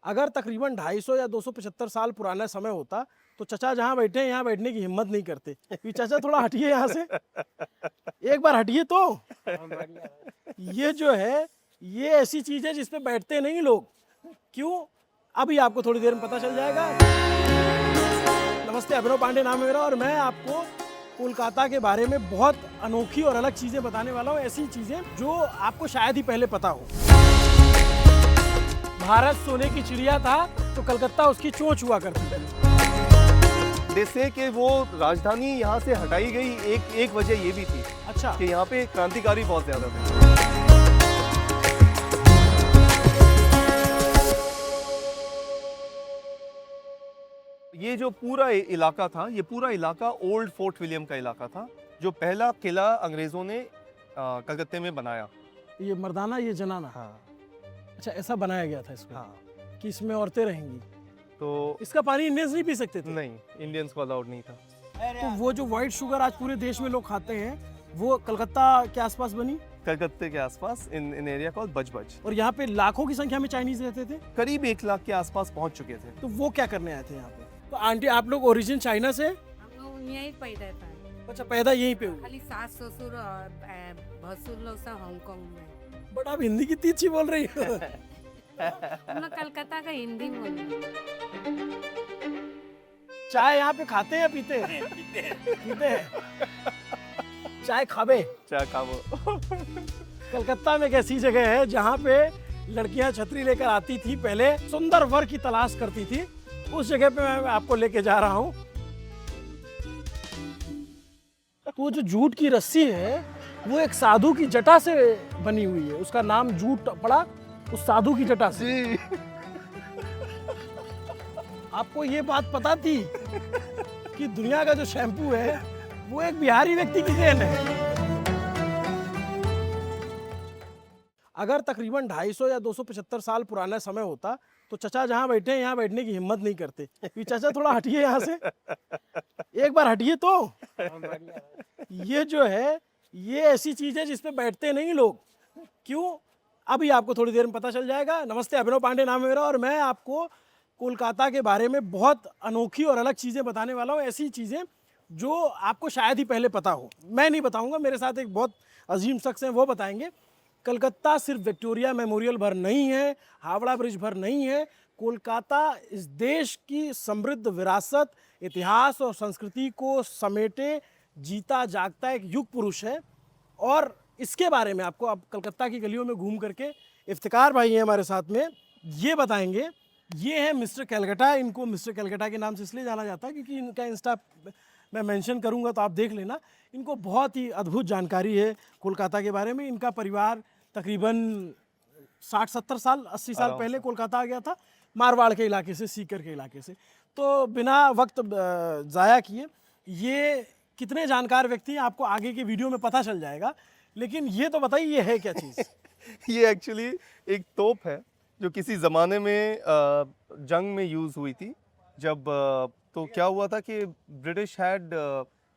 अगर तकरीबन 250 या 275 साल पुराना समय होता तो चचा जहाँ बैठे हैं यहाँ बैठने की हिम्मत नहीं करते कि चाचा थोड़ा हटिए यहाँ से, एक बार हटिए तो। ये जो है ये ऐसी चीज है जिसपे बैठते नहीं लोग। क्यों? अभी आपको थोड़ी देर में पता चल जाएगा। नमस्ते, अभिनव पांडे नाम है मेरा और मैं आपको कोलकाता के बारे में बहुत अनोखी और अलग चीजें बताने वाला हूँ। ऐसी चीजें जो आपको शायद ही पहले पता हो। भारत सोने की चिड़िया था तो कलकत्ता उसकी चोंच हुआ करती थी। जैसे कि वो राजधानी यहाँ से हटाई गई, एक वजह ये भी थी अच्छा कि यहाँ पे क्रांतिकारी बहुत ज्यादा थे। ये जो पूरा इलाका था, ये पूरा इलाका ओल्ड फोर्ट विलियम का इलाका था, जो पहला किला अंग्रेजों ने कलकत्ते में बनाया। ये मर्दाना ये जनाना। हाँ अच्छा, ऐसा बनाया गया था इसको हाँ। कि इसमें औरतें रहेंगी। तो इसका पानी इंडियंस नहीं पी सकते थे? नहीं, इंडियंस को अलाउड नहीं था। तो वो जो व्हाइट शुगर आज पूरे देश में लोग खाते हैं वो कलकत्ता के आसपास बनी। कलकत्ते के आसपास इन एरिया कॉल्ड बजबज। और यहाँ पे लाखों की संख्या में चाइनीज रहते थे। करीब 1 लाख के आसपास पहुंच चुके थे। तो वो क्या करने आए थे यहाँ पे? तो आंटी आप लोग ओरिजिन चाइना से? हम लोग यहीं पैदा था। अच्छा, पैदा यहीं पे हुए। खाली सास ससुर और भसुर लोग सब हांगकांग में। बट आप हिंदी कितनी अच्छी बोल रही हो। हम लोग कलकत्ता का हिंदी बोलते। चाय यहाँ पे खाते हैं या पीते हैं? पीते हैं। चाय खाबे। चाय खाओ। कलकत्ता में एक ऐसी जगह है जहाँ पे लड़कियां छतरी लेकर आती थी, पहले सुंदर वर की तलाश करती थी। उस जगह पे मैं आपको लेके जा रहा हूँ। तो जो जूट की रस्सी है वो एक साधु की जटा से बनी हुई है। उसका नाम जूट पड़ा उस साधु की जटा से। जी। आपको ये बात पता थी कि दुनिया का जो शैम्पू है वो एक बिहारी व्यक्ति की देन है? अगर तकरीबन 250 या 275 साल पुराना समय होता तो चचा जहाँ बैठे हैं यहाँ बैठने की हिम्मत नहीं करते कि चाचा थोड़ा हटिए यहाँ से, एक बार हटिए तो। ये जो है ये ऐसी चीज है जिसपे बैठते नहीं लोग। क्यों? अभी आपको थोड़ी देर में पता चल जाएगा। नमस्ते, अभिनव पांडे नाम है मेरा और मैं आपको कोलकाता के बारे में बहुत अनोखी और अलग चीज़ें बताने वाला हूँ। ऐसी चीज़ें जो आपको शायद ही पहले पता हो। मैं नहीं बताऊंगा, मेरे साथ एक बहुत अजीम शख्स हैं, वो बताएंगे। कलकत्ता सिर्फ विक्टोरिया मेमोरियल भर नहीं है, हावड़ा ब्रिज भर नहीं है। कोलकाता इस देश की समृद्ध विरासत, इतिहास और संस्कृति को समेटे जीता जागता एक युग पुरुष है। और इसके बारे में आपको अब कलकत्ता की गलियों में घूम करके इफ्तिकार भाई हैं हमारे साथ में, ये बताएंगे। ये है मिस्टर कैलकटा। इनको मिस्टर कैलकटा के नाम से इसलिए जाना जाता है क्योंकि इनका इंस्टा मैं मेंशन करूंगा तो आप देख लेना। इनको बहुत ही अद्भुत जानकारी है कोलकाता के बारे में। इनका परिवार तकरीबन 60-70 साल 80 साल पहले कोलकाता आ गया था, मारवाड़ के इलाके से, सीकर के इलाके से। तो बिना वक्त ज़ाया किए, ये कितने जानकार व्यक्ति हैं आपको आगे के वीडियो में पता चल जाएगा। लेकिन ये तो बताइए ये है क्या चीज़? ये एक्चुअली एक तोप है जो किसी ज़माने में जंग में यूज़ हुई थी। जब तो क्या हुआ था कि ब्रिटिश हैड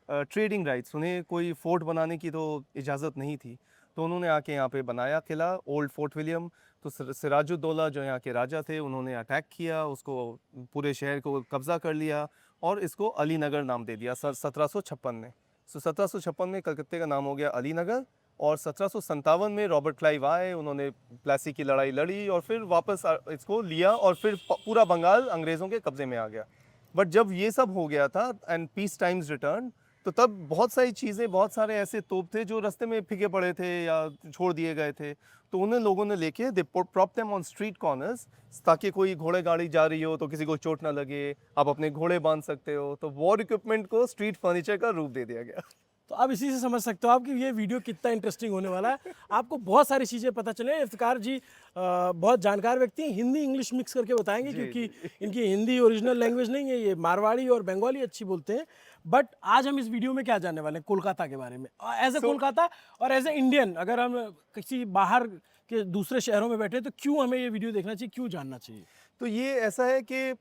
ट्रेडिंग राइट्स, उन्हें कोई फोर्ट बनाने की तो इजाज़त नहीं थी, तो उन्होंने आके यहाँ पे बनाया किला, ओल्ड फोर्ट विलियम। तो सिराजुद्दौला जो यहाँ के राजा थे उन्होंने अटैक किया, उसको पूरे शहर को कब्ज़ा कर लिया और इसको अली नगर नाम दे दिया 1756 में। 1756 में कलकत्ते का नाम हो गया अली नगर। और 1757 में रॉबर्ट क्लाइव आए, उन्होंने प्लासी की लड़ाई लड़ी और फिर वापस इसको लिया और फिर पूरा बंगाल अंग्रेज़ों के कब्ज़े में आ गया। बट जब ये सब हो गया था एंड पीस टाइम्स रिटर्न, तो तब बहुत सारी चीज़ें, बहुत सारे ऐसे तोप थे जो रास्ते में फेंके पड़े थे या छोड़ दिए गए थे। तो उन्हें लोगों ने लेके they prop them on street corners, ताकि कोई घोड़े गाड़ी जा रही हो तो किसी को चोट ना लगे, आप अपने घोड़े बांध सकते हो। तो वॉर इक्विपमेंट को स्ट्रीट फर्नीचर का रूप दे दिया गया। तो अब इसी से समझ सकते हो आप कि ये वीडियो कितना इंटरेस्टिंग होने वाला है। आपको बहुत सारी चीज़ें पता चले। इफ्तिकार जी बहुत जानकार व्यक्ति हैं, हिंदी इंग्लिश मिक्स करके बताएंगे क्योंकि इनकी हिंदी ओरिजिनल लैंग्वेज नहीं है, ये मारवाड़ी और बंगाली अच्छी बोलते हैं। बट आज हम इस वीडियो में क्या जानने वाले हैं कोलकाता के बारे में, एज ए कोलकाता और एज ए इंडियन। अगर हम किसी बाहर के दूसरे शहरों में बैठे तो क्यों हमें ये वीडियो देखना चाहिए, क्यों जानना चाहिए? तो ये ऐसा है कि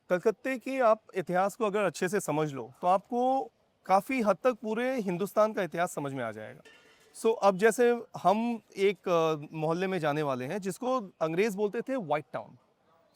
कलकत्ते की आप इतिहास को अगर अच्छे से समझ लो तो आपको काफ़ी हद तक पूरे हिंदुस्तान का इतिहास समझ में आ जाएगा। सो अब जैसे हम एक मोहल्ले में जाने वाले हैं जिसको अंग्रेज़ बोलते थे वाइट टाउन।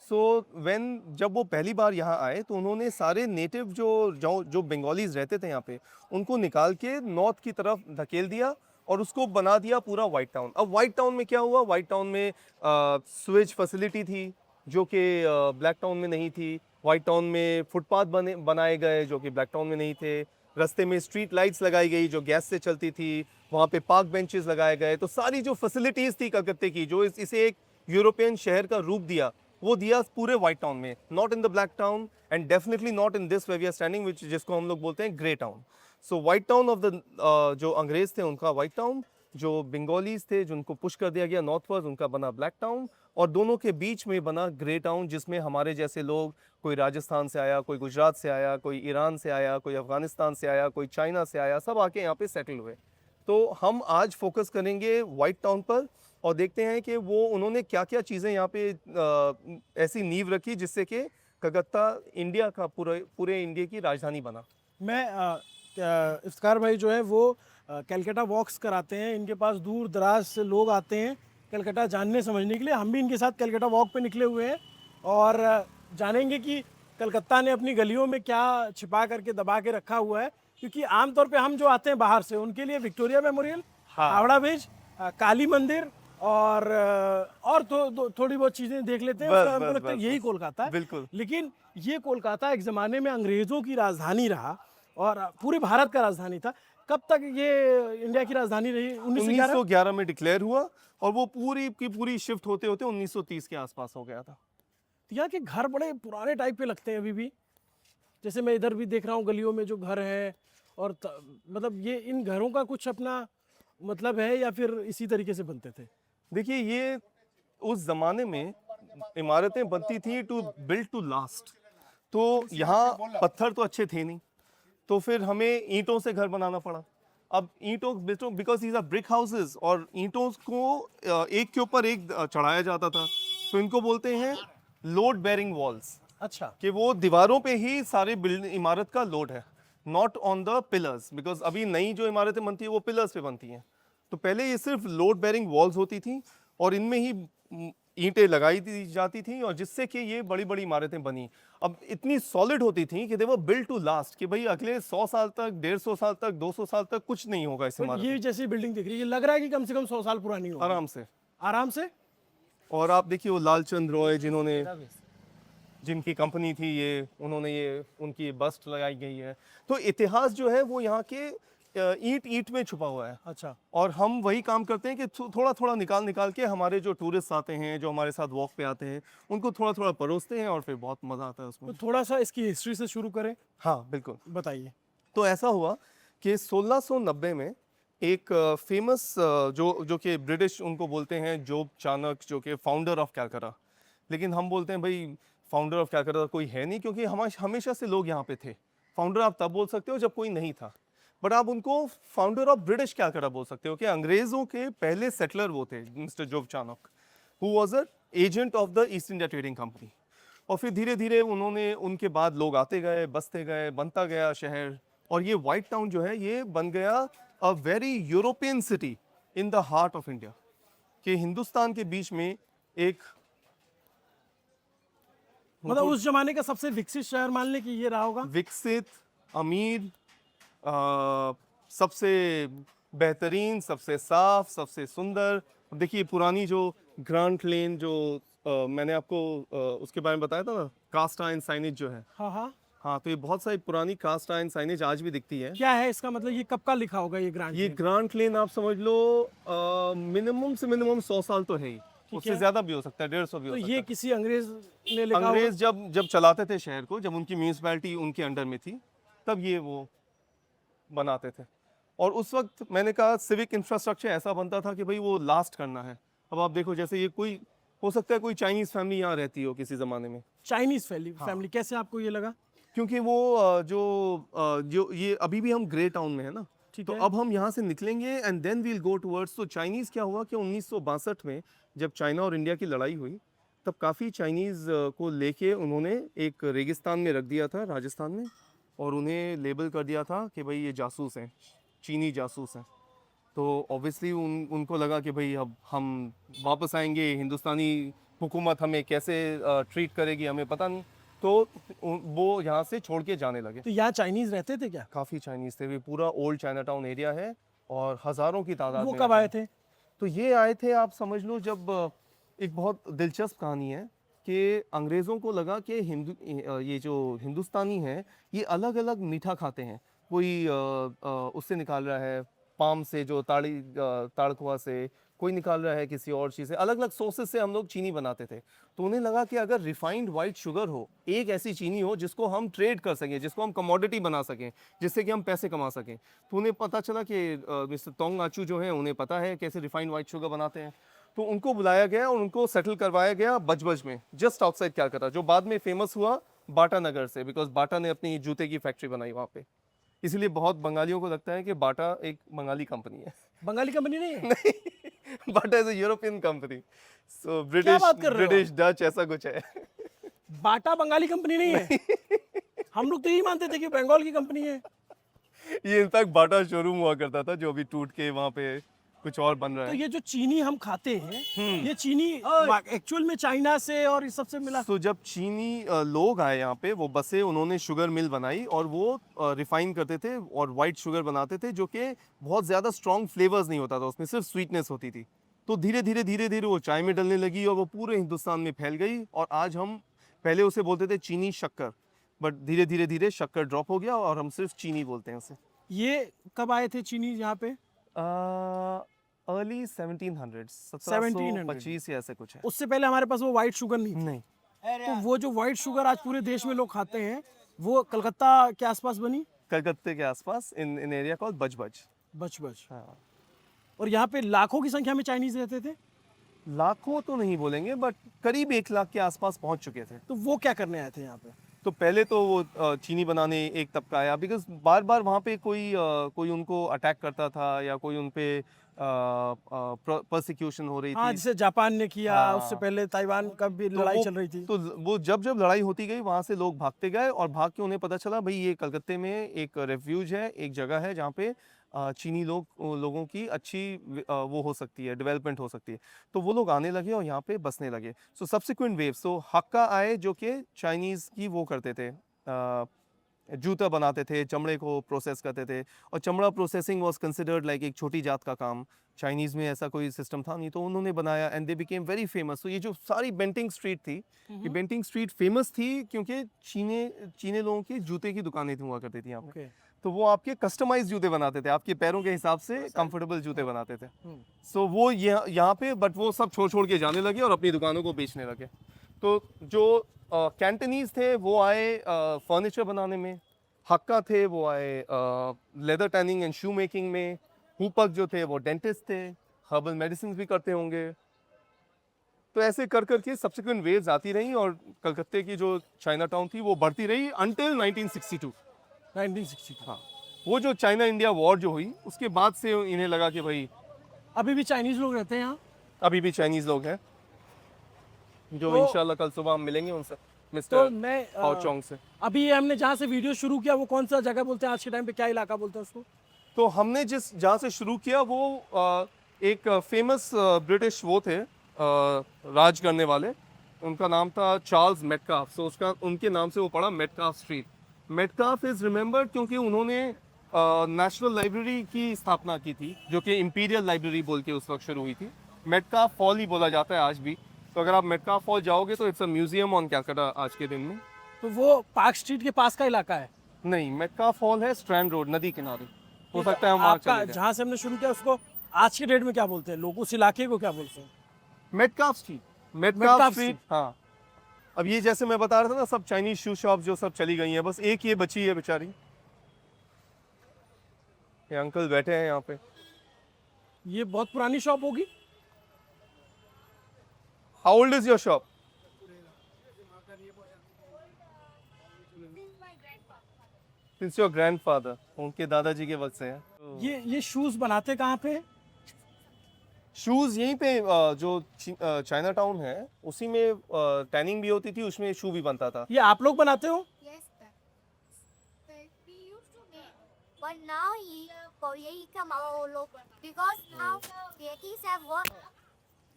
सो व्हेन जब वो पहली बार यहाँ आए तो उन्होंने सारे नेटिव जो बंगालीज रहते थे यहाँ पे उनको निकाल के नॉर्थ की तरफ धकेल दिया और उसको बना दिया पूरा वाइट टाउन। अब वाइट टाउन में क्या हुआ, वाइट टाउन में स्विच फैसिलिटी थी जो कि ब्लैक टाउन में नहीं थी। वाइट टाउन में फुटपाथ बनाए गए जो कि ब्लैक टाउन में नहीं थे। रास्ते में स्ट्रीट लाइट्स लगाई गई जो गैस से चलती थी। वहाँ पे पार्क बेंचेस लगाए गए। तो सारी जो फैसिलिटीज़ थी कलकत्ते की जो इसे एक यूरोपियन शहर का रूप दिया वो दिया पूरे वाइट टाउन में, not in the black town and definitely not in this where we are standing which जिसको हम लोग बोलते हैं grey town. So white town of the जो अंग्रेज थे उनका वाइट टाउन, जो बंगालीज थे जिनको पुश कर दिया गया नॉर्थवर्ड उनका बना ब्लैक टाउन, और दोनों के बीच में बना ग्रे टाउन जिसमें हमारे जैसे लोग, कोई राजस्थान से आया, कोई गुजरात से आया, कोई ईरान से आया, कोई अफगानिस्तान से आया, कोई चाइना से आया, सब आके यहाँ पे सेटल हुए। तो हम आज फोकस करेंगे वाइट टाउन पर और देखते हैं कि वो उन्होंने क्या क्या चीज़ें यहाँ पे ऐसी नींव रखी जिससे कि कलकत्ता इंडिया का पूरे इंडिया की राजधानी बना। मैं इफ्तिकार भाई जो है वो कलकत्ता वॉक्स कराते हैं। इनके पास दूर दराज से लोग आते हैं कलकत्ता जानने समझने के लिए। हम भी इनके साथ कलकत्ता वॉक पे निकले हुए हैं और जानेंगे कि कलकत्ता ने अपनी गलियों में क्या छिपा करके दबा के रखा हुआ है। क्योंकि आमतौर पे हम जो आते हैं बाहर से उनके लिए विक्टोरिया मेमोरियल, हाँ। हावड़ा ब्रिज, काली मंदिर और थोड़ी बहुत चीज़ें देख लेते हैं। बस, उसका हमको बस, लगता है बस, यही बस। कोलकाता है। बिल्कुल। लेकिन ये कोलकाता एक ज़माने में अंग्रेज़ों की राजधानी रहा और पूरे भारत का राजधानी था। कब तक ये इंडिया की राजधानी रही? 1911। 1911 में डिक्लेयर हुआ और वो पूरी की पूरी शिफ्ट होते होते 1930 के आसपास हो गया था। यहाँ के घर बड़े पुराने टाइप के लगते हैं अभी भी। जैसे मैं इधर भी देख रहा हूँ गलियों में जो घर है और मतलब ये इन घरों का कुछ अपना मतलब है या फिर इसी तरीके से बनते थे? देखिए ये उस जमाने में इमारतें बनती थी टू बिल्ड टू लास्ट। तो यहाँ पत्थर तो अच्छे थे नहीं, तो फिर हमें ईंटों से घर बनाना पड़ा। अब ईंटों because these are brick houses और ईंटों को एक के ऊपर एक चढ़ाया जाता था, तो इनको बोलते हैं लोड बेरिंग वॉल्स। अच्छा। कि वो दीवारों पे ही सारी बिल्डिंग इमारत का लोड है, not on the pillars. Because अभी नई जो इमारतें बनती है वो पिलर्स पे बनती हैं। तो पहले ये सिर्फ लोड बेरिंग वॉल्स होती थी और इनमें ही ईंटें लगाई दी जाती थी और जिससे कि ये बड़ी बड़ी इमारतें बनी। अब इतनी सॉलिड होती थी कि दे वर बिल्ड टू लास्ट, कि भाई अगले 100 साल तक, 150 साल तक, 200 साल तक कुछ नहीं होगा इस तो इमारत ये में। जैसी बिल्डिंग दिख रही है, ये लग रहा है कि कम से कम 100 साल पुरानी हो। आराम से। आराम से। और आप देखिए वो लालचंद रॉय जिनकी कंपनी थी ये, उन्होंने ये उनकी बस्ट लगाई गई है। तो इतिहास जो है वो यहाँ के ईंट ईंट में छुपा हुआ है। अच्छा। और हम वही काम करते हैं कि थोड़ा थोड़ा निकाल के हमारे जो टूरिस्ट आते हैं, जो हमारे साथ वॉक पे आते हैं, उनको थोड़ा थोड़ा परोसते हैं और फिर बहुत मज़ा आता है उसमें। तो थोड़ा सा इसकी हिस्ट्री से शुरू करें। हाँ बिल्कुल, बताइए। तो ऐसा हुआ कि 1690 में एक फेमस जो कि ब्रिटिश उनको बोलते हैं जोब चाणक्य, जो कि फाउंडर ऑफ कैलकाटा। लेकिन हम बोलते हैं भाई फाउंडर ऑफ कैलकाटा कोई है नहीं, क्योंकि हमेशा से लोग यहाँ पे थे। फाउंडर आप तब बोल सकते हो जब कोई नहीं था, बट आप उनको फाउंडर ऑफ ब्रिटिश कैलकाटा बोल सकते हो कि अंग्रेज़ों के पहले सेटलर वो थे, mister job Chanakya, who was a agent of the east India trading company. और फिर धीरे धीरे उन्होंने, उनके बाद लोग आते गए, बसते गए, बनता गया शहर। और ये वाइट टाउन जो है ये बन गया a very European city in the heart of India, कि हिंदुस्तान के बीच में एक मतलब उस जमाने का सबसे विकसित शहर मान ले कि ये रहा होगा। विकसित, अमीर, सबसे बेहतरीन, सबसे साफ, सबसे सुंदर। देखिए पुरानी जो ग्रांट लेन जो मैंने आपको उसके बारे में बताया था ना, कास्ट आयरन साइनेज जो है। हाँ हाँ। हाँ, तो ये बहुत सारी पुरानी कास्ट आयरन साइनेज आज भी दिखती है। क्या है इसका मतलब? ये कब का लिखा होगा ये ग्रांट? ये ग्रांट लेन आप समझ लो मिनिमम से मिनिमम 100 साल तो है ही, उससे ज्यादा भी हो सकता है, 150 भी हो तो सकता ये है। किसी अंग्रेज ने लिखा होगा? अंग्रेज जब चलाते थे शहर को, जब उनकी म्यूनिसिपैलिटी उनके अंडर में थी, तब ये वो बनाते थे। और उस वक्त मैंने कहा सिविक इंफ्रास्ट्रक्चर ऐसा बनता था कि भाई वो लास्ट करना है। अब आप देखो जैसे ये कोई हो सकता है कोई चाइनीज फैमिली यहाँ रहती हो किसी जमाने में। चाइनीज फैमिली कैसे आपको ये लगा? क्योंकि वो जो ये अभी भी हम ग्रे टाउन में है ना, तो अब हम यहाँ से निकलेंगे and then we'll go towards. तो चाइनीज़ क्या हुआ कि 1962 में जब चाइना और इंडिया की लड़ाई हुई, तब काफ़ी चाइनीज़ को लेके उन्होंने एक रेगिस्तान में रख दिया था राजस्थान में, और उन्हें लेबल कर दिया था कि भाई ये जासूस हैं, चीनी जासूस हैं। तो ऑब्वियसली उनको लगा कि भाई अब हम वापस आएंगे, हिंदुस्तानी हुकूमत हमें कैसे ट्रीट करेगी हमें पता नहीं, तो वो यहाँ से छोड़ के जाने लगे। तो यहाँ चाइनीज रहते थे क्या? काफ़ी चाइनीज़ थे, ये पूरा ओल्ड चाइना टाउन एरिया है और हज़ारों की तादाद वो में कब यहाँ आए पे। थे? तो ये आए थे, आप समझ लो, जब एक बहुत दिलचस्प कहानी है कि अंग्रेज़ों को लगा कि ये जो हिंदुस्तानी हैं ये अलग अलग मीठा खाते हैं। कोई उससे निकाल रहा है पाम से, जो ताड़कुआ से, कोई निकाल रहा है किसी और चीज़ से, अलग अलग सोर्सेज से हम लोग चीनी बनाते थे। तो उन्हें लगा कि अगर रिफाइंड वाइट शुगर हो, एक ऐसी चीनी हो जिसको हम ट्रेड कर सकें, जिसको हम कमोडिटी बना सकें, जिससे कि हम पैसे कमा सकें। तो उन्हें पता चला कि मिस्टर तोंग आचू जो है उन्हें पता है कैसे रिफाइंड वाइट शुगर बनाते हैं। तो उनको बुलाया गया और उनको सेटल करवाया गया बजबज में, जस्ट आउटसाइड कलकत्ता, जो बाद में फेमस हुआ बाटा नगर से, बिकॉज बाटा ने अपनी जूते की फैक्ट्री बनाई वहाँ पे। इसलिए बहुत बंगालियों को लगता है कि बाटा एक बंगाली कंपनी है। बंगाली कंपनी नहीं है? नहीं, बाटा इज अ यूरोपियन कंपनी, सो क्या बात कर रहे हो? ब्रिटिश डच ऐसा कुछ है। बाटा बंगाली कंपनी नहीं है? हम लोग तो यही मानते थे कि बंगाल की कंपनी है। ये इनफैक्ट बाटा शोरूम हुआ करता था, जो अभी टूट के वहाँ पे कुछ और बन रहा तो है। ये जो चीनी हम खाते हैं, ये चीनी एक्चुअल में चाइना से और इस सब से मिला? तो जब चीनी लोग आए यहाँ पे, वो बसे, उन्होंने शुगर मिल बनाई और वो रिफाइन करते थे और वाइट शुगर बनाते थे, जो कि बहुत ज़्यादा स्ट्रॉन्ग फ्लेवर्स नहीं होता था, उसमें सिर्फ स्वीटनेस होती थी। तो धीरे धीरे वो चाय में डलने लगी और वो पूरे हिंदुस्तान में फैल गई। और आज हम, पहले उसे बोलते थे चीनी शक्कर, बट धीरे धीरे शक्कर ड्रॉप हो गया और हम सिर्फ चीनी बोलते हैं उसे। ये कब आए थे चीनी यहाँ पे? अर्ली 1700s, 1700 1725 या ऐसे कुछ है। उससे पहले हमारे पास वो व्हाइट शुगर नहीं थी। नहीं, तो वो जो व्हाइट शुगर आज पूरे देश में लोग खाते हैं, वो कलकत्ता के आसपास बनी? कलकत्ते के आसपास, इन एरिया कॉल्ड बजबज। बच हाँ, और यहाँ पे लाखों की संख्या में चाइनीज रहते थे। लाखों तो नहीं बोलेंगे, बट करीब 1 लाख के आसपास पहुंच चुके थे। तो वो क्या करने आए थे यहाँ पे? तो पहले तो वो चीनी बनाने एक तबका आया, बिकॉज बार बार वहाँ पे कोई उनको अटैक करता था या कोई उन पे परसिक्यूशन हो रही हाँ, थी। जैसे जापान ने किया, हाँ। उससे पहले ताइवान का भी तो लड़ाई वो- चल रही थी। तो वो जब लड़ाई होती गई, वहाँ से लोग भागते गए और भाग के उन्हें पता चला भाई ये कलकत्ते में एक रेफ्यूज है, एक जगह है जहाँ पे चीनी लोगों की अच्छी वो हो सकती है, डेवलपमेंट हो सकती है। तो वो लोग आने लगे और यहाँ पे बसने लगे। सो सब्सिक्वेंट वेव, सो हक्का आए, जो कि चाइनीज़ की वो करते थे, जूता बनाते थे, चमड़े को प्रोसेस करते थे। और चमड़ा प्रोसेसिंग वाज कंसिडर्ड लाइक एक छोटी जात का काम। चाइनीज़ में ऐसा कोई सिस्टम था नहीं, तो उन्होंने बनाया and they became very famous. तो ये जो सारी बेंटिंग स्ट्रीट थी, ये बेंटिंग स्ट्रीट फेमस थी क्योंकि चीने लोगों की जूते की दुकानें हुआ करती थी यहाँ पे। ओके। तो वो आपके कस्टमाइज जूते बनाते थे, आपके पैरों के हिसाब से कंफर्टेबल जूते बनाते थे। सो वो यहाँ पे, बट वो सब छोड़ के जाने लगे और अपनी दुकानों को बेचने लगे। तो जो कैंटनीज थे वो आए फर्नीचर बनाने में, हक्का थे वो आए leather tanning and shoe making में, हुपक जो थे वो डेंटिस्ट थे, हर्बल मेडिसिन भी करते होंगे। तो ऐसे कर के सब्सिक्वेंट वेव्स आती रही और कलकत्ते की जो चाइना टाउन थी वो बढ़ती रही अंटिल 1962। 1962। हाँ, वो जो चाइना इंडिया वॉर जो हुई, उसके बाद से इन्हें लगा कि भाई अभी भी चाइनीज लोग रहते हैं यहाँ? अभी भी चाइनीज लोग हैं, जो तो- इंशाल्लाह कल सुबह हम मिलेंगे उनसे, तो मिस्टर मैं हाओचोंग से। अभी ये हमने जहाँ से वीडियो शुरू किया, वो कौन सा जगह बोलते हैं आज के टाइम पे, क्या इलाका बोलते हैं उसको? तो हमने जहाँ से शुरू किया वो एक फेमस ब्रिटिश वो थे, राज करने वाले, उनका नाम था चार्ल्स मेटकाफ। सो उनके नाम से वो पड़ा Metcalfe street. Metcalfe is remembered क्योंकि उन्होंने नेशनल लाइब्रेरी की स्थापना की थी, जो कि इंपीरियल लाइब्रेरी बोल के उस वक्त शुरू हुई थी। मेटकाफ फॉल ही बोला जाता है आज भी। तो अगर आप मेटकाफ फॉल जाओगे तो it's a museum on Calcutta आज के दिन में। तो वो पार्क स्ट्रीट के पास का इलाका है? नहीं, मेटकाफ फॉल है स्ट्रैंड रोड, नदी किनारे। हो सकता है हम वहाँ आपका चले जाएं। जहाँ से हमने शुरू किया उसको आज के डेट में क्या बोलते हैं लोग, उस इलाके को क्या बोलते हैं? Metcalfe street, Metcalfe Metcalfe street. Street. हाँ, अब ये जैसे मैं बता रहा था ना, सब चाइनीज शू शॉप जो सब चली गई हैं, बस एक ये बची है बेचारी। ये अंकल बैठे हैं यहाँ पे। ये बहुत पुरानी शॉप होगी। How old is your shop? Since your grandfather, उनके दादाजी के वक्त से है। ये शूज बनाते कहाँ पे? शूज यहीं पे जो चाइना टाउन है उसी में टैनिंग भी होती थी, उसमें शू भी बनता था। ये आप लोग बनाते हो? Yes, we used to make, but now he come out because now the Yankees have won,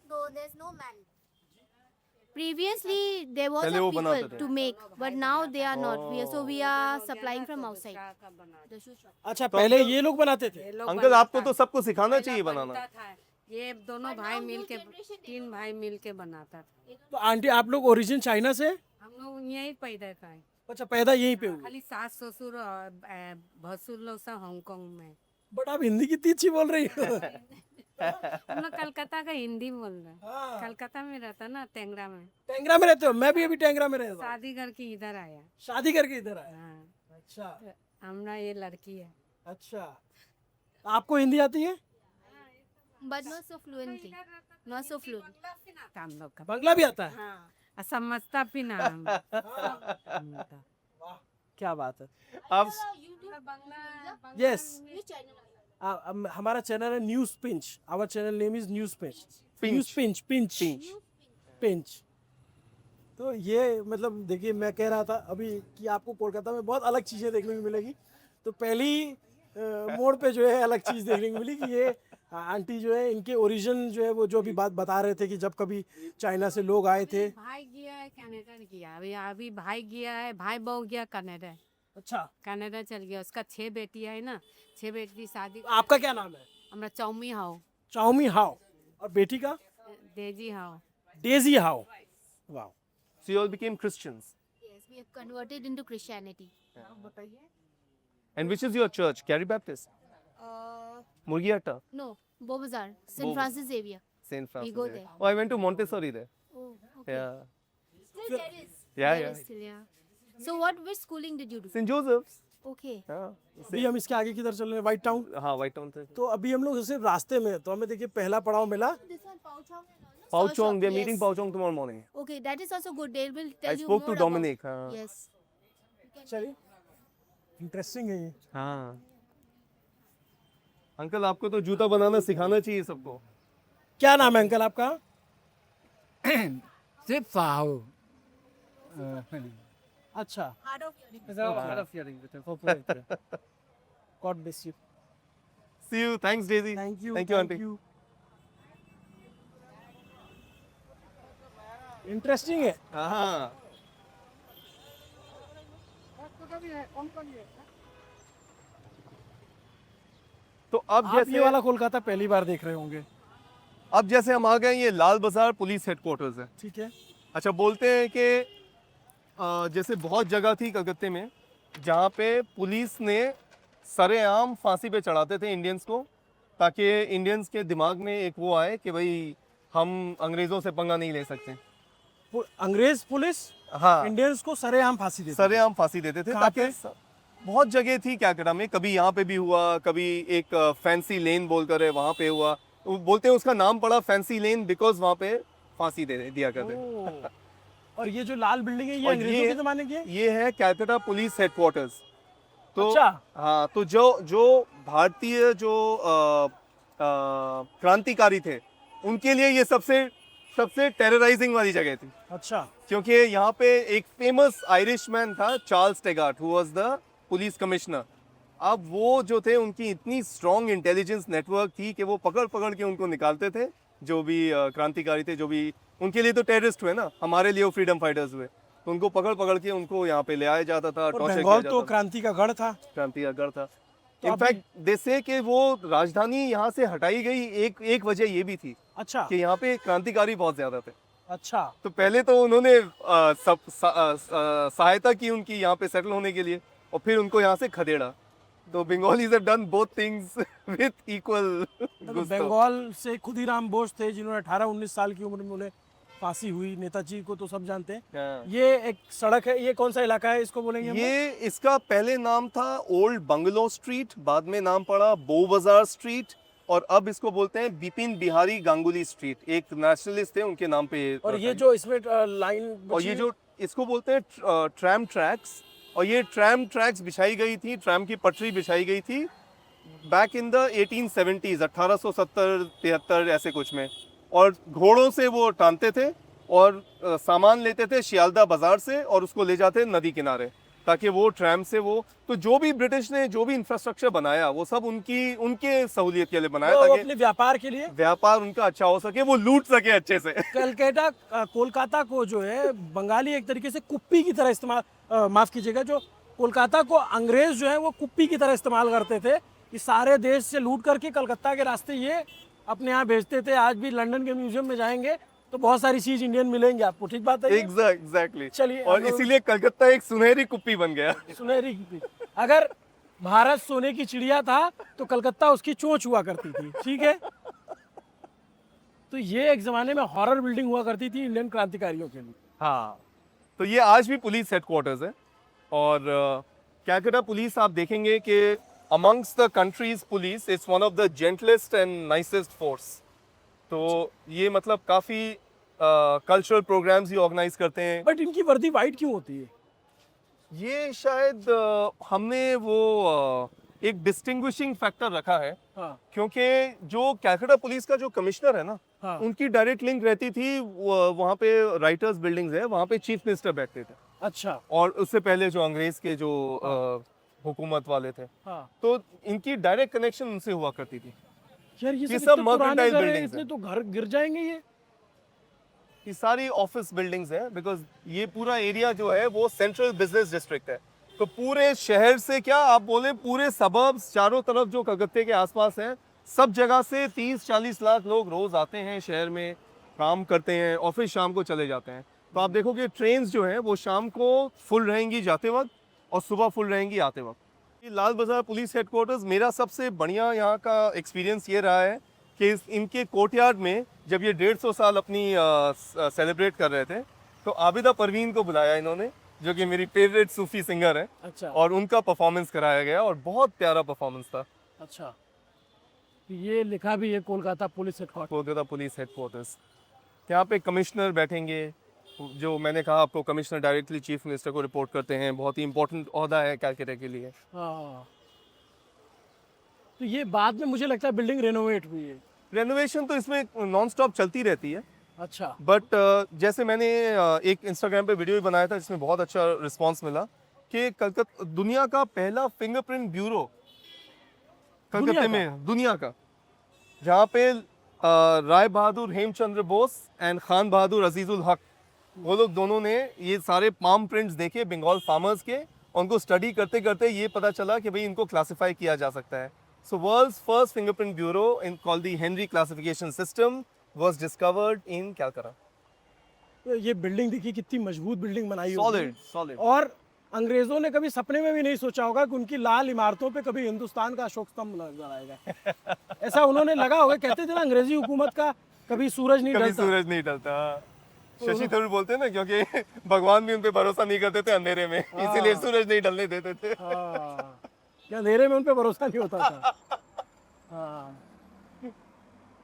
so there's no man. Previously, there was पहले a वो people बनाते थे। to make, but now they are not. So we are supplying from outside. का बनाते The shoe shop. अच्छा पहले ये लोग बनाते थे। ये लोग अंकल बनाता आपको तो है। सबको सिखाना पहला चाहिए बनाना। बनता था। ये दोनों भाई मिल के 3 भाई मिल के बनाता था। तो आंटी आप लोग ओरिजिन चाइना से? हम लोग यहीं पैदा का है। अच्छा पैदा यहीं पे हुए। खाली सास ससुर और भसुर लोग सब हांगकांग में। बट आप हिंदी कितनी अच्छी बोल रही हो। हम लोग कलकत्ता का हिंदी बोल रहे हैं। हाँ। कलकत्ता में रहता ना टेंगरा में। टेंगरा में रहते हो? मैं भी अभी टेंगरा में रहता हूँ। शादी करके इधर आया। शादी करके इधर आया। हाँ, अच्छा हमरा ये लड़की है। अच्छा आपको हिंदी आती है? But not so fluently. Not so fluent. हम लोग का। बंगला भी आता है? हाँ, समझता भी ना हम। वाह क्या बात है। आप यस हमारा चैनल है news pinch. Our channel name is news pinch. News pinch pinch pinch. तो ये मतलब देखिए मैं कह रहा था अभी कि आपको कोलकाता में बहुत अलग चीज़ें देखने को मिलेगी। तो पहली मोड़ पे जो है अलग चीज़ देखने को मिली कि ये आंटी जो है इनके ओरिजिन जो है वो जो अभी बात बता रहे थे कि जब कभी चाइना से लोग आए थे। भाई गया है कनाडा गया। अभी भाई गया है, भाई बहू गया कनाडा। अच्छा कनाडा चल गया। उसका 6 बेटियां है ना। 6 बेटी शादी। तो आपका क्या नाम है? हमरा चौमी हाउ। चाउमी हाओ। और बेटी का? देजी हाउ। डेजी हाओ। वाह so you all became Christians Yes, we have converted into Christianity. and which is your church? Carrie Baptist, Murgiatta, No, Beaubazar, St. Beau- Francis Xavier. St. Francis. go there. there. Oh, I went to Montessori there. Oh, okay. Yeah, Still there is. yeah, There yeah. is still, yeah. So which schooling did you do? St. Joseph's. Okay. हाँ अभी हम इसके आगे किधर चल रहे हैं? White town. हाँ व्हाइट टाउन से। तो अभी हम लोग सिर्फ रास्ते में हैं। तो हमें देखिए पहला पड़ाव मिला। This one, Pao Chong and all, no? Pao Saw Chong, shop, they're yes. meeting Pao Chong tomorrow morning. Okay, that is also good. They will I tell you spoke more to Dominic. about. हाँ Yes. चलिए interesting है ये। हाँ uncle आपको तो जूता बनाना सिखाना चाहिए सबको। क्या नाम है अंकल आपका? Zip file. अच्छा Hard God bless you. See you. Thanks, Daisy. Thank you Thank you, aunty. Interesting है। हाँ तो अब आप जैसे ये वाला कोलकाता पहली बार देख रहे होंगे। अब जैसे हम आ गए ये लाल बाजार पुलिस हेडक्वार्टर्स है। ठीक है। अच्छा बोलते हैं कि जैसे बहुत जगह थी कलकत्ते में जहाँ पे पुलिस ने सरेआम फांसी पे चढ़ाते थे इंडियंस को, ताकि इंडियंस के दिमाग में एक वो आए कि भाई हम अंग्रेज़ों से पंगा नहीं ले सकते। अंग्रेज पुलिस हाँ इंडियंस को सरेआम फांसी देती। सरेआम फांसी देते थे कहाँ ताकि बहुत जगह थी कैलकाटा में, कभी यहाँ पे भी हुआ, कभी एक फैंसी लेन बोलकर है वहाँ पे हुआ। वो बोलते हैं उसका नाम पड़ा फैंसी लेन बिकॉज वहाँ पे फांसी दे दिया करते। ओह, और ये जो लाल बिल्डिंग है ये और अंग्रेजों ये- के जमाने की है? ये है कैलकाटा पुलिस हेडक्वार्टर्स। तो अच्छा। हाँ तो जो जो भारतीय जो क्रांतिकारी थे उनके लिए ये सबसे सबसे टेरराइजिंग वाली जगह थी, अच्छा क्योंकि यहाँ पे एक फेमस आयरिशमैन था Charles Tegart who was the police commissioner. अब वो जो थे उनकी इतनी स्ट्रॉन्ग इंटेलिजेंस नेटवर्क थी कि वो पकड़ पकड़ के उनको निकालते थे, जो भी क्रांतिकारी थे, जो भी उनके लिए तो टेररिस्ट हुए ना, हमारे लिए वो फ्रीडम फाइटर्स हुए, तो उनको पकड़ पकड़ के उनको यहाँ पे ले आया जाता था, और टॉर्चर किया बंगाल जाता तो था। क्रांति का गढ़ था। क्रांति का गढ़ था। तो इनफैक्ट देसे कि वो राजधानी यहाँ से हटाई गई एक वजह ये भी थी अच्छा कि यहाँ पे क्रांतिकारी बहुत ज्यादा थे। अच्छा तो पहले तो उन्होंने सहायता की उनकी यहाँ पे सेटल होने के लिए, और फिर उनको यहाँ से खदेड़ा। तो Bengalis have done both things with equal मतलब बंगाल से खुदीराम बोस थे जिन्होंने 18-19 साल की उम्र में उन्हें फांसी हुई। नेताजी को तो सब जानते हैं। ये एक सड़क है, ये कौन सा इलाका है इसको बोलेंगे हम? ये इसका पहले नाम था ओल्ड बंगलो स्ट्रीट, बाद में नाम पड़ा बो बाजार स्ट्रीट, और अब इसको बोलते हैं बिपिन बिहारी गांगुली स्ट्रीट। एक नेशनलिस्ट थे उनके नाम पे और रखा ये है। जो इसमें लाइन और ये जो इसको बोलते हैं ट्रैम ट्रैक्स, और ये ट्रैम ट्रैक्स बिछाई गई थी, ट्रैम की पटरी बिछाई गई थी बैक इन द 1870s 1870-73 ऐसे कुछ में, और घोड़ों से वो टानते थे और सामान लेते थे शियालदा बाजार से और उसको ले जाते नदी किनारे। ताकि वो ट्रैम से वो, तो जो भी ब्रिटिश ने जो भी इंफ्रास्ट्रक्चर बनाया वो सब उनके सहूलियत के लिए बनाया, वो ताकि अपने व्यापार के लिए व्यापार उनका अच्छा हो सके, वो लूट सके अच्छे से। कलकत्ता कोलकाता को जो है बंगाली एक तरीके से कुप्पी की तरह इस्तेमाल, माफ कीजिएगा, जो कोलकाता को अंग्रेज जो है वो कुप्पी की तरह इस्तेमाल करते थे कि सारे देश से लूट करके कलकत्ता के रास्ते ये अपने यहाँ भेजते थे। आज भी लंदन के म्यूजियम में जाएंगे तो बहुत सारी चीज इंडियन मिलेंगे आपको, ठीक बात है ये? एग्जैक्टली। चलिए, और हम लोग- इसीलिए कलकत्ता एक सुनहरी कुप्पी बन गया। सुनहरी कुप्पी। अगर भारत सोने की चिड़िया था तो कलकत्ता उसकी चोंच हुआ करती थी, ठीक है? तो ये एक जमाने में हॉरर बिल्डिंग हुआ करती थी इंडियन क्रांतिकारियों के लिए। हाँ, तो ये आज भी पुलिस हेडक्वार्टर्स है। और कैलकाटा पुलिस आप देखेंगे कि amongst the countries police it's one of the gentlest and nicest force. तो ये मतलब काफ़ी कल्चरल प्रोग्राम्स ही ऑर्गेनाइज करते हैं। बट इनकी वर्दी वाइट क्यों होती है? ये शायद हमने वो एक डिस्टिंग्विशिंग फैक्टर रखा है, हाँ क्योंकि जो कैलकाटा पुलिस का जो कमिश्नर है ना, हाँ। उनकी डायरेक्ट लिंक रहती थी वहाँ पे राइटर्स बिल्डिंग्स है, वहाँ पे चीफ मिनिस्टर बैठते थे। अच्छा। और उससे पहले जो अंग्रेज के जो हुकूमत वाले थे, हाँ तो इनकी डायरेक्ट कनेक्शन उनसे हुआ करती थी। यार, ये ये सब सब इतने पुराने mercantile घर हैं, buildings इतने हैं। तो घर गिर जाएंगे ये सारी ऑफिस बिल्डिंग्स है, बिकॉज ये पूरा एरिया जो है वो सेंट्रल बिजनेस डिस्ट्रिक्ट है। तो पूरे शहर से क्या आप बोले, पूरे सबर्ब्स चारों तरफ जो कलकत्ते के आसपास हैं, सब जगह से 30-40 लाख लोग रोज आते हैं शहर में, काम करते हैं, ऑफिस शाम को चले जाते हैं। तो आप देखोगे ट्रेन्स जो हैं वो शाम को फुल रहेंगी जाते वक्त और सुबह फुल रहेंगी आते वक्त। ये लाल बाजार पुलिस हेडक्वार्टर्स, मेरा सबसे बढ़िया यहाँ का एक्सपीरियंस ये रहा है कि इनके कोर्टयार्ड में जब ये 150 साल अपनी सेलिब्रेट कर रहे थे, तो आबिदा परवीन को बुलाया इन्होंने, जो कि मेरी फेवरेट सूफी सिंगर है, अच्छा और उनका परफॉर्मेंस कराया गया और बहुत प्यारा परफॉर्मेंस था। अच्छा। ये लिखा भी है Kolkata police headquarter. Kolkata police headquarters. यहाँ पे कमिश्नर बैठेंगे, जो मैंने कहा आपको, कमिश्नर डायरेक्टली चीफ मिनिस्टर को रिपोर्ट करते हैं, बहुत ही इंपॉर्टेंट ओहदा है कैलकाटा के लिए। हाँ, तो ये बाद में मुझे लगता है बिल्डिंग रेनोवेट हुई है। रेनोवेशन तो इसमें नॉन स्टॉप चलती रहती है, अच्छा। बट जैसे मैंने एक इंस्टाग्राम पे वीडियो भी बनाया था जिसमें बहुत अच्छा रिस्पांस मिला कि कलकत्ता दुनिया का पहला फिंगरप्रिंट ब्यूरो कलकत्ते में, दुनिया का, जहाँ पे राय बहादुर हेमचंद्र बोस एंड खान बहादुर अजीजुल हक, वो लोग दोनों ने ये सारे पाम प्रिंट्स देखे बंगाल फार्मर्स के, उनको स्टडी करते करते ये पता चला कि भाई इनको क्लासिफाई किया जा सकता है। So world's first fingerprint bureau in called the Henry classification system was discovered in Calcutta. तो ये बिल्डिंग देखिए कितनी मजबूत बिल्डिंग बनाई होगी। Solid solid. और अंग्रेजों ने कभी सपने में भी नहीं सोचा होगा कि उनकी लाल इमारतों पे कभी हिंदुस्तान का अशोक स्तंभ नजर आएगा। ऐसा उन्होंने लगा होगा, कहते थे ना अंग्रेजी हुकूमत का कभी सूरज नहीं कभी ढलता। सूरज नहीं ढलता। शशि थरूर बोलते हैं ना, क्योंकि भगवान भी उन पे भरोसा नहीं करते थे अंधेरे में, इसीलिए सूरज नहीं ढलने देते थे। हाँ, क्या अंधेरे में उन पे भरोसा नहीं होता था। हाँ,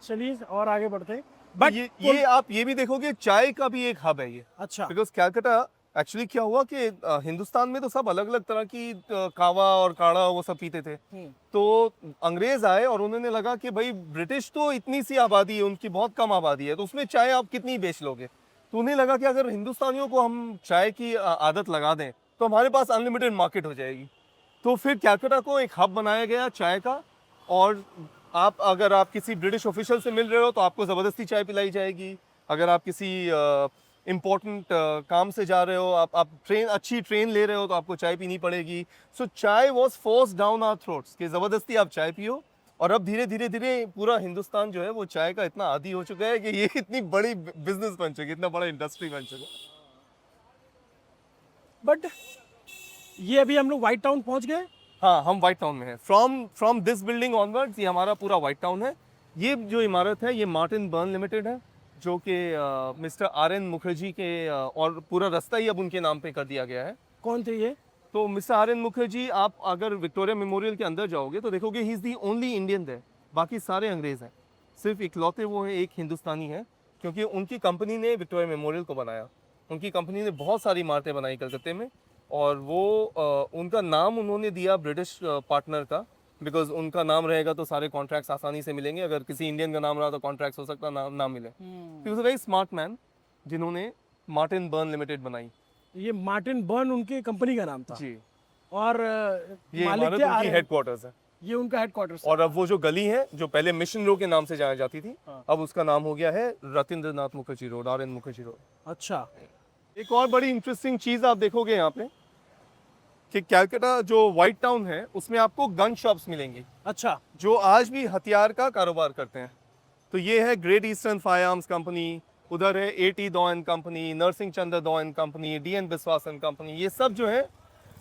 चलिए और आगे बढ़ते हैं। बट ये आप ये भी देखोगे, चाय का भी एक हब है ये, अच्छा बिकॉज कैलकाटा एक्चुअली क्या हुआ कि हिंदुस्तान में तो सब अलग अलग तरह की कावा और काढ़ा वो सब पीते थे। तो अंग्रेज आए और उन्होंने लगा कि भाई ब्रिटिश तो इतनी सी आबादी है, उनकी बहुत कम आबादी है, तो उसमें चाय आप कितनी बेच लोगे। तो उन्हें लगा कि अगर हिंदुस्तानियों को हम चाय की आदत लगा दें तो हमारे पास अनलिमिटेड मार्केट हो जाएगी। तो फिर कैलकाटा को एक हब बनाया गया चाय का, और अगर आप किसी ब्रिटिश ऑफिशियल से मिल रहे हो तो आपको ज़बरदस्ती चाय पिलाई जाएगी। अगर आप किसी इम्पोर्टेंट काम से जा रहे हो, आप अच्छी ट्रेन ले रहे हो तो आपको चाय पीनी पड़ेगी। So chai was force down our throats कि ज़बरदस्ती आप चाय पियो। और अब धीरे धीरे धीरे पूरा हिंदुस्तान जो है वो चाय का इतना आदी हो चुका है कि ये इतनी बड़ी बिजनेस बन चुकी है, इतना बड़ा इंडस्ट्री बन चुका है। बट ये अभी हम लोग व्हाइट टाउन पहुंच गए। हाँ, हम व्हाइट टाउन में हैं। फ्रॉम दिस बिल्डिंग ऑनवर्ड्स ये हमारा पूरा व्हाइट टाउन है। ये जो इमारत है ये मार्टिन बर्न लिमिटेड है, जो कि मिस्टर आर.एन. मुखर्जी के और पूरा रास्ता ही अब उनके नाम पे कर दिया गया है। कौन थे ये? तो मिस्टर आर.एन. मुखर्जी, आप अगर विक्टोरिया मेमोरियल के अंदर जाओगे तो देखोगे he is the only Indian there, बाकी सारे अंग्रेज़ हैं। सिर्फ इकलौते वो हैं एक हिंदुस्तानी है, क्योंकि उनकी कंपनी ने विक्टोरिया मेमोरियल को बनाया। उनकी कंपनी ने बहुत सारी इमारतें बनाई कलकत्ते में, और वो उनका नाम उन्होंने दिया ब्रिटिश पार्टनर का, बिकॉज उनका नाम रहेगा तो सारे कॉन्ट्रैक्ट्स आसानी से मिलेंगे। अगर किसी इंडियन का नाम रहा तो कॉन्ट्रैक्ट्स हो सकता ना मिले। He was a very smart man जिन्होंने मार्टिन बर्न लिमिटेड बनाई। ये मार्टिन बर्न उनके कंपनी का नाम था। जी, और ये मालिक इमारत थे उनकी आर हेडक्वार्टर्स है। ये उनका हेडक्वार्टर्स। और अब वो जो गली है जो पहले मिशन रो के नाम से जाया जाती थी, हाँ। अब उसका नाम हो गया है Ratindranath Mukherjee road, RN Mukherjee road. अच्छा। एक और बड़ी इंटरेस्टिंग चीज आप देखोगे यहाँ पे कि कलकत्ता जो व्हाइट टाउन है उसमें आपको गन शॉप्स मिलेंगी अच्छा। जो आज भी हथियार का कारोबार करते हैं। तो ये है great eastern fire arms company, उधर है AT दो एंड कंपनी, नरसिंह चंद्र दो and company, DN Biswas and company. ये सब जो है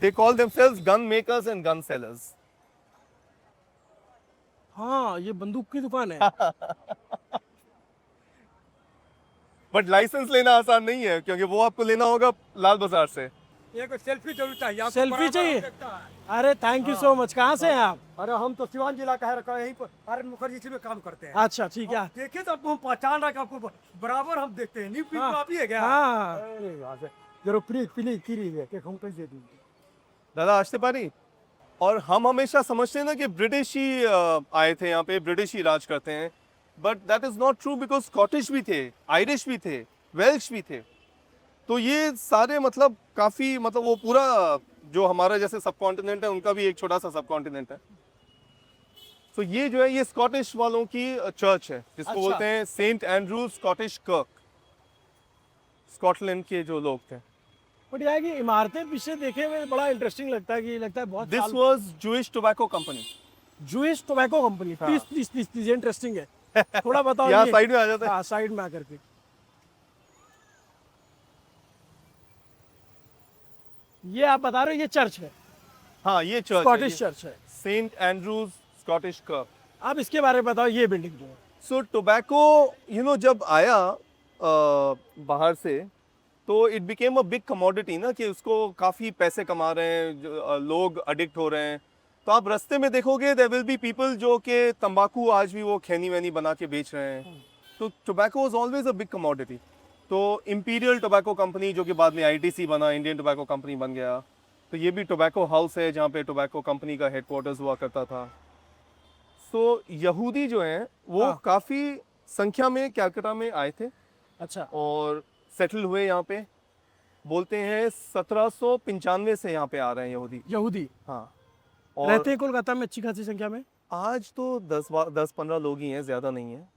they call themselves gun makers and gun sellers. हाँ, ये बंदूक की दुकान है। बट लाइसेंस लेना आसान नहीं है क्योंकि वो आपको लेना होगा लाल बाजार से। एक सेल्फी जरूर चाहिए आपको, सेल्फी बराबर चाहिए? देखता है। अरे थैंक यू सो मच। कहाँ से हैं आप? अरे हम तो सिवान जिला का है, रखा यहीं पर RN मुखर्जी जी में काम करते हैं। अच्छा ठीक है। देखिए तो आपको हम पहचान रहा कि आपको बराबर हम देखते हैं। न्यू पीक हाँ। आप ही है क्या? हाँ। अरे वाह से। जरूर प्लीज प्लीज प्लीज के हम पैसे दे दीजिए। दादा आशते पारी। और हम हमेशा समझते हैं ना कि ब्रिटिश ही आए थे यहाँ पे, ब्रिटिश ही राज करते हैं, but that is not true because Scottish भी थे, आयरिश भी थे, वेल्श भी थे। तो ये सारे मतलब काफ़ी मतलब वो पूरा जो हमारा जैसे सब कॉन्टिनेंट है उनका भी एक छोटा सा सब कॉन्टिनेंट है। तो ये जो है ये स्कॉटिश वालों की चर्च है जिसको अच्छा। बोलते हैं सेंट एंड्रू स्कॉटिश कर्क, स्कॉटलैंड के जो लोग थे। बट यार की इमारतें पीछे देखे हुए बड़ा इंटरेस्टिंग लगता है कि लगता है बहुत this was Jewish tobacco company. Jewish tobacco company. हाँ। Please please please please, interesting है। थोड़ा बताओ। यहाँ ये- साइड में आ जाता है। हाँ, साइड में आकर के। ये आप बता रहे हो ये चर्च है, हाँ ये चर्च स्कॉटिश चर्च है। सेंट एंड्रूज स्कॉटिश कर्क। आप इसके बारे में बताओ, ये बिल्डिंग जो है। सो टोबैको जब आया बाहर से तो it became a big commodity ना, कि उसको काफ़ी पैसे कमा रहे हैं लोग अडिक्ट हो रहे हैं। तो आप रास्ते में देखोगे देयर विल बी पीपल जो कि तंबाकू आज भी वो खैनी वैनी बना के बेच रहे हैं। तो tobacco was always a big commodity. तो इंपीरियल टोबैको कंपनी जो कि बाद में ITC बना, इंडियन टोबैको कंपनी बन गया, तो ये भी टोबैको हाउस है जहाँ पे टोबैको कंपनी का हेडक्वार्टर्स हुआ करता था। सो यहूदी जो हैं वो हाँ। काफ़ी संख्या में कलकत्ता में आए थे अच्छा। और सेटल हुए यहाँ पे। बोलते हैं 1795 से यहाँ पे आ रहे हैं यहूदी। यहूदी हाँ। रहते हैं कोलकाता में अच्छी खासी संख्या में। आज तो 10-15 लोग ही हैं, ज़्यादा नहीं है,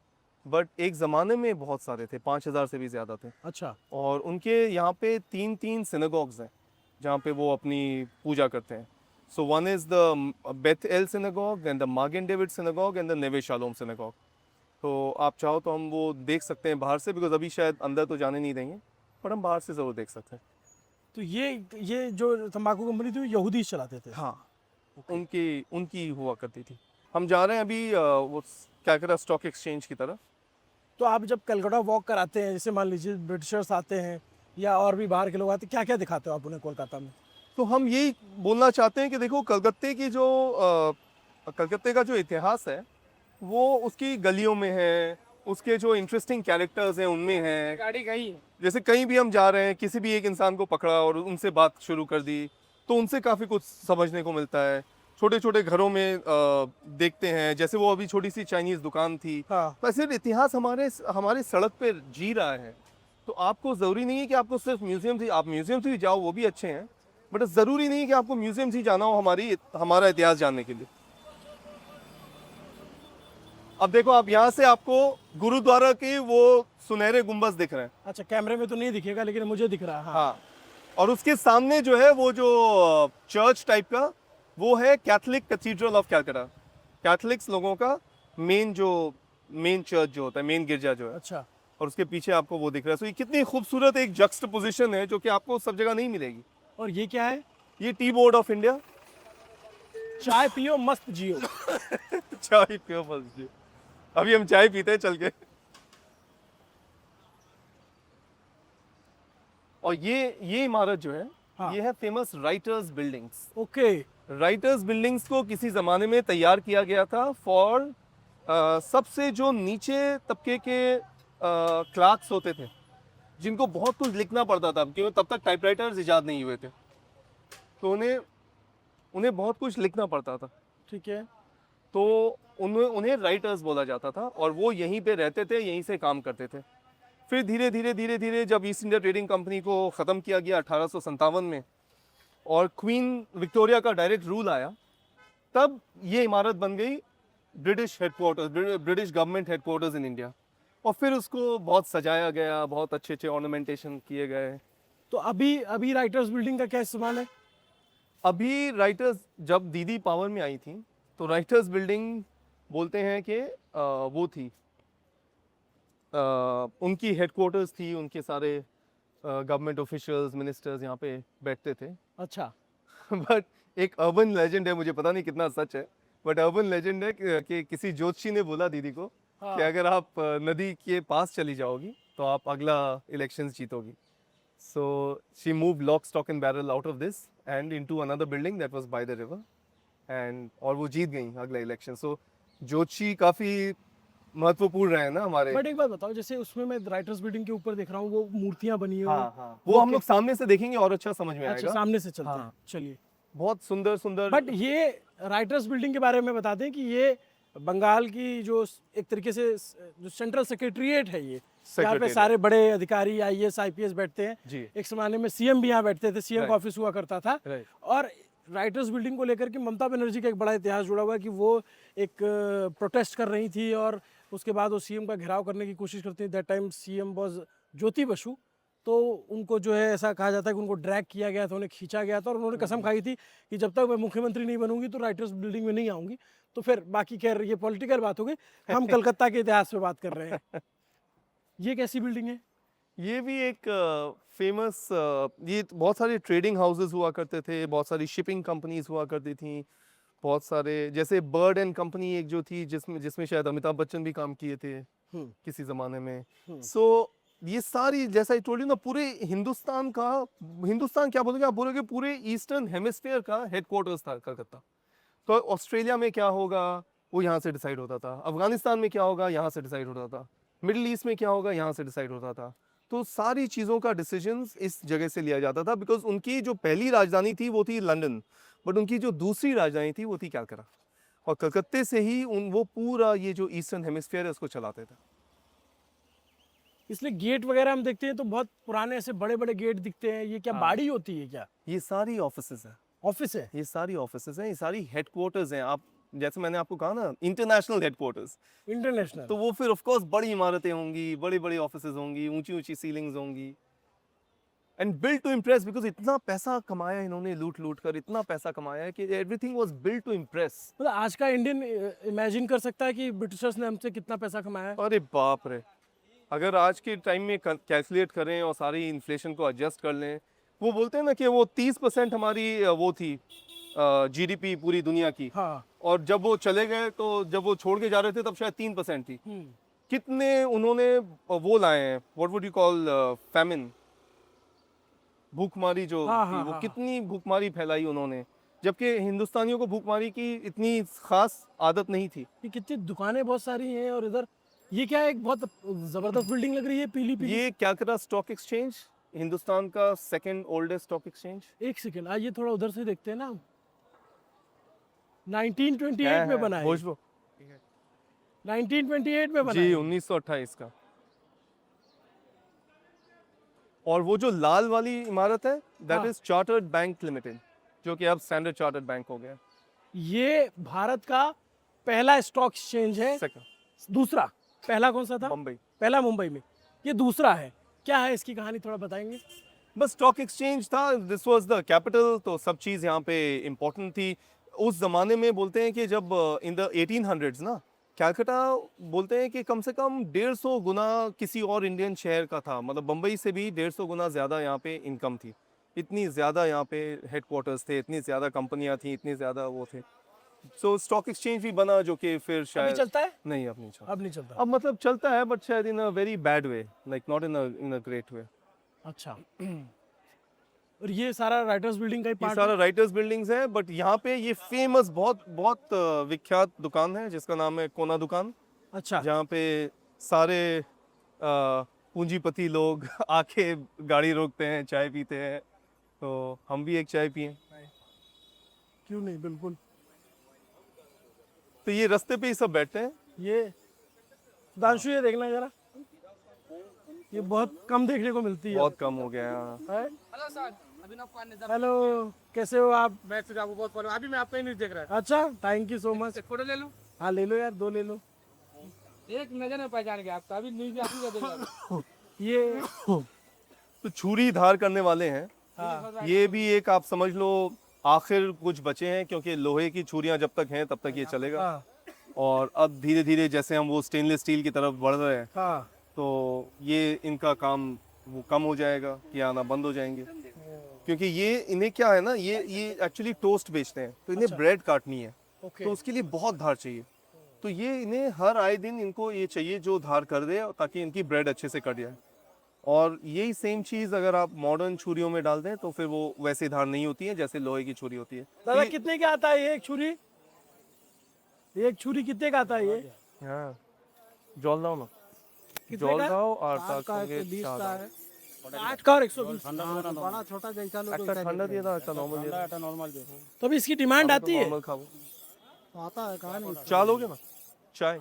बट एक ज़माने में बहुत सारे थे, 5000 से भी ज़्यादा थे। अच्छा। और उनके यहाँ पे 3 सिनेगॉग्स हैं जहाँ पे वो अपनी पूजा करते हैं। So one is the Beth El synagogue, then the मार्गन David synagogue and the Neve Shalom synagogue. तो आप चाहो तो हम वो देख सकते हैं बाहर से, बिकॉज अभी शायद अंदर तो जाने नहीं देंगे, पर हम बाहर से ज़रूर देख सकते हैं। तो ये जो तंबाकू कंपनी थी वो यहूदी चलाते थे। हाँ, उनकी हुआ करती थी। हम जा रहे हैं अभी वो कलकत्ता स्टॉक एक्सचेंज की तरफ। तो आप जब कलकत्ता वॉक कराते हैं, जैसे मान लीजिए ब्रिटिशर्स आते हैं या और भी बाहर के लोग आते हैं, क्या क्या दिखाते हो आप उन्हें कोलकाता में? तो हम यही बोलना चाहते हैं कि देखो कलकत्ते की जो कलकत्ते का जो इतिहास है वो उसकी गलियों में है, उसके जो इंटरेस्टिंग कैरेक्टर्स हैं उनमें हैं। गाड़ी गई। जैसे कहीं भी हम जा रहे हैं, किसी भी एक इंसान को पकड़ा और उनसे बात शुरू कर दी तो उनसे काफ़ी कुछ समझने को मिलता है। छोटे छोटे घरों में देखते हैं, जैसे वो अभी छोटी सी चाइनीज़ दुकान थी। हाँ। तो ऐसे इतिहास हमारे सड़क पे जी रहा है। तो आपको ज़रूरी नहीं है कि आपको सिर्फ म्यूज़ियम से, आप म्यूज़ियम से भी जाओ वो भी अच्छे हैं, बट ज़रूरी नहीं है कि आपको म्यूज़ियम से ही जाना हो हमारा इतिहास जानने के लिए। अब देखो आप यहाँ से आपको गुरुद्वारा के वो सुनहरे गुंबज दिख रहे हैं। अच्छा, कैमरे में तो नहीं दिखेगा लेकिन मुझे दिख रहा है। हाँ। हाँ, और उसके सामने जो है वो जो चर्च टाइप का वो है Catholic cathedral of Calcutta. Catholics लोगों का मेन चर्च जो होता है, मेन गिरजा जो है। अच्छा। और उसके पीछे आपको वो दिख रहा है। तो ये कितनी खूबसूरत एक जक्सटपोजिशन है जो कि आपको सब जगह नहीं मिलेगी। और ये क्या है? ये टी बोर्ड ऑफ इंडिया। चाय पियो मस्त जियो। चाय पियो बस जी। अभी हम चाय पीते हैं चल के। और ये इमारत जो है हाँ। ये है famous writers buildings. Okay. Writers buildings को किसी ज़माने में तैयार किया गया था फॉर सबसे जो नीचे तबके के क्लार्क्स होते थे जिनको बहुत कुछ लिखना पड़ता था, क्योंकि तब तक टाइपराइटर्स इजाद नहीं हुए थे, तो उन्हें बहुत कुछ लिखना पड़ता था। ठीक है। तो उन्हें राइटर्स बोला जाता था और वो यहीं पे रहते थे, यहीं से काम करते थे। फिर धीरे धीरे जब ईस्ट इंडिया ट्रेडिंग कंपनी को ख़त्म किया गया 1857 में और क्वीन विक्टोरिया का डायरेक्ट रूल आया, तब ये इमारत बन गई British headquarters, British government headquarters in India. और फिर उसको बहुत सजाया गया, बहुत अच्छे अच्छे ऑर्नामेंटेशन किए गए। तो अभी अभी राइटर्स बिल्डिंग का क्या इस्तेमाल है? अभी राइटर्स, जब दीदी पावर में आई थी तो राइटर्स बिल्डिंग बोलते हैं कि वो थी, उनकी हेडक्वार्टर्स थी, उनके सारे गवर्नमेंट ऑफिशियल्स, मिनिस्टर्स यहाँ पे बैठते थे। अच्छा। बट एक अर्बन लेजेंड है, मुझे पता नहीं कितना सच है, बट अर्बन लेजेंड है कि किसी ज्योतिषी ने बोला दीदी को हाँ। कि अगर आप नदी के पास चली जाओगी तो आप अगला इलेक्शंस जीतोगी। So she move lock stock and barrel out of this and into another building that was by the river end, और वो जीत गई अगला इलेक्शन। सो ज्योतिषी काफ़ी महत्वपूर्ण रहे हैं ना हमारे। बट एक बात बताओ, जैसे उसमें मैं राइटर्स बिल्डिंग के ऊपर देख रहा हूँ वो मूर्तियां बनी हुई हैं। वो हम लोग सामने से देखेंगे और अच्छा समझ में अच्छा, आएगा। सामने से चलते हाँ। हैं, चलिए। बहुत सुंदर सुंदर। बट ये राइटर्स बिल्डिंग के बारे में बता दें कि ये बंगाल की जो एक तरीके से जो सेंट्रल सेक्रेटरीट है, ये यहाँ पे Secretariat। सारे बड़े अधिकारी आईएएस आईपीएस बैठते हैं। जी। एक जमाने में सीएम भी यहाँ बैठते थे, सीएम का Right। ऑफिस हुआ करता था। Right। और राइटर्स बिल्डिंग को लेकर के ममता बनर्जी का एक बड़ा इतिहास जुड़ा हुआ है कि वो एक प्रोटेस्ट कर रही थी और उसके बाद वो सीएम का घेराव करने की कोशिश करती थी। That time CM was Jyoti Basu. तो उनको जो है ऐसा कहा जाता है कि उनको ड्रैग किया गया था, उन्हें खींचा गया था और उन्होंने कसम खाई थी कि जब तक मैं मुख्यमंत्री नहीं बनूंगी तो राइटर्स बिल्डिंग में नहीं आऊंगी। तो फिर बाकी खैर ये पॉलिटिकल बात हो गई, हम कलकत्ता के इतिहास पे बात कर रहे हैं। ये कैसी बिल्डिंग है? ये भी एक फेमस, ये बहुत सारे ट्रेडिंग हाउसेस हुआ करते थे, बहुत सारी शिपिंग कंपनीज हुआ करती थी, बहुत सारे, जैसे बर्ड एंड कंपनी एक जो थी जिसमें शायद अमिताभ बच्चन भी काम किए थे किसी ज़माने में। सो ये सारी, जैसा ही टोल्ड यू ना, पूरे हिंदुस्तान क्या बोलोगे आप, बोलोगे पूरे ईस्टर्न हेमिस्फीयर का हेडक्वार्टर्स था कलकत्ता। तो ऑस्ट्रेलिया में क्या होगा वो यहाँ से डिसाइड होता था, अफगानिस्तान में क्या होगा यहाँ से डिसाइड होता था, मिडिल ईस्ट में क्या होगा यहाँ से डिसाइड होता था। तो सारी चीज़ों का डिसीजंस इस जगह से लिया जाता था, बिकॉज उनकी जो पहली राजधानी थी वो थी लंदन, बट उनकी जो दूसरी राजधानी थी वो थी कलकत्ता, और कलकत्ते से ही वो पूरा ये जो ईस्टर्न हेमिस्फीयर है उसको चलाते थे। इसलिए गेट वगैरह हम देखते हैं तो बहुत पुराने ऐसे बड़े बड़े गेट दिखते हैं। ये क्या बाड़ी होती है क्या? ये सारी ऑफिसेज हैं, ऑफिस है? ये सारी ऑफिसेज हैं, ये सारी हेडक्वार्टर्स हैं। आप जैसे मैंने आपको कहा ना, इंटरनेशनल हेडक्वार्टर्स, इंटरनेशनल। तो वो फिर ऑफ कोर्स बड़ी इमारतें होंगी, बड़ी बड़ी ऑफिसेज होंगी, ऊंची ऊंची सीलिंग्स होंगी, and build to impress, because इतना पैसा कमाया इन्होंने, लूट लूट कर इतना पैसा कमाया है कि everything was build to impress. मतलब आज का इंडियन इमेजिन कर सकता है कि ब्रिटिशर्स ने हमसे कितना पैसा कमाया है। अरे बाप रे, अगर आज के टाइम में कैलकुलेट करें और सारी इन्फ्लेशन को एडजस्ट कर लें, वो बोलते हैं ना कि वो 30% हमारी वो थी जीडीपी पूरी दुनिया की, हाँ। और जब वो चले गए, तो जब वो छोड़ के जा रहे थे तब शायद 3% थी। कितने उन्होंने वो लाए हैं, what would you call, famine, भूखमारी जो हाँ, थी, हाँ, वो हाँ। कितनी भूखमारी फैलाई उन्होंने, जबकि हिंदुस्तानियों को भूखमारी की इतनी खास आदत नहीं थी। ये कितनी दुकानें बहुत सारी हैं। और इधर ये क्या है, एक बहुत जबरदस्त बिल्डिंग लग रही है, पीली पीली। ये कलकत्ता स्टॉक एक्सचेंज, हिंदुस्तान का सेकंड ओल्डेस्ट स्टॉक एक्सचेंज। एक सेकंड, आइए थोड़ा उधर से देखते हैं ना। 1928 में बना है। भोजपुर 1928 में बना जी, है। 1928 का। और वो जो लाल वाली इमारत है, दैट हाँ। इज चार्टर्ड बैंक लिमिटेड, जो कि अब स्टैंडर्ड चार्टर्ड बैंक हो गया। ये भारत का पहला स्टॉक एक्सचेंज है। सेकंड दूसरा, पहला कौन सा था? बम्बई। पहला मुंबई में, ये दूसरा है। क्या है इसकी कहानी, थोड़ा बताएंगे? बस स्टॉक एक्सचेंज था, दिस वाज द कैपिटल, तो सब चीज़ यहाँ पे इम्पोर्टेंट थी। उस ज़माने में बोलते हैं कि जब इन द 1800s ना, कलकत्ता बोलते हैं कि कम से कम 150 गुना किसी और इंडियन शहर का था, मतलब बम्बई से भी 150 गुना ज़्यादा यहाँ पे इनकम थी। इतनी ज़्यादा यहाँ पे हेडक्वार्टर्स थे, इतनी ज़्यादा कंपनियाँ थी, इतनी ज़्यादा वो थे। सो स्टॉक एक्सचेंज भी बना, जो कि फिर अभी शायद चलता है? नहीं, अब नहीं चलता। अब नहीं चलता। अब मतलब चलता है, बट शायद in a very bad way, like not in a great way. अच्छा। और ये सारा राइटर्स बिल्डिंग का ही ये पार्ट सारा राइटर्स बिल्डिंग्स है, बट यहाँ पे ये फेमस बहुत बहुत विख्यात दुकान है जिसका नाम है कोना दुकान, अच्छा। जहाँ पे सारे पूंजीपति लोग आके गाड़ी रोकते हैं, चाय पीते हैं, तो हम भी एक चाय पिए। क्यों नहीं, बिल्कुल। तो ये रास्ते पे ही सब बैठते हैं। ये सुधांशु, ये देखना जरा। ये बहुत कम देखने को मिलती है। बहुत कम हो गया है, हाँ। है? हेलो सर, अभिनव पांडे सर। हेलो, कैसे हो आप? मैं सुझाव बहुत फॉलो, अभी मैं आपका ही न्यूज देख रहा अच्छा, थैंक यू सो मच। था। फोटो ले लूं? हाँ ले लो यार, 2 ले लो। एक नजर में पहचान गया आपका, अभी न्यूज आप ही का देख रहा था। ये तो छुरी धार करने वाले हैं, हाँ, ये भी एक आप समझ लो आखिर कुछ बचे हैं, क्योंकि लोहे की छुरियां जब तक हैं तब तक ये चलेगा। हाँ, और अब धीरे धीरे जैसे हम वो स्टेनलेस स्टील की तरफ बढ़ रहे हैं, हाँ। तो ये इनका काम वो कम हो जाएगा, ये आना बंद हो जाएंगे। क्योंकि ये इन्हें क्या है ना, ये एक्चुअली टोस्ट बेचते हैं, तो इन्हें अच्छा। ब्रेड काटनी है, ओके। तो उसके लिए बहुत धार चाहिए। तो ये इन्हें हर आए दिन इनको ये चाहिए जो धार कर दे, ताकि इनकी ब्रेड अच्छे से कट जाए। और यही सेम चीज़ अगर आप मॉडर्न छुरियों में डाल दें तो फिर वो वैसे धार नहीं होती है जैसे लोहे की छुरी होती है। दादा ये- कितने का आता है ये एक छुरी? एक छुरी कितने का आता है ये? हाँ, जॉल दाओ ना, कितने जॉल का? दाओ और 8 का है, 20 का है। 8 का और 120। बड़ा छोटा जैसा लोग একটা ঠান্ডা দিয়ে দাও, একটা নরমাল দিয়ে দাও। এটা नॉर्मल दे तो अभी इसकी डिमांड आती है? नॉर्मल खाओ। आता है कहाँ नहीं चाय लोगे ना? चाय।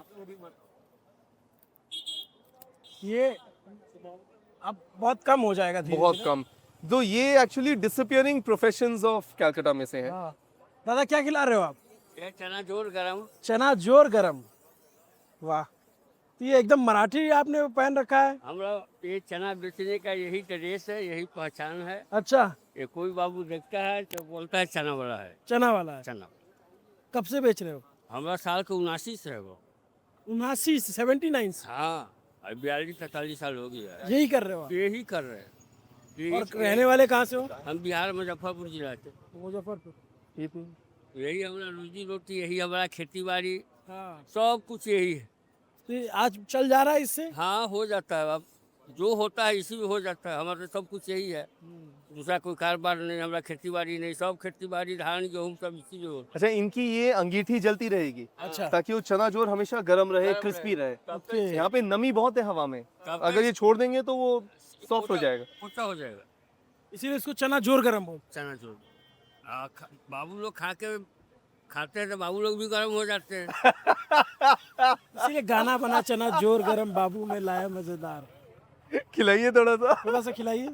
ये अब बहुत कम हो जाएगा धीरे बहुत धीरे। कम। तो ये actually disappearing professions of Calcutta में से है। हाँ। दादा क्या खिला रहे हो आप? ये चना जोर गरम। चना जोर गरम। वाह, तो ये एकदम मराठी आपने पहन रखा है। हम लोग ये चना बेचने का यही ड्रेस है, यही पहचान है। अच्छा, ये कोई बाबू देखता है तो बोलता है चना वाला है। चना वाला है। चना कब से बेच रहे हो? हमारा साल के 79 से है वो। 79 79 से हाँ, अभी 42-43 साल हो गया है। यही कर रहे हो आप? यही कर रहे हैं। ये- और रहने वाले कहाँ से हो? हम बिहार मुजफ्फरपुर जिला से। मुजफ्फरपुर। यही हमारा रोजी रोटी, यही हमारा खेती बाड़ी, हाँ, सब कुछ यही है। तो ये आज चल जा रहा है इससे? हाँ, हो जाता है। अब जो होता है इसी में हो जाता है। हमारा सब कुछ यही है, दूसरा कोई कारोबार नहीं, हमारा खेती बाड़ी नहीं, सब खेती बाड़ी धान गेहूँ सब इसी में होता अच्छा, इनकी ये अंगीठी जलती रहेगी अच्छा। ताकि वो चना जोर हमेशा गर्म रहे, क्रिस्पी रहे। ओके। यहाँ पे नमी बहुत है हवा में, तब अगर ये छोड़ देंगे तो वो सॉफ्ट हो जाएगा। पोता हो जाएगा। इसीलिए इसको चना जोर गरम बोल। चना चोर बाबू लोग खाते हैं तो बाबू लोग भी गर्म हो जाते हैं। इसीलिए गाना बना, चना जोर गरम बाबू में लाया मजेदार। खिलाइए थोड़ा सा। थोड़ा सा खिलाइए,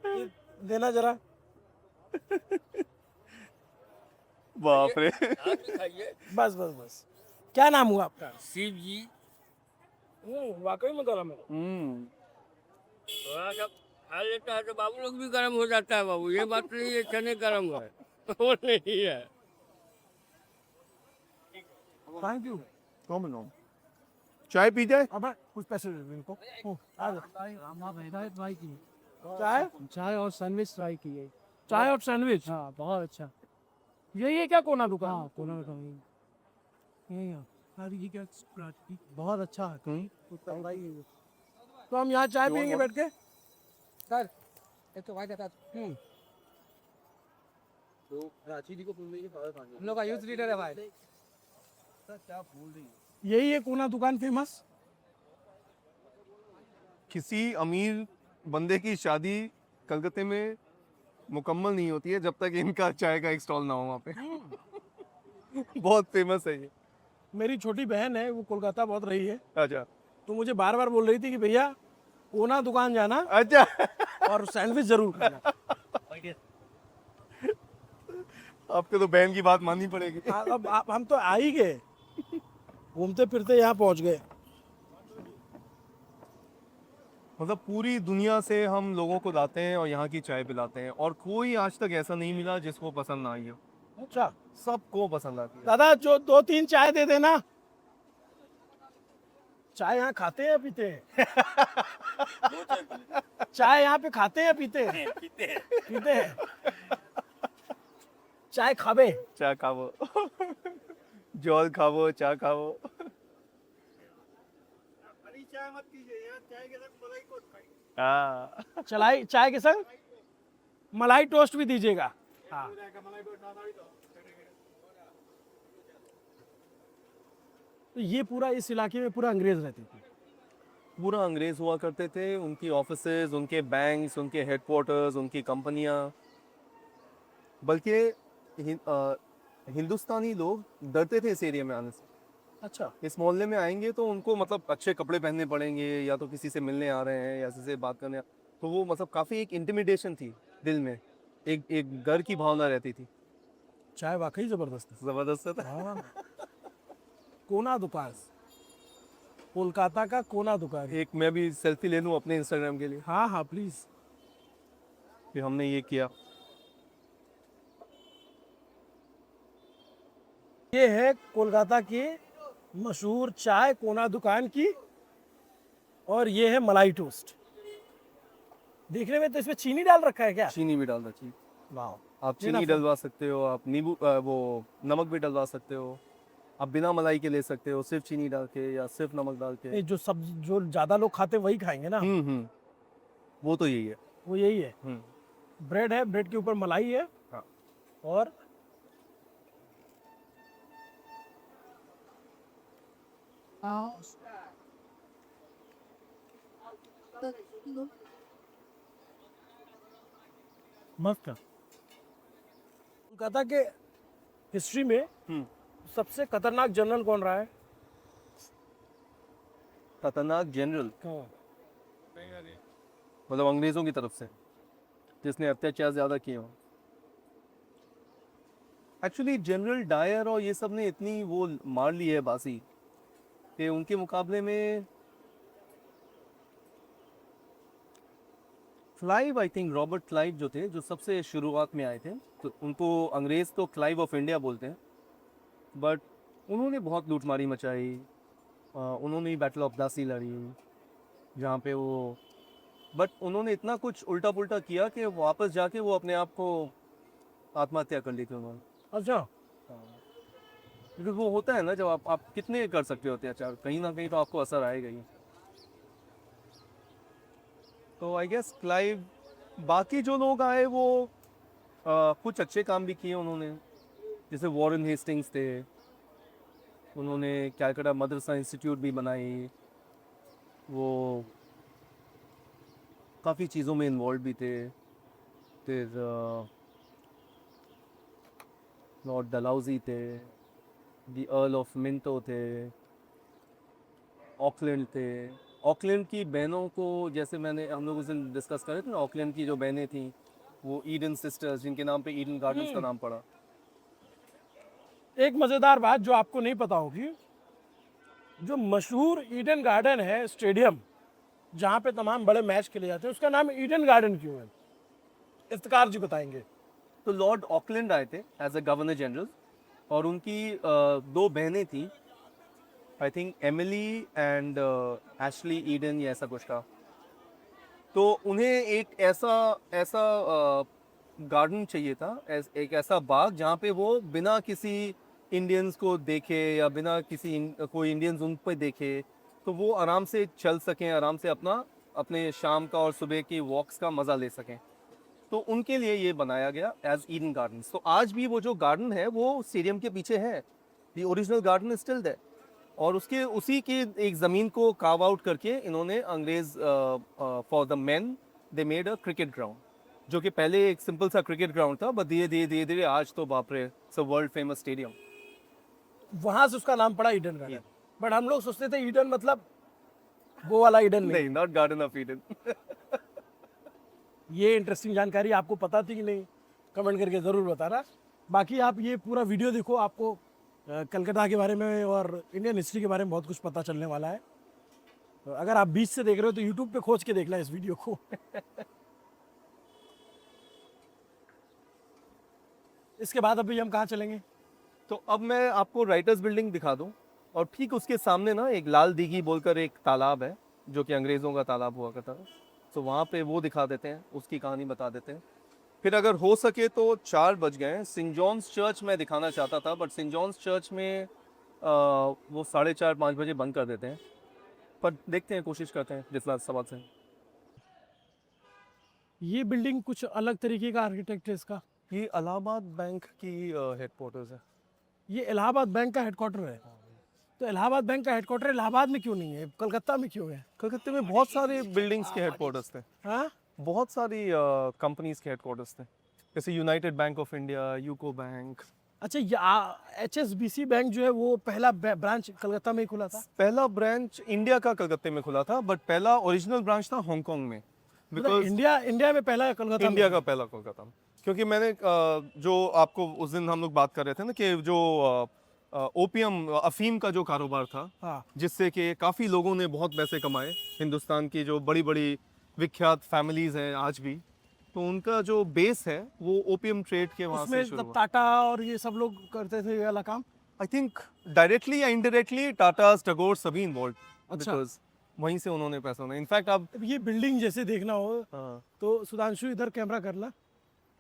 ये देना जरा। बाप रे। आप भी खाइए। बस बस बस। क्या नाम हुआ आपका? शिव जी वाकई में गरम है। थोड़ा सा खा लेता है तो बाबू लोग भी गर्म हो जाता है। बाबू ये बात नहीं है चने गर्म है, वो नहीं है। Thank you. चाय पी जाए? अब कुछ पैसे दे दो इनको। आ जाओ। ट्राई की चाय चाय और सैंडविच ट्राई की है। चाय और सैंडविच। हाँ बहुत अच्छा। यही है क्या कोना दुकान? हाँ कोना का यही है। ये क्या बहुत अच्छा है। तो हम यहाँ चाय पियेंगे बैठ के। सर ये तो भाई कहता हम लोग का यूथ लीडर है भाई। यही है कोना दुकान फेमस। किसी अमीर बंदे की शादी कलकत्ते में मुकम्मल नहीं होती है जब तक इनका चाय का एक स्टॉल ना हो वहाँ पे। बहुत फेमस है ये। मेरी छोटी बहन है, वो कोलकाता बहुत रही है, अच्छा तो मुझे बार बार बोल रही थी कि भैया कोना दुकान जाना अच्छा। और सैंडविच जरूर खाना। आपको तो बहन की बात माननी पड़ेगी। अब हम तो आ ही गए, घूमते फिरते यहाँ पहुँच गए। मतलब पूरी दुनिया से हम लोगों को लाते हैं और यहाँ की चाय पिलाते हैं, और कोई आज तक ऐसा नहीं मिला जिसको पसंद ना आई हो। अच्छा सबको पसंद आती है। दादा, जो 2-3 चाय दे देना। चाय यहाँ खाते हैं या पीते हैं? चाय यहाँ पे खाते हैं या पीते हैं? पीते हैं। चाय खावे। चाय खाओ, जॉल खाओ, चाय खाओ। हाँ। चलाई चाय के संग मलाई टोस्ट भी दीजिएगा। हाँ। तो ये पूरा इस इलाके में पूरा अंग्रेज रहते थे। पूरा अंग्रेज हुआ करते थे, उनकी ऑफिसेज, उनके बैंक्स, उनके हेडक्वार्टर्स, उनकी कंपनियां। बल्कि हिंदुस्तानी लोग डरते थे इस एरिया में आने से। अच्छा, इस मोहल्ले में आएंगे तो उनको मतलब अच्छे कपड़े पहनने पड़ेंगे, या तो किसी से मिलने आ रहे हैं या किसी से बात करने तो वो मतलब काफ़ी एक इंटिमिडेशन थी दिल में, एक एक घर की भावना रहती थी। चाय वाकई जबरदस्त है। ज़बरदस्त था। हाँ, कोना दुकान, कोलकाता का कोना दुकान। एक मैं भी सेल्फी ले लूँ अपने इंस्टाग्राम के लिए हाँ हाँ प्लीज। कि हमने ये किया। ये है कोलकाता की मशहूर चाय कोना दुकान की, और ये है मलाई टोस्ट। देखने में तो इसमें चीनी डाल रखा है क्या? चीनी भी डाल रखी, वाह। आप ये ना चीनी डलवा सकते हो, आप नींबू वो नमक भी डलवा सकते हो, आप बिना मलाई के ले सकते हो, सिर्फ चीनी डाल के या सिर्फ नमक डाल के। ये जो सब जो ज्यादा लोग खाते हैं वही खाएंगे ना। वो तो यही है। वो यही है। ब्रेड है, ब्रेड के ऊपर मलाई है। हाँ। और मस्त है। कोलकाता के हिस्ट्री में सबसे खतरनाक जनरल कौन रहा है? खतरनाक जनरल मतलब अंग्रेजों की तरफ से जिसने अत्याचार ज्यादा किए हो। एक्चुअली जनरल डायर और ये सब ने इतनी वो मार ली है बासी कि उनके मुकाबले में Clive, I think Robert Clive जो थे, जो सबसे शुरुआत में आए थे, तो उनको अंग्रेज तो क्लाइव ऑफ इंडिया बोलते हैं, बट उन्होंने बहुत लूटमारी मचाई। उन्होंने ही बैटल ऑफ प्लासी लड़ी जहाँ पे वो, बट उन्होंने इतना कुछ उल्टा पुल्टा किया कि वापस जाके वो अपने आप को आत्महत्या कर ली थी उन्होंने। अच्छा। क्योंकि वो होता है ना, जब आप कितने कर सकते हो अत्याचार, कहीं ना कहीं तो आपको असर आएगा ही। तो आई गेस क्लाइव, बाकी जो लोग आए वो कुछ अच्छे काम भी किए उन्होंने, जैसे वॉरेन हेस्टिंग्स थे, उन्होंने कैलकाटा मदरसा इंस्टीट्यूट भी बनाई, वो काफ़ी चीज़ों में इन्वॉल्व भी थे। फिर लॉर्ड डलहौजी थे, द अर्ल ऑफ मिंटो थे, ऑकलैंड थे। ऑकलैंड की बहनों को, जैसे हम लोग उस दिन डिस्कस कर रहे थे ना, ऑकलैंड की जो बहनें थी वो ईडन सिस्टर्स, जिनके नाम पे ईडन गार्डन्स का नाम पड़ा। एक मजेदार बात जो आपको नहीं पता होगी, जो मशहूर ईडन गार्डन है स्टेडियम जहाँ पे तमाम बड़े मैच खेले जाते हैं, उसका नाम ईडन गार्डन क्यों है? इफ्तिकार जी बताएंगे। तो लॉर्ड ऑकलैंड आए थे एज अ गवर्नर जनरल, और उनकी दो बहनें थी, I think Emily and Ashley Eden या ऐसा कुछ था। तो उन्हें एक ऐसा गार्डन चाहिए था, एक ऐसा बाग जहाँ पे वो बिना किसी इंडियंस को देखे या बिना कोई इंडियंस उन पे देखे, तो वो आराम से चल सकें, आराम से अपने शाम का और सुबह की वॉक्स का मज़ा ले सकें। तो उनके लिए ये बनाया गया एज ईडन गार्डन्स। तो आज भी वो जो गार्डन है वो स्टेडियम के पीछे है, the original garden is still there. और उसी की एक ज़मीन को कार्व आउट करके इन्होंने अंग्रेज for the main they made a cricket ground, जो कि पहले एक सिंपल सा क्रिकेट ग्राउंड था, बट धीरे धीरे आज तो बाप रे, it's a world famous stadium. वहां से उसका नाम पड़ा ईडन गार्डन। बट हम लोग सोचते थे ईडन मतलब वो वाला ईडन नहीं। Not garden of Eden. ये इंटरेस्टिंग जानकारी आपको पता थी कि नहीं? कमेंट करके ज़रूर बताना। बाकी आप ये पूरा वीडियो देखो, आपको कलकत्ता के बारे में और इंडियन हिस्ट्री के बारे में बहुत कुछ पता चलने वाला है। तो अगर आप बीच से देख रहे हो तो यूट्यूब पे खोज के देखना इस वीडियो को। इसके बाद अभी हम कहाँ चलेंगे? तो अब मैं आपको राइटर्स बिल्डिंग दिखा दूं, और ठीक उसके सामने ना एक लाल दीघी बोलकर एक तालाब है, जो कि अंग्रेज़ों का तालाब हुआ करता था। तो वहाँ पे वो दिखा देते हैं, उसकी कहानी बता देते हैं। फिर अगर हो सके तो 4 बज गए हैं, सेंट जॉन्स चर्च मैं दिखाना चाहता था, बट सेंट जॉन्स चर्च में वो 4:30-5 बजे बंद कर देते हैं, पर देखते हैं, कोशिश करते हैं जितना सबक से। ये बिल्डिंग कुछ अलग तरीके का आर्किटेक्ट है इसका। ये इलाहाबाद बैंक की हेडक्वार्टर्स है। ये इलाहाबाद बैंक का हेडक्वार्टर है। तो इलाहाबाद बैंक का हेडक्वार्टर इलाहाबाद में क्यों नहीं है, कलकत्ता में क्यों है? कलकत्ते में बहुत सारे बिल्डिंग्स के हेडक्वार्टर्स थे, हाँ, बहुत सारी कंपनीज के हेडक्वार्टर्स थे, जैसे United bank of India, UCO bank, अच्छा, HSBC बैंक जो है वो पहला ब्रांच कलकत्ता में ही खुला था। पहला ब्रांच इंडिया का कलकत्ते में खुला था, बट पहला ओरिजिनल ब्रांच था हांगकांग में, मतलब बिकॉज इंडिया में पहला कलकत्ता इंडिया में। का पहला कोलकाता में। क्योंकि मैंने जो आपको उस दिन हम लोग बात कर रहे थे ना कि जो ओपियम अफीम का जो कारोबार था, हाँ, जिससे कि काफ़ी लोगों ने बहुत पैसे कमाए, हिंदुस्तान की जो बड़ी बड़ी विख्यात फैमिलीज़ हैं आज भी, तो उनका जो बेस है वो ओपियम ट्रेड के वहाँ उसमें से शुरू तब हुआ। टाटा और ये सब लोग करते थे ये वाला काम। आई थिंक डायरेक्टली या इनडायरेक्टली टाटा टगोर सभी इन्वॉल्व, अच्छा। बिकॉज वहीं से उन्होंने पैसा होना। इनफैक्ट अब अब ये बिल्डिंग जैसे देखना हो हाँ, तो सुधांशु इधर कैमरा करना,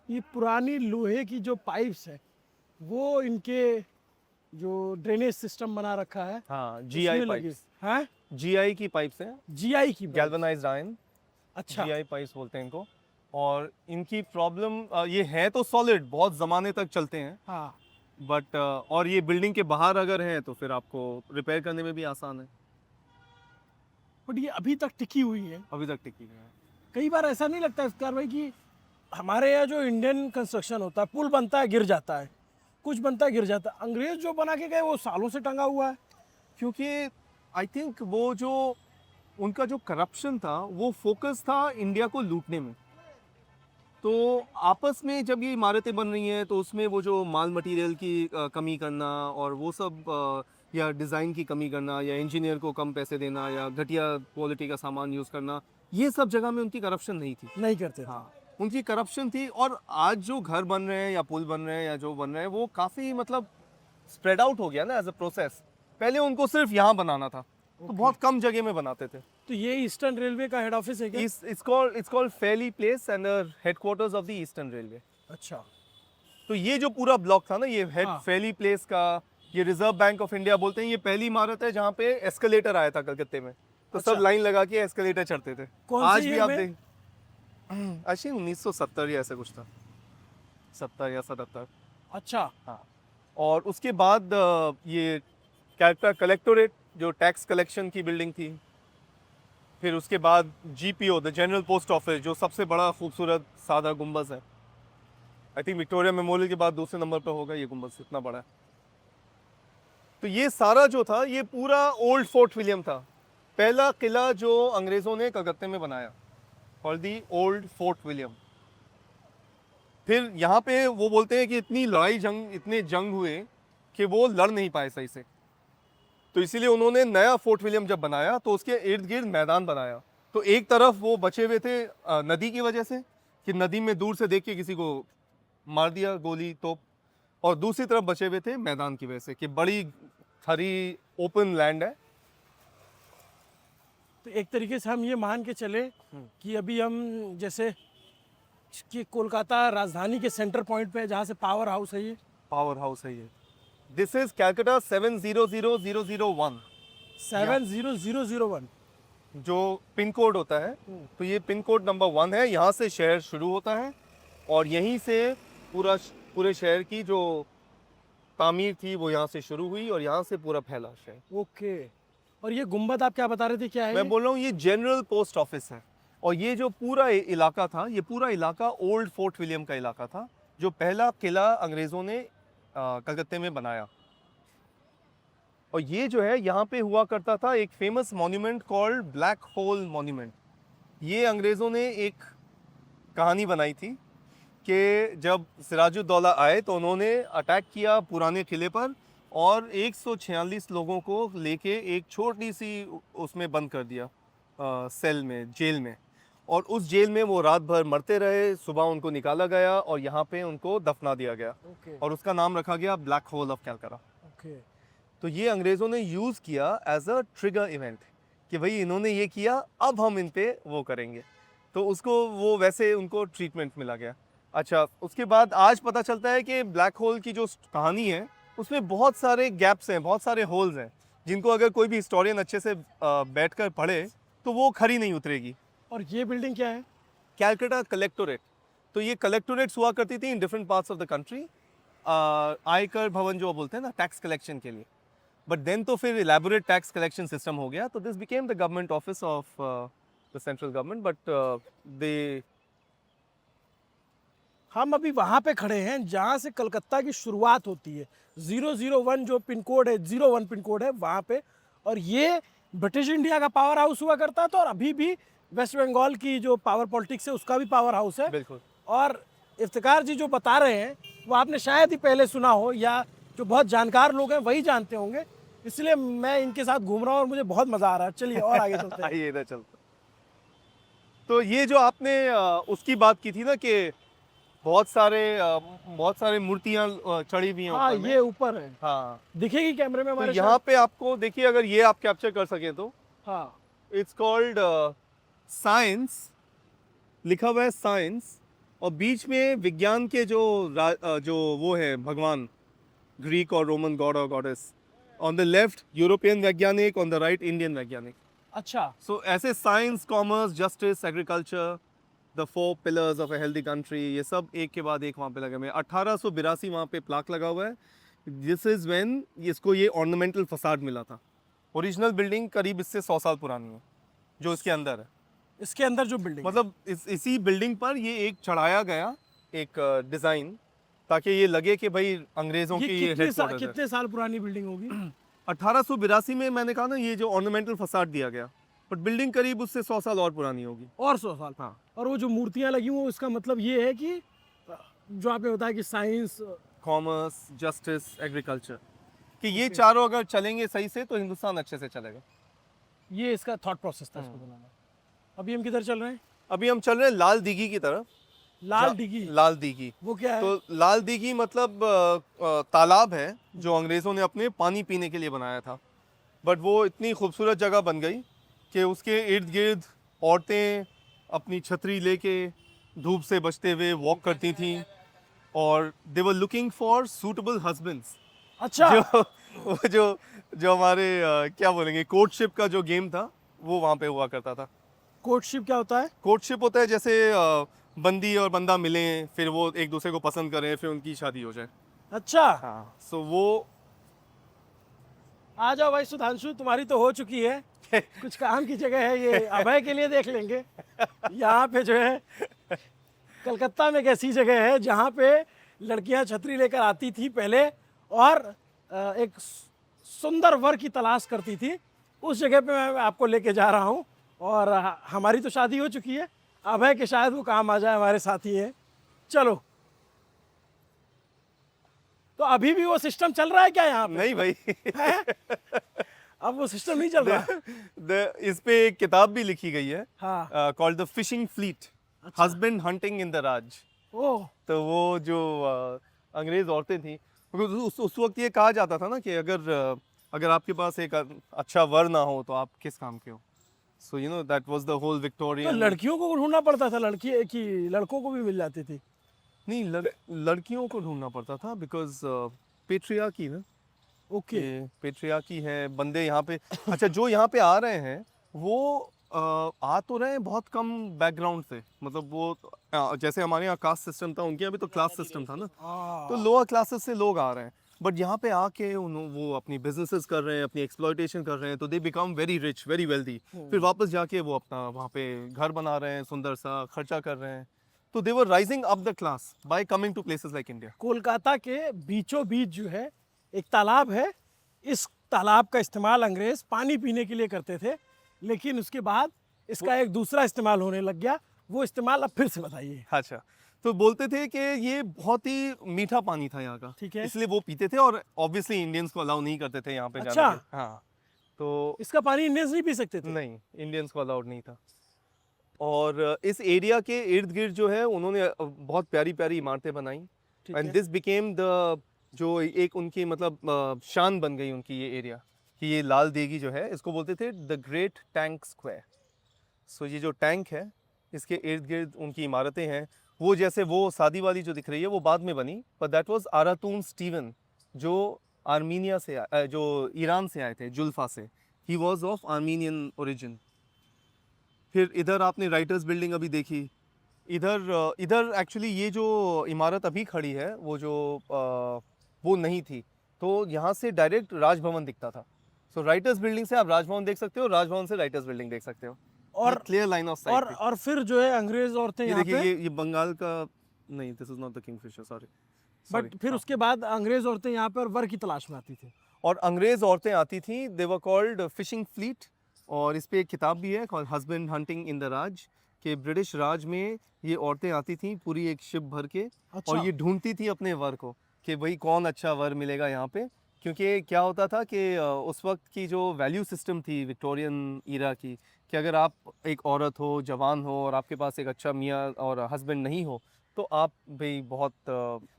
ये पुरानी लोहे की जो पाइप्स है वो इनके जो ड्रेनेज सिस्टम बना रखा है हाँ उसमें जीआई लगी पाइप्स, है। जीआई की पाइप्स हैं, जीआई की pipe। गैल्वेनाइज्ड आयरन, अच्छा, जीआई पाइप्स बोलते हैं इनको। और इनकी प्रॉब्लम ये है तो सॉलिड, बहुत ज़माने तक चलते हैं, हाँ, बट और ये बिल्डिंग के बाहर अगर है तो फिर आपको रिपेयर करने में भी आसान है। बट ये अभी तक टिकी हुई है। अभी तक टिकी है। कई बार ऐसा नहीं लगता इफ्तार भाई कि हमारे यहाँ जो इंडियन कंस्ट्रक्शन होता है, पुल बनता है गिर जाता है, कुछ बनता है गिर जाता है, अंग्रेज जो बना के गए वो सालों से टंगा हुआ है। क्योंकि आई थिंक वो जो उनका जो करप्शन था वो फोकस था इंडिया को लूटने में। तो आपस में जब ये इमारतें बन रही हैं तो उसमें वो जो माल मटेरियल की कमी करना और वो सब या डिज़ाइन की कमी करना या इंजीनियर को कम पैसे देना या घटिया क्वालिटी का सामान यूज़ करना, ये सब जगह में उनकी करप्शन नहीं थी। नहीं करते थे। हाँ, उनकी करप्शन थी। और आज जो घर बन रहे हैं या पुल बन रहे हैं या जो बन रहे हैं वो काफ़ी मतलब स्प्रेड आउट हो गया ना एज अ प्रोसेस। पहले उनको सिर्फ यहाँ बनाना था, तो बहुत कम जगह में बनाते थे। तो ये ईस्टर्न रेलवे का हेड ऑफिस है क्या? It's called Fairlie Place and the headquarters of the Eastern Railway। अच्छा, तो ये जो पूरा ब्लॉक था ना, ये हेड हाँ। फेली प्लेस का, ये रिजर्व बैंक ऑफ इंडिया बोलते हैं, ये पहली इमारत है जहाँ पे एस्केलेटर आया था कलकत्ते में। तो अच्छा। सब लाइन लगा के एस्केलेटर चढ़ते थे। कौन आज सी भी ईयर आप में? देख, आई 1970 या ऐसा कुछ था, 70 या 77। अच्छा, हाँ, और उसके बाद ये कैलकाटा कलेक्टोरेट जो टैक्स कलेक्शन की बिल्डिंग थी, फिर उसके बाद GPO the general post office जो सबसे बड़ा खूबसूरत सादा गुंबज है। आई थिंक विक्टोरिया मेमोरियल के बाद दूसरे नंबर पर होगा ये गुंबज, इतना बड़ा है। तो ये सारा जो था ये पूरा ओल्ड फोर्ट विलियम था, पहला किला जो अंग्रेज़ों ने कलकत्ते में बनाया, और दी ओल्ड फोर्ट विलियम। फिर यहाँ पे वो बोलते हैं कि इतनी लड़ाई जंग, इतने जंग हुए कि वो लड़ नहीं पाए सही से, तो इसीलिए उन्होंने नया फोर्ट विलियम जब बनाया तो उसके इर्द गिर्द मैदान बनाया। तो एक तरफ वो बचे हुए थे नदी की वजह से कि नदी में दूर से देख के किसी को मार दिया गोली तोप, और दूसरी तरफ बचे हुए थे मैदान की वजह से कि बड़ी हरी ओपन लैंड है। तो एक तरीके से हम ये मान के चले कि अभी हम जैसे कि कोलकाता राजधानी के सेंटर पॉइंट पे है जहाँ से पावर हाउस है, ये पावर हाउस है ये। This is Calcutta 700001 70001। जो पिन कोड होता है, तो ये पिन कोड नंबर 1 है। यहाँ से शहर शुरू होता है और यहीं से पूरे शहर की जो तामीर थी वो यहाँ से शुरू हुई और यहाँ से पूरा फैला शहर। ओके, और ये गुम्बद आप क्या बता रहे थे, क्या है मैं ये? बोल रहा हूँ ये जनरल पोस्ट ऑफिस है, और ये जो पूरा इलाका था, ये पूरा इलाका ओल्ड फोर्ट विलियम का इलाका था, जो पहला किला अंग्रेज़ों ने कलकत्ते में बनाया। और ये जो है यहाँ पे हुआ करता था एक famous monument called black hole monument. ये अंग्रेज़ों ने एक कहानी बनाई थी कि जब सिराजुद्दौला आए तो उन्होंने अटैक किया पुराने किले पर और 146 लोगों को लेके एक छोटी सी उसमें बंद कर दिया, सेल में, जेल में। और उस जेल में वो रात भर मरते रहे, सुबह उनको निकाला गया और यहाँ पे उनको दफना दिया गया, ओके, और उसका नाम रखा गया black hole of Calcutta. Okay. तो ये अंग्रेज़ों ने यूज़ किया एज अ ट्रिगर इवेंट कि भाई इन्होंने ये किया, अब हम इन पे वो करेंगे, तो उसको वो वैसे उनको ट्रीटमेंट मिला गया। अच्छा, उसके बाद आज पता चलता है कि ब्लैक होल की जो कहानी है उसमें बहुत सारे गैप्स हैं, बहुत सारे होल्स हैं, जिनको अगर कोई भी हिस्टोरियन अच्छे से बैठकर पढ़े तो वो खरी नहीं उतरेगी। और ये बिल्डिंग क्या है? कैलकाटा कलेक्टोरेट। तो ये कलेक्टोरेट्स हुआ करती थी in different parts of the country, आयकर भवन जो बोलते हैं ना, टैक्स कलेक्शन के लिए। बट देन तो फिर इलेबोरेट टैक्स कलेक्शन सिस्टम हो गया, तो this became the government office of the central government. But they हम अभी वहाँ पे खड़े हैं जहाँ से कलकत्ता की शुरुआत होती है। 001 जो पिन कोड है, 01 पिन कोड है वहाँ पे। और ये ब्रिटिश इंडिया का पावर हाउस हुआ करता था और अभी भी वेस्ट बंगाल की जो पावर पॉलिटिक्स है उसका भी पावर हाउस है। बिल्कुल। और इफ्तिकार जी जो बता रहे हैं वो आपने शायद ही पहले सुना हो, या जो बहुत जानकार लोग हैं वही जानते होंगे, इसलिए मैं इनके साथ घूम रहा हूँ और मुझे बहुत मज़ा आ रहा है। चलिए और आगे चलते हैं। आइए इधर चलते। तो ये जो आपने उसकी बात की थी ना कि बहुत सारे मूर्तियां चढ़ी हुई हैं हाँ ऊपर में। ये ऊपर है, हाँ, दिखेगी कैमरे में तो हमारे यहाँ पे आपको देखिए, अगर ये आप कैप्चर कर सके तो हाँ इट्स कॉल्ड साइंस, लिखा हुआ है साइंस, और बीच में विज्ञान के जो वो है भगवान, ग्रीक और रोमन गॉड और goddess. On the left European वैज्ञानिक, ऑन द राइट इंडियन वैज्ञानिक। अच्छा। सो ऐसे science, commerce, justice, agriculture, the 4 pillars of a healthy country, ये सब एक के बाद एक वहाँ पे लगे हुए हैं। 1882 वहाँ पे प्लाक लगा हुआ है। दिस इज़ व्हेन इसको ये ऑर्नामेंटल फसाड मिला था। ओरिजिनल बिल्डिंग करीब इससे 100 साल पुरानी है जो इसके अंदर है। इसके अंदर जो बिल्डिंग मतलब इसी बिल्डिंग पर ये एक चढ़ाया गया एक डिज़ाइन, ताकि ये लगे कि भाई अंग्रेज़ों की ये हेडक्वार्टर्स है। कितने साल पुरानी बिल्डिंग होगी? 1882 में मैंने कहा ना ये जो ऑर्नामेंटल फसाड दिया गया, बट बिल्डिंग करीब उससे 100 साल और पुरानी होगी। और 100 साल। हाँ। और वो जो मूर्तियां लगी हुई उसका मतलब ये है कि जो आपने बताया कि साइंस, कॉमर्स, जस्टिस, एग्रीकल्चर, कि ये चारों अगर चलेंगे सही से तो हिंदुस्तान अच्छे से चलेगा। ये इसका थॉट प्रोसेस था इसको बनाना। अभी हम किधर चल रहे हैं? अभी हम चल रहे हैं लाल दीघी की तरफ। लाल दिघी? लाल दीघी वो क्या है? तो लाल दीघी मतलब तालाब है जो अंग्रेज़ों ने अपने पानी पीने के लिए बनाया था, बट वो इतनी खूबसूरत जगह बन गई कि उसके इर्द गिर्द औरतें अपनी छतरी लेके धूप से बचते हुए वॉक करती थीं, और they were looking for suitable husbands. अच्छा। जो हमारे क्या बोलेंगे, कोर्टशिप का जो गेम था वो वहाँ पे हुआ करता था। कोर्टशिप क्या होता है? कोर्टशिप होता है जैसे बंदी और बंदा मिलें, फिर वो एक दूसरे को पसंद करें, फिर उनकी शादी हो जाए। अच्छा। हाँ, सो वो आ जाओ भाई सुधांशु, तुम्हारी तो हो चुकी है। कुछ काम की जगह है ये, अभय के लिए देख लेंगे। यहाँ पे जो है कलकत्ता में एक ऐसी जगह है जहाँ पे लड़कियाँ छतरी लेकर आती थी पहले और एक सुंदर वर की तलाश करती थी। उस जगह पे मैं आपको लेके जा रहा हूँ। और हमारी तो शादी हो चुकी है, अभय के शायद वो काम आ जाए, हमारे साथी है। चलो, तो अभी भी वो सिस्टम चल रहा है क्या यहाँ पे? नहीं भाई। अब वो सिस्टम नहीं चल रहा। इस पे एक किताब भी लिखी गई है, हाँ। Called the fishing fleet, husband hunting in the Raj. Oh. तो वो जो अंग्रेज औरतें थी, उस वक्त ये कहा जाता था ना कि अगर आपके पास एक अच्छा वर ना हो तो आप किस काम के हो। So you know that was the whole तो विक्टोरियन। लड़कियों को ढूंढना पड़ता था, लड़की कि लड़कों को भी मिल जाती थी? नहीं, लड़कियों को ढूंढना पड़ता था, बिकॉज पेट्रियार्की ना। ओके। पेट्रियार्की है, बंदे यहाँ पे अच्छा जो यहाँ पे आ रहे हैं वो आ तो रहे हैं बहुत कम बैकग्राउंड से। मतलब वो जैसे हमारे यहाँ कास्ट सिस्टम था, उनके यहाँ भी तो क्लास सिस्टम था ना, तो लोअर क्लासेस से लोग आ रहे हैं, बट यहाँ पे आके वो अपनी बिजनेसेस कर रहे हैं, अपनी एक्सप्लॉयटेशन कर रहे हैं, तो they become very rich, very wealthy. फिर वापस जाके वो अपना वहाँ पे घर बना रहे हैं, सुंदर सा खर्चा कर रहे हैं। तो they were rising up the class by coming to places like India. Kolkata के बीचों बीच जो है एक तालाब है। इस तालाब का इस्तेमाल अंग्रेज पानी पीने के लिए करते थे, लेकिन उसके बाद इसका एक दूसरा इस्तेमाल होने लग गया। वो इस्तेमाल अब फिर से बताइए। अच्छा, तो बोलते थे कि ये बहुत ही मीठा पानी था यहाँ का, ठीक है। इसलिए वो पीते थे, और ऑब्वियसली इंडियंस को अलाउ नहीं करते थे यहाँ पे अच्छा। जाने के। हाँ, तो इसका पानी इंडियंस नहीं पी सकते थे? नहीं, इंडियंस को अलाउड नहीं था। और इस एरिया के इर्द गिर्द जो है उन्होंने बहुत प्यारी प्यारी इमारतें बनाई, ठीक एंड है। दिस बिकेम द जो एक उनकी मतलब शान बन गई उनकी ये एरिया, कि ये लाल देगी जो है इसको बोलते थे द ग्रेट टैंक स्क्वायर। सो ये जो टैंक है इसके इर्द गिर्द उनकी इमारतें हैं। वो जैसे वो शादी वाली जो दिख रही है वो बाद में बनी, पर दैट वाज आरातून स्टीवन, जो आर्मीनिया से जो ईरान से आए थे, जुल्फा से। He was of Armenian origin. फिर इधर आपने राइटर्स बिल्डिंग अभी देखी। इधर एक्चुअली ये जो इमारत अभी खड़ी है वो जो वो नहीं थी, तो यहाँ से डायरेक्ट राजभवन दिखता था। सो राइटर्स बिल्डिंग से आप राजभवन देख सकते हो, राजभवन से राइटर्स बिल्डिंग देख सकते हो, और क्लियर लाइन ऑफ साइट। और फिर जो है अंग्रेज औरतें ये यहाँ देखिए, पे ये बंगाल का नहीं, this is not the Kingfisher, sorry. But फिर उसके बाद अंग्रेज औरतें यहाँ पर वर की तलाश में आती थी। और अंग्रेज औरतें आती थी, they were called fishing fleet. और इस पे एक किताब भी है called husband hunting in the Raj, कि ब्रिटिश राज में ये औरतें आती थी पूरी एक शिप भर के, अच्छा। और ये ढूंढती थी अपने वर को कि भाई कौन अच्छा वर मिलेगा यहाँ पे। क्योंकि क्या होता था कि उस वक्त की जो वैल्यू सिस्टम थी विक्टोरियन ईरा की, कि अगर आप एक औरत हो, जवान हो, और आपके पास एक अच्छा मियाँ और हस्बैंड नहीं हो, तो आप भाई बहुत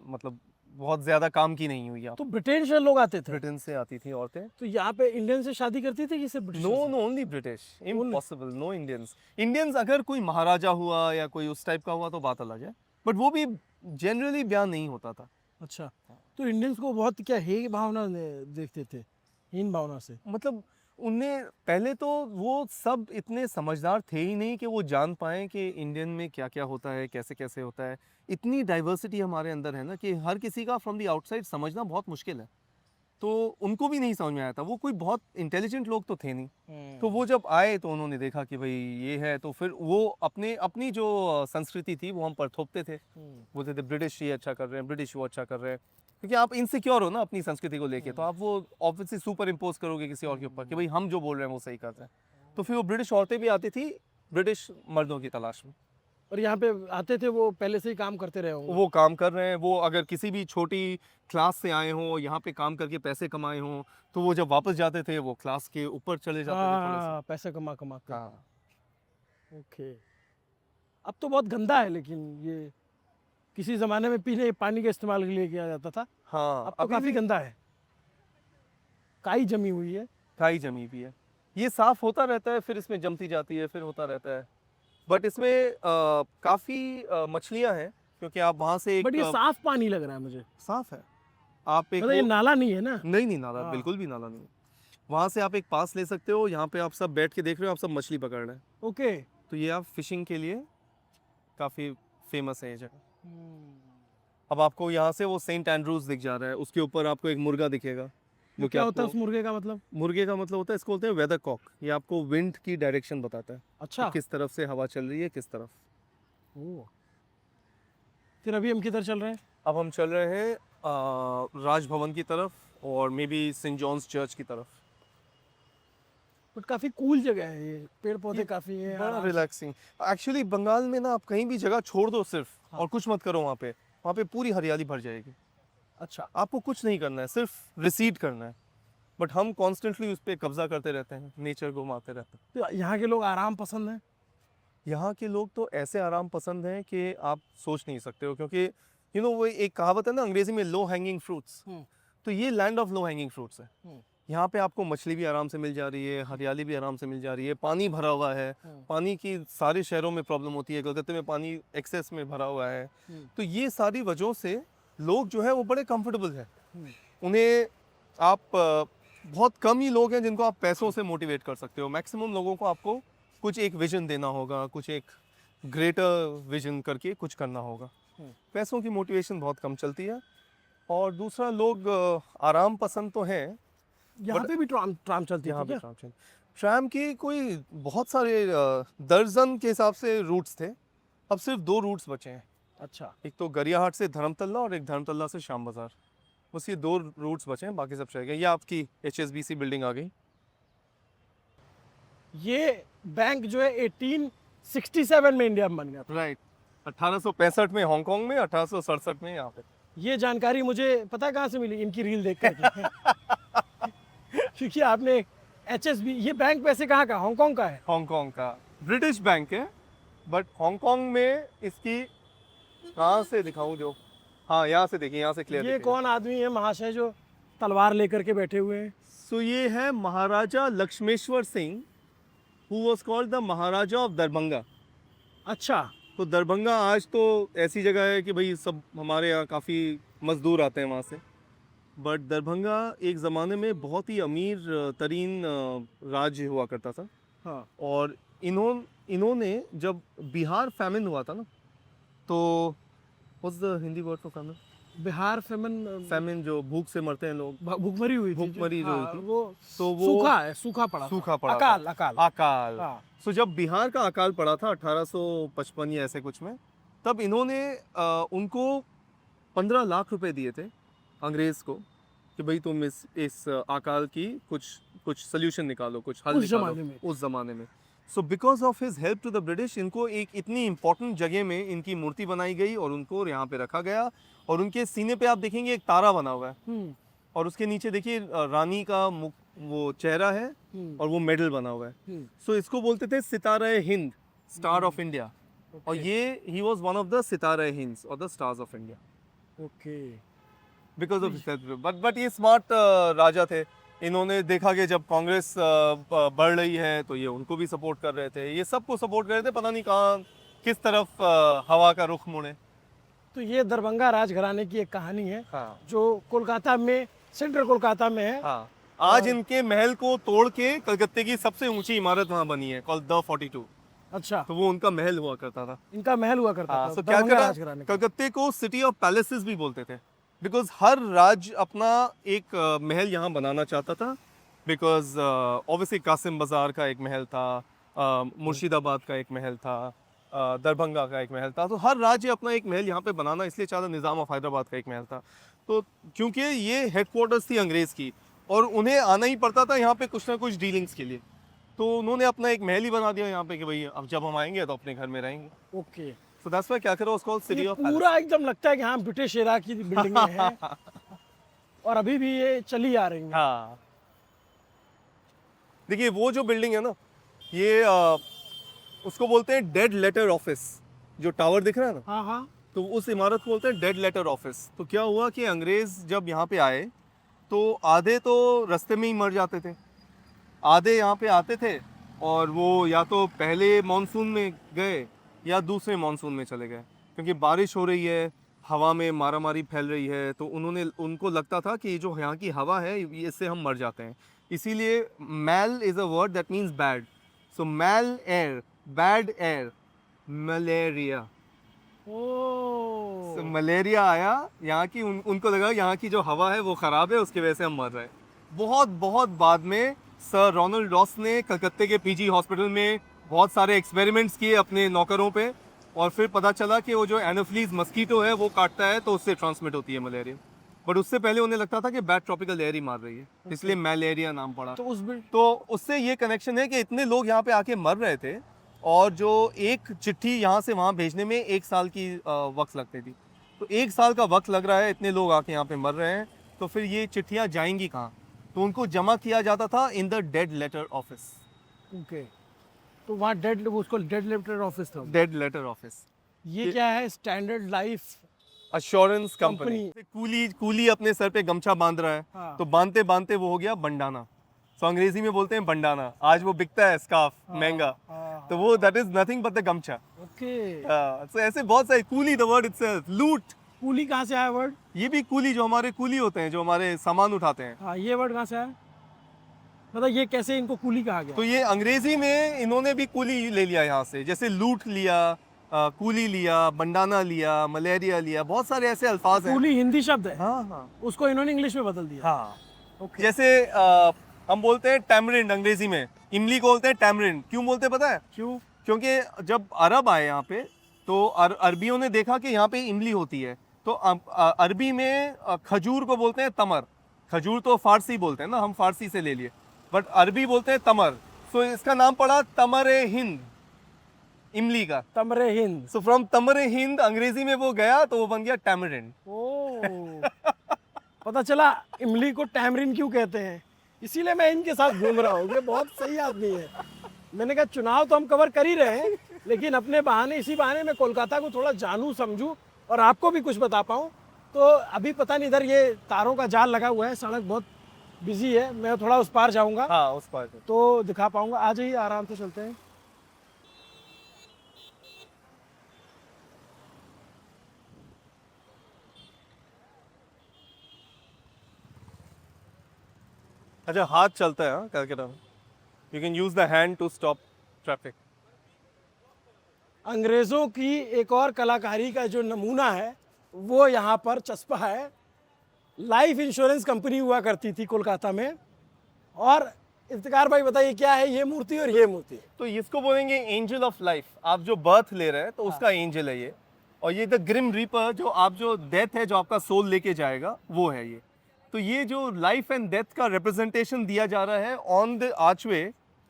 मतलब बहुत ज़्यादा काम की नहीं हुई आप। तो ब्रिटेन से लोग आते थे, ब्रिटेन से आती थी औरतें। तो यहाँ पे इंडियन से शादी करती थी कि सिर्फ ब्रिटिश नो से? No, only British, impossible, no Indians. Indians अगर कोई महाराजा हुआ या कोई उस टाइप का हुआ तो बात अलग है, बट वो भी जनरली ब्याह नहीं होता था। अच्छा, तो इंडियंस को बहुत क्या हे भावना देखते थे, हीन भावना से? मतलब उनने पहले तो वो सब इतने समझदार थे ही नहीं कि वो जान पाएँ कि इंडियन में क्या क्या होता है, कैसे कैसे होता है। इतनी डाइवर्सिटी हमारे अंदर है ना कि हर किसी का फ्रॉम द आउटसाइड समझना बहुत मुश्किल है। तो उनको भी नहीं समझ में आया था, वो कोई बहुत इंटेलिजेंट लोग तो थे नहीं। तो वो जब आए तो उन्होंने देखा कि भाई ये है, तो फिर वो अपनी जो संस्कृति थी वो हम पर थोपते थे। बोलते थे ब्रिटिश ये अच्छा कर रहे हैं, ब्रिटिश वो अच्छा कर रहे हैं, क्योंकि आप इनसिक्योर हो ना अपनी संस्कृति को लेके, तो आप वो ऑब्वियसली सुपर इम्पोज करोगे किसी और के ऊपर कि भाई हम जो बोल रहे हैं वो सही कर रहे हैं। तो फिर वो ब्रिटिश औरतें भी आती थी ब्रिटिश मर्दों की तलाश में। और यहाँ पे आते थे, वो पहले से ही काम करते रहे होंगे। वो काम कर रहे हैं, वो अगर किसी भी छोटी क्लास से आए हों, यहाँ पे काम करके पैसे कमाए हों, तो वो जब वापस जाते थे वो क्लास के ऊपर चले जाते थे थोड़े से। हाँ, पैसे कमा कमा के। हाँ। ओके। अब तो बहुत गंदा है, लेकिन ये किसी जमाने में पीने पानी के इस्तेमाल के लिए किया जाता था। हाँ, अब तो अभी काफी भी गंदा है, काई जमी हुई है। खाई जमी भी है। ये साफ होता रहता है, फिर इसमें जमती जाती है, फिर होता रहता है। बट इसमें काफ़ी मछलियाँ हैं, क्योंकि आप वहाँ से एक बट ये साफ पानी लग रहा है मुझे, साफ है। आप एक मतलब ये वो- नाला नहीं है ना? नहीं नहीं, नाला हाँ। बिल्कुल भी नाला नहीं। वहाँ से आप एक पास ले सकते हो, यहाँ पे आप सब बैठ के देख रहे हो, आप सब मछली पकड़ रहे हैं। ओके। तो ये आप फिशिंग के लिए काफ़ी फेमस है ये जगह। अब आपको यहाँ से वो सेंट एंड्रूज दिख जा रहा है, उसके ऊपर आपको एक मुर्गा दिखेगा, वो जो कि क्या होता है आपको उस मुर्गे का मतलब? मुर्गे का मतलब होता है, इसको बोलते हैं वेदर कॉक। ये आपको विंड की डायरेक्शन बताता है अच्छा। कि किस तरफ से हवा चल रही है, किस तरफ। ओ। फिर अभी हम किधर चल रहे हैं? अब हम चल रहे हैं राजभवन की तरफ, और may be saint John's church की तरफ। बट काफी कूल जगह है ये, पेड़ पौधे ये काफी है, बड़ा आराम से। रिलैक्सिंग। एक्चुअली बंगाल में ना आप कहीं भी जगह छोड़ दो सिर्फ, हाँ। और कुछ मत करो वहाँ पे पूरी हरियाली भर जाएगी। अच्छा। आपको कुछ नहीं करना है, सिर्फ रिसीड करना है। बट हम कॉन्स्टेंटली उस पर कब्जा करते रहते हैं, नेचर को मारते रहते हैं। तो यहाँ के लोग आराम पसंद हैं? यहाँ के लोग तो ऐसे आराम पसंद हैं कि आप सोच नहीं सकते हो, क्योंकि यू नो वो एक कहावत है ना अंग्रेजी में, लो हैंगिंग फ्रूट्स। तो ये land of low hanging fruits है। यहाँ पे आपको मछली भी आराम से मिल जा रही है, हरियाली भी आराम से मिल जा रही है, पानी भरा हुआ है। पानी की सारे शहरों में प्रॉब्लम होती है, कलकत्ते में पानी एक्सेस में भरा हुआ है। तो ये सारी वजहों से लोग जो है वो बड़े कंफर्टेबल है। उन्हें आप बहुत कम ही लोग हैं जिनको आप पैसों से मोटिवेट कर सकते हो। मैक्सिमम लोगों को आपको कुछ एक विजन देना होगा, कुछ एक ग्रेटर विजन करके कुछ करना होगा। पैसों की मोटिवेशन बहुत कम चलती है। और दूसरा, लोग आराम पसंद तो हैं। यहाँ पे भी ट्राम चलती यहाँ है पे क्या? ट्राम चल, ट्राम की कोई बहुत सारे दर्जन के हिसाब से रूट्स थे, अब सिर्फ 2 रूट्स बचे हैं। अच्छा। एक तो गरियाहाट से धर्मतल्ला, और एक धर्मतल्ला से श्याम बाजार। बस ये 2 रूट्स बचे हैं, बाकी सब चले गए। ये आपकी HSBC बिल्डिंग आ गई। ये बैंक जो है 1867 में इंडिया में बन गया था। राइट। 1865 में हांगकांग में, 1867 में यहाँ पे। ये जानकारी मुझे पता है कहाँ से मिली, इनकी रील देख करके। क्योंकि आपने HSB, ये बैंक वैसे कहाँ का, हांगकांग का है? हांगकांग का ब्रिटिश बैंक है, बट हांगकांग में इसकी कहाँ से दिखाऊं जो, हाँ यहाँ से देखिए, यहाँ से क्लियर। ये कौन आदमी है महाशय जो तलवार लेकर के बैठे हुए हैं? सो ये है Maharaja Lakshmeshwar Singh, who was called the Maharaja of Darbhanga. अच्छा। तो दरभंगा आज तो ऐसी जगह है कि भाई सब हमारे यहाँ काफ़ी मज़दूर आते हैं वहाँ से। बट दरभंगा एक ज़माने में बहुत ही अमीर तरीन राज्य हुआ करता था। हाँ। और इन्होंने जब बिहार फैमिन हुआ था ना, तो what's the Hindi word for famine? Bihar Feynman, famine जो भूख से मरते हैं लोग, भूखमरी हुई थी। भूखमरी जो हुई हाँ, थी। वो तो वो सूखा है, सूखा पड़ा था। सूखा पड़ा था। अकाल। अकाल। हाँ। सो जब बिहार का अकाल पड़ा था 1855 या ऐसे कुछ में, तब इन्होंने उनको 15 लाख रुपए दिए थे अंग्रेज को कि भाई तुम इस अकाल की कुछ सोल्यूशन निकालो, कुछ हल उस निकालो जमाने में। उस ज़माने में। So because of his help to the British इनको एक इतनी इंपॉर्टेंट जगह में इनकी मूर्ति बनाई गई और उनको यहाँ पे रखा गया। और उनके सीने पे आप देखेंगे एक तारा बना हुआ है और उसके नीचे देखिए रानी का मुख, वो चेहरा है और वो मेडल बना हुआ है। सो इसको बोलते थे Sitara Hind, star of India. और ये ही was one of the Sitara Hind और the stars of India okay. Because of but ये स्मार्ट राजा थे। इन्होंने देखा कि जब कांग्रेस बढ़ रही है तो ये उनको भी सपोर्ट कर रहे थे, ये सबको सपोर्ट कर रहे थे, पता नहीं कहाँ किस तरफ हवा का रुख मुड़े। तो ये दरभंगा राजघराने की एक कहानी है हाँ जो कोलकाता में, सेंट्रल कोलकाता में है। हाँ, आज इनके महल को तोड़ के कलकत्ते की सबसे ऊंची इमारत वहाँ बनी है कॉल्ड द 42। अच्छा, तो वो उनका महल हुआ करता था। इनका महल हुआ करता हाँ, था तो क्या दरभंगा करा, राजघराने का। कलकत्ते को सिटी ऑफ पैलेसेस भी बोलते थे बिकॉज हर राज्य अपना एक महल यहाँ बनाना चाहता था। बिकॉज ऑब्वियसली कासिम बाजार का एक महल था, मुर्शिदाबाद का एक महल था, दरभंगा का एक महल था। तो हर राज्य अपना एक महल यहाँ पे बनाना इसलिए चाहता। निज़ाम ऑफ हैदराबाद का एक महल था। तो क्योंकि ये हेडक्वार्टर्स थी अंग्रेज़ की और उन्हें आना ही पड़ता था यहाँ पे कुछ ना कुछ डीलिंग्स के लिए, तो उन्होंने अपना एक महल ही बना दिया यहाँ पे कि भाई अब जब हम आएंगे तो अपने घर में रहेंगे। ओके। सो दैट्स व्हाई क्या करो उसको सिटी ये ऑफ पूरा एकदम लगता है कि हाँ ब्रिटिश एरा की बिल्डिंगें हैं और अभी भी ये चली आ रही हैं। हाँ, देखिए वो जो बिल्डिंग है ना, ये उसको बोलते हैं डेड लेटर ऑफिस। जो टावर दिख रहा है ना, हाँ हाँ। तो उस इमारत को बोलते हैं डेड लेटर ऑफिस। तो क्या हुआ कि अंग्रेज जब यहाँ पे आए तो आधे तो रास्ते में ही मर जाते थे, आधे यहाँ पे आते थे और वो या तो पहले मॉनसून में गए या दूसरे मॉनसून में चले गए, क्योंकि बारिश हो रही है, हवा में मारामारी फैल रही है। तो उनको लगता था कि जो यहाँ की हवा है इससे हम मर जाते हैं। इसीलिए mal is a word that means bad. So mal air, bad air, malaria. ओ, मलेरिया आया यहाँ की, उनको लगा यहाँ की जो हवा है वो ख़राब है, उसकी वजह से हम मर रहे हैं। बहुत बहुत बाद में सर रोनाल्ड रॉस ने कलकत्ते के पीजी हॉस्पिटल में बहुत सारे एक्सपेरिमेंट्स किए अपने नौकरों पे और फिर पता चला कि वो जो एनोफ्लीज मस्कीटो है वो काटता है तो उससे ट्रांसमिट होती है मलेरिया। बट उससे पहले उन्हें लगता था कि बैड ट्रॉपिकल एयर ही मार रही है, इसलिए मलेरिया नाम पड़ा। तो उससे ये कनेक्शन है कि इतने लोग यहाँ पे आके मर रहे थे और जो एक चिट्ठी यहाँ से वहाँ भेजने में 1 साल की वक्त लगती थी। तो 1 साल का वक्त लग रहा है, इतने लोग आके यहाँ पे मर रहे हैं, तो फिर ये चिट्ठियाँ जाएंगी कहाँ? तो उनको जमा किया जाता था in the dead letter office. Okay. तो वहाँ डेड, उसको डेड लेटर ऑफिस था। डेड लेटर ऑफिस ये क्या है? Standard life assurance company. Coolie अपने सर पे गमछा बांध रहा है, हाँ। तो बांधते बांधते वो हो गया बंडाना। तो अंग्रेजी में बोलते हैं बंडाना। आज वो बिकता है स्कार्फ महंगा, तो वो that is nothing but the गमछा। ओके। तो ऐसे बहुत सारे कूली, द वर्ड इटसेल्फ, लूट। कूली कहाँ से आया वर्ड? ये भी कूली, जो हमारे कूली होते हैं जो हमारे सामान उठाते हैं। हाँ, ये वर्ड कहाँ से आया? मतलब ये कैसे इनको कूली कहा गया? तो ये अंग्रेजी में इन्होंने भी कूली ले लिया यहाँ से, जैसे लूट लिया, कूली लिया, बंडाना लिया, मलेरिया लिया, बहुत सारे ऐसे अल्फाज हैं। कूली हिंदी शब्द है, हाँ हाँ उसको इन्होंने इंग्लिश में बदल दिया। हाँ। ओके। जैसे हम बोलते हैं टैमरिंड अंग्रेजी में, इमली को बोलते हैं टैमरिंड। क्यों बोलते हैं पता है? क्यों? क्योंकि जब अरब आए यहाँ पे तो अरबियों ने देखा कि यहाँ पे इमली होती है, तो अरबी में खजूर को बोलते हैं तमर। खजूर तो फारसी बोलते हैं ना, हम फारसी से ले लिए, बट अरबी बोलते हैं तमर। सो इसका नाम पड़ा तमरे हिंद, इमली का। तमरे हिंद। सो फ्रॉम तमरे हिंद अंग्रेजी में वो गया तो वो बन गया टैमरिंड। ओ, पता चला इमली को टैमरिन क्यों कहते हैं, इसीलिए मैं इनके साथ घूम रहा हूँ। ये बहुत सही आदमी है। मैंने कहा चुनाव तो हम कवर कर ही रहे हैं, लेकिन अपने बहाने, इसी बहाने मैं कोलकाता को थोड़ा जानूं समझूं और आपको भी कुछ बता पाऊं। तो अभी पता नहीं, इधर ये तारों का जाल लगा हुआ है, सड़क बहुत बिजी है, मैं थोड़ा उस पार जाऊंगा हाँ, उस पार तो दिखा पाऊंगा। आ जाइए, आराम से चलते हैं। अच्छा, हाथ चलता है हाँ कलकत्ता में। You can use the hand to stop traffic. अंग्रेज़ों की एक और कलाकारी का जो नमूना है वो यहाँ पर चस्पा है। लाइफ इंश्योरेंस कंपनी हुआ करती थी कोलकाता में। और इफ्तिकार भाई बताइए, क्या है ये मूर्ति और ये मूर्ति? तो इसको बोलेंगे एंजल ऑफ लाइफ। आप जो बर्थ ले रहे हैं तो उसका एंजल है ये, और ये द ग्रिम रीपर, जो डेथ है, जो आपका सोल लेके जाएगा, वो है ये। तो ये जो लाइफ एंड डेथ का रिप्रेजेंटेशन दिया जा रहा है on the archway,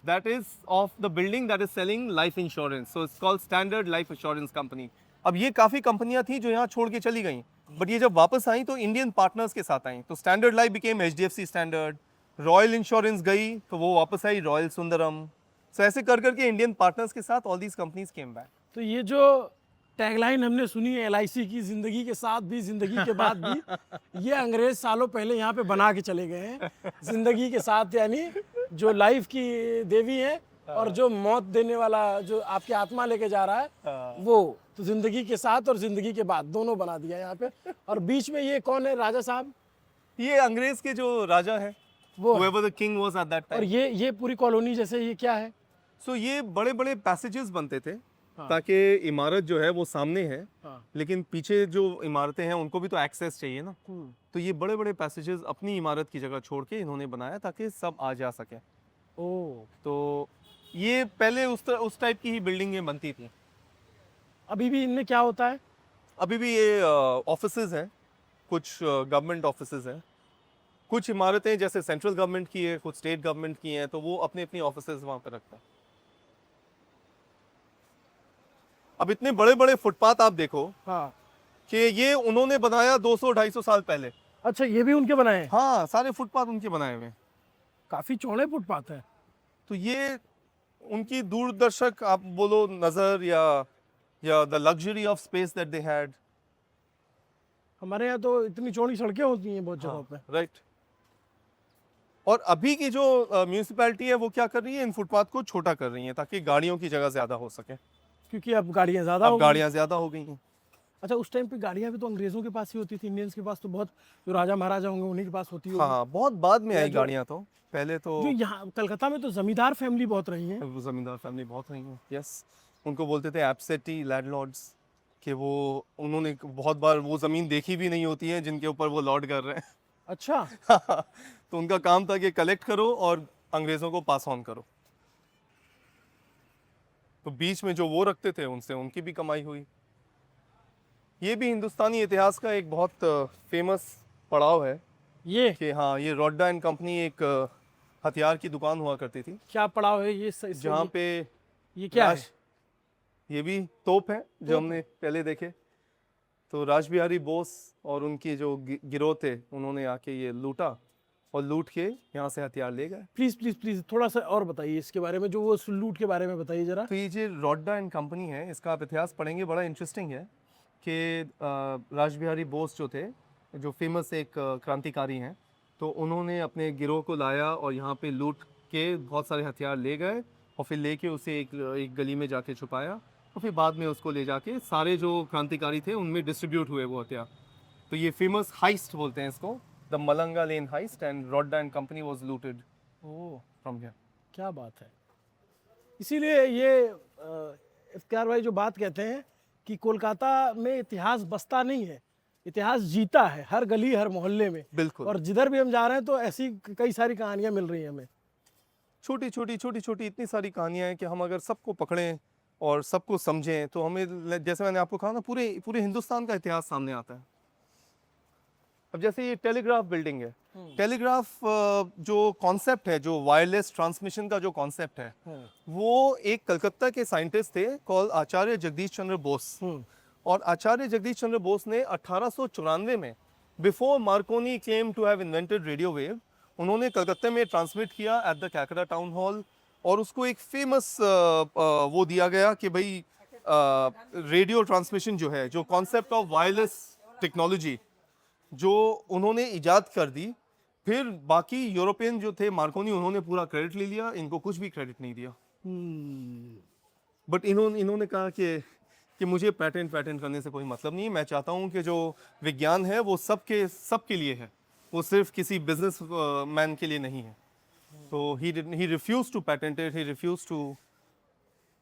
that is of the building that is selling life insurance, so it's called standard life insurance company. अब ये काफ़ी कंपनियां थी जो यहाँ छोड़ के चली गई, बट ये जब वापस आई तो इंडियन पार्टनर्स के साथ आई। तो standard life became HDFC standard, royal insurance गई तो वो वापस आई रॉयल सुंदरम। सो ऐसे कर करके इंडियन पार्टनर्स के साथ all these companies came back. तो ये जो टैगलाइन हमने सुनी है LIC की, जिंदगी के साथ भी जिंदगी के बाद भी, ये अंग्रेज सालों पहले यहाँ पे बना के चले गए हैं। जिंदगी के साथ यानी जो लाइफ की देवी है और जो मौत देने वाला जो आपकी आत्मा लेके जा रहा है वो, तो जिंदगी के साथ और जिंदगी के बाद दोनों बना दिया यहाँ पे। और बीच में ये कौन है राजा साहब? ये अंग्रेज के जो राजा है, वो है। whoever the king was at that और time। ये पूरी कॉलोनी जैसे ये क्या है? सो ये बड़े बड़े पैसेजेस बनते थे हाँ। ताकि इमारत जो है वो सामने है, हाँ। लेकिन पीछे जो इमारतें हैं उनको भी तो एक्सेस चाहिए ना। तो ये बड़े बड़े पैसेजेस अपनी इमारत की जगह छोड़ के इन्होंने बनाया ताकि सब आ जा सके। ओ, तो ये पहले उस टाइप की ही बिल्डिंगें बनती थी। अभी भी इनमें क्या होता है? अभी भी ये ऑफिसेज हैं, कुछ गवर्नमेंट ऑफिसेज हैं, कुछ इमारतें जैसे सेंट्रल गवर्नमेंट की है, कुछ स्टेट गवर्नमेंट की हैं, तो वो अपनी अपनी ऑफिसेज वहाँ पे रखता है। अब इतने बड़े बड़े फुटपाथ आप देखो हाँ। कि ये उन्होंने बनाया 200-250 साल पहले। अच्छा, ये भी उनके बनाए हैं? हाँ, सारे फुटपाथ उनके बनाए हुए हैं। काफी चौड़े फुटपाथ है। तो ये उनकी दूरदर्शक आप बोलो नजर, या the luxury of space that they had. हमारे यहाँ तो इतनी चौड़ी सड़कें होती हैं बहुत जगहों पे। राइट। और अभी की जो म्यूनिसिपैलिटी है वो क्या कर रही है, इन फुटपाथ को छोटा कर रही है ताकि गाड़ियों की जगह ज्यादा हो सके। क्योंकि अब गाड़ियाँ ज्यादा हो अब गई। गाड़ियाँ ज्यादा हो गई हैं। अच्छा, उस टाइम पे गाड़ियाँ भी तो अंग्रेजों के पास ही होती थी, इंडियंस के पास तो बहुत, जो राजा महाराजा होंगे उन्हीं के पास होती होगी। हाँ, बहुत बाद में आई जो- गाड़ियाँ, तो पहले तो जो यहाँ कलकत्ता में तो जमींदार फैमिली बहुत रही है। वो जमींदार फैमिली बहुत रही हैं। यस, उनको बोलते थे एब्सेंटी लैंडलॉर्ड्स, कि वो उन्होंने बहुत बार वो ज़मीन देखी भी नहीं होती है जिनके ऊपर वो लॉर्ड कर रहे हैं। अच्छा। तो उनका काम था कि कलेक्ट करो और अंग्रेज़ों को पास ऑन करो। तो बीच में जो वो रखते थे उनसे उनकी भी कमाई हुई। ये भी हिंदुस्तानी इतिहास का एक बहुत फेमस पड़ाव है ये कि हाँ, ये रोड्डा एंड कंपनी एक हथियार की दुकान हुआ करती थी, क्या पड़ाव है ये? जहाँ पे ये क्या है? ये भी तोप है जो हमने पहले देखे। तो रासबिहारी बोस और उनके जो गिरोह थे उन्होंने आके ये लूटा और लूट के यहाँ से हथियार ले गए। प्लीज प्लीज प्लीज थोड़ा सा और बताइए इसके बारे में, जो वो लूट के बारे में बताइए जरा। तो ये जो रोड्डा एंड कंपनी है, इसका आप इतिहास पढ़ेंगे, बड़ा इंटरेस्टिंग है कि रासबिहारी बोस जो थे, जो फेमस एक क्रांतिकारी हैं, तो उन्होंने अपने गिरोह को लाया और यहाँ पे लूट के बहुत सारे हथियार ले गए और फिर लेके उसे एक गली में जाके छुपाया और फिर बाद में उसको ले जाके सारे जो क्रांतिकारी थे उनमें डिस्ट्रीब्यूट हुए वो हथियार। तो ये फेमस हाइस्ट बोलते हैं इसको, the Malanga lane heist, and Rodda and company was looted from here. क्या बात है। इसीलिए ये इफ्तियार भाई जो बात कहते हैं कि कोलकाता में इतिहास बसता नहीं है, इतिहास जीता है हर गली हर मोहल्ले में। बिल्कुल। और जिधर भी हम जा रहे हैं तो ऐसी कई सारी कहानियां मिल रही हैं हमें। छोटी छोटी इतनी सारी कहानियां हैं कि हम अगर सबको पकड़ें और सबको समझें तो हमें, जैसे मैंने आपको कहा ना, पूरे हिंदुस्तान का इतिहास सामने आता है। अब जैसे ये टेलीग्राफ बिल्डिंग है, टेलीग्राफ जो कॉन्सेप्ट है, जो वायरलेस ट्रांसमिशन का जो कॉन्सेप्ट है, वो एक कलकत्ता के साइंटिस्ट थे कॉल आचार्य जगदीश चंद्र बोस। और आचार्य जगदीश चंद्र बोस ने 1894 में, before Marconi came to have invented radio wave, उन्होंने कलकत्ता में ट्रांसमिट किया एट द कैकरा टाउन हॉल, और उसको एक फेमस वो दिया गया कि भाई रेडियो ट्रांसमिशन जो है, जो कॉन्सेप्ट ऑफ वायरलेस टेक्नोलॉजी जो उन्होंने इजाद कर दी, फिर बाकी यूरोपियन जो थे मार्कोनी, उन्होंने पूरा क्रेडिट ले लिया, इनको कुछ भी क्रेडिट नहीं दिया। बट इन्होंने कहा कि मुझे पैटेंट करने से कोई मतलब नहीं है, मैं चाहता हूँ कि जो विज्ञान है वो सबके लिए है, वो सिर्फ किसी बिजनेस मैन के लिए नहीं है। तो he refused to patent it, he refused to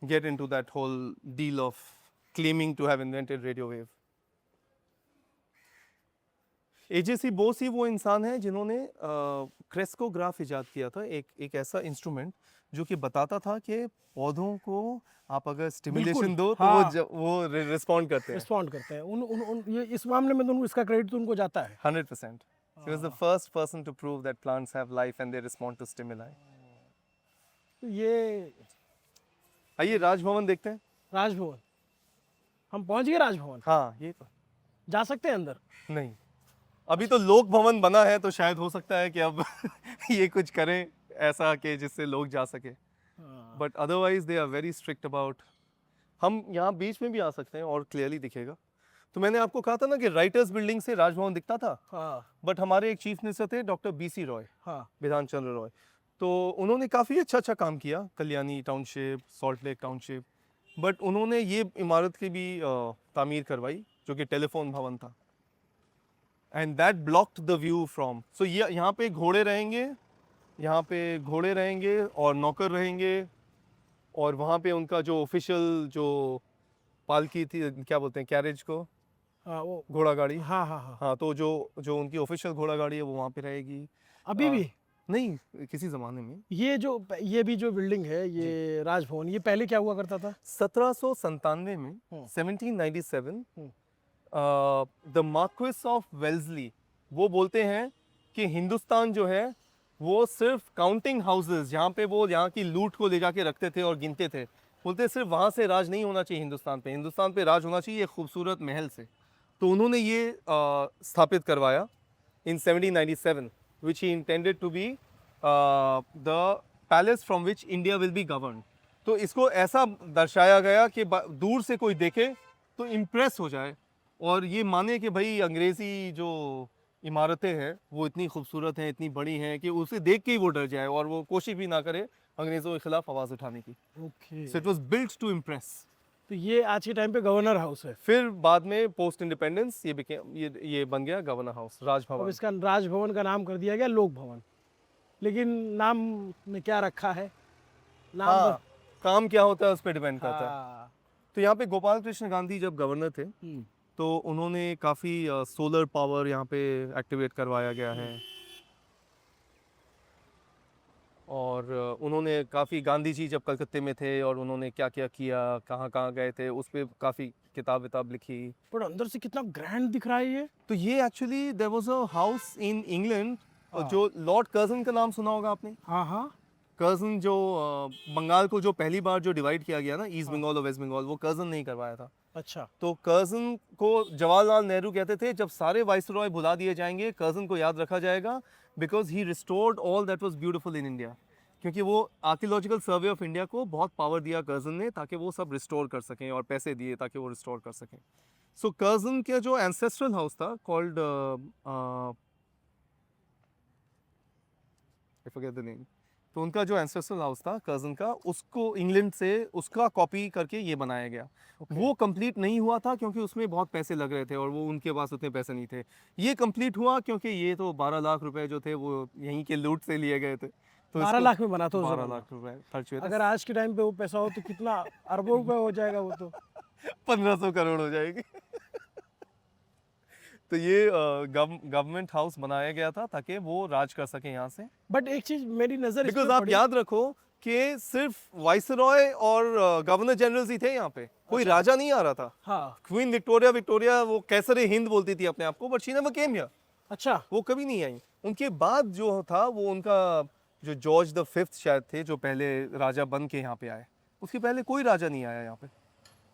get into that whole deal of claiming to have invented radio wave. AJC Bose ही वो इंसान है जिन्होंने क्रेस्कोग्राफ इजाद किया था, एक ऐसा इंस्ट्रूमेंट जो कि बताता था कि पौधों को आप अगर स्टिमुलेशन बिल्कुल, दो तो हाँ। वो रिस्पॉन्ड करते हैं। रिस्पॉन्ड करते हैं उन ये इस मामले में तो उनको इसका क्रेडिट तो उनको जाता है। 100%. He was the first person to prove that plants have life and they respond to stimuli. तो ये आइए राजभवन देखते हैं। राजभवन, हम पहुंच गए राजभवन, हाँ ये तो जा सकते हैं अंदर? नहीं, अभी तो लोक भवन बना है तो शायद हो सकता है कि अब ये कुछ करें ऐसा कि जिससे लोग जा सके, but otherwise they are very strict about. हम यहाँ बीच में भी आ सकते हैं और क्लियरली दिखेगा। तो मैंने आपको कहा था ना कि राइटर्स बिल्डिंग से राजभवन दिखता था, हाँ बट हमारे एक चीफ मिनिस्टर थे डॉक्टर BC रॉय, हाँ विधान चंद्र रॉय, तो उन्होंने काफ़ी अच्छा काम किया, Kalyani township, salt lake township, but उन्होंने ये इमारत की भी तामीर करवाई जो कि टेलीफोन भवन था, and that blocked the view from. So ये यहाँ पे घोड़े रहेंगे, यहाँ पे घोड़े रहेंगे और नौकर रहेंगे, और वहाँ पे उनका जो ऑफिशियल जो पालकी थी, क्या बोलते हैं कैरेज को, हाँ वो घोड़ा गाड़ी, हाँ हाँ हाँ हाँ, तो जो उनकी ऑफिशियल घोड़ा गाड़ी है वो वहाँ पे रहेगी। अभी भी। नहीं, किसी ज़माने में। ये भी जो बिल्डिंग है ये राजभवन, ये पहले क्या हुआ करता था? 1797 में 1797 द मार्क्विस ऑफ वेल्सली वो बोलते हैं कि हिंदुस्तान जो है वो सिर्फ काउंटिंग हाउसेस जहाँ पे वो यहाँ की लूट को ले जाके रखते थे और गिनते थे, बोलते सिर्फ वहाँ से राज नहीं होना चाहिए हिंदुस्तान पे राज होना चाहिए एक खूबसूरत महल से। तो उन्होंने ये स्थापित करवाया इन 1797 which he intended to be the palace from which India will be governed. तो इसको ऐसा दर्शाया गया कि दूर से कोई देखे तो इम्प्रेस हो जाए और ये माने कि भाई अंग्रेज़ी जो इमारतें हैं वो इतनी खूबसूरत हैं, इतनी बड़ी हैं कि उसे देख के ही वो डर जाए और वो कोशिश भी ना करे अंग्रेज़ों के खिलाफ आवाज़ उठाने की। Okay, so it was built to impress. तो ये आज के टाइम पे गवर्नर हाउस है। फिर बाद में पोस्ट इंडिपेंडेंस ये बन गया गवर्नर हाउस, अब राजभवन। इसका राजभवन का नाम कर दिया गया लोक भवन, लेकिन नाम में क्या रखा है? नाम हाँ, काम क्या होता है उस पर डिपेंड करता है। हाँ, तो यहाँ पे गोपाल कृष्ण गांधी जब गवर्नर थे तो उन्होंने काफ़ी सोलर पावर यहाँ पे एक्टिवेट करवाया गया है, और उन्होंने काफ़ी, गांधी जी जब कलकत्ते में थे और उन्होंने क्या क्या किया, कहाँ कहाँ गए थे, उस पर काफ़ी किताब लिखी। पर अंदर से कितना ग्रैंड दिख रहा है ये। तो ये actually there was a house in England हाँ। जो लॉर्ड कर्जन का नाम सुना होगा आपने। हाँ हाँ कर्जन जो बंगाल को जो पहली बार जो डिवाइड किया गया ना, ईस्ट बंगाल और वेस्ट बंगाल, वो कर्जन नहीं करवाया था। अच्छा, तो कर्जन को जवाहरलाल नेहरू कहते थे जब सारे वाइसरॉय भुला दिए जाएंगे कर्जन को याद रखा जाएगा, because he restored all that was beautiful in India. क्योंकि वो आर्कियोलॉजिकल सर्वे ऑफ इंडिया को बहुत पावर दिया कर्जन ने ताकि वो सब रिस्टोर कर सकें, और पैसे दिए ताकि वो रिस्टोर कर सकें। सो कर्जन का जो एंसेस्ट्रल हाउस था called I forget the name, तो उनका जो एंसेस्ट्रल हाउस था कर्जन का, उसको इंग्लैंड से उसका कॉपी करके ये बनाया गया। वो कंप्लीट नहीं हुआ था क्योंकि उसमें बहुत पैसे लग रहे थे और वो उनके पास उतने पैसे नहीं थे। ये कंप्लीट हुआ क्योंकि ये तो 12 लाख रुपए जो थे वो यहीं के लूट से लिए गए थे। तो 12 लाख में बना तो 12 लाख रुपए खर्च हुए थे। अगर आज के टाइम पे वो पैसा हो तो कितना अरबों रुपए हो जाएगा वो तो। 1500 करोड़ हो जाएगी। तो ये गवर्नमेंट हाउस बनाया गया था ताकि वो राज कर सके यहाँ से। बट एक चीज मेरी नजर इस बिकॉज पे आप पड़ी। याद रखो कि सिर्फ वाइसरॉय और गवर्नर जनरल ही थे यहाँ पे, कोई राजा नहीं आ रहा था। हाँ, क्वीन विक्टोरिया वो कैसरे हिंद बोलती थी अपने आप को, but she never came here. अच्छा, वो कभी नहीं आई। उनके बाद जो था वो उनका जो जॉर्ज द 5th शायद थे जो पहले राजा बन के यहाँ पे आए, उसके पहले कोई राजा नहीं आया यहाँ पे।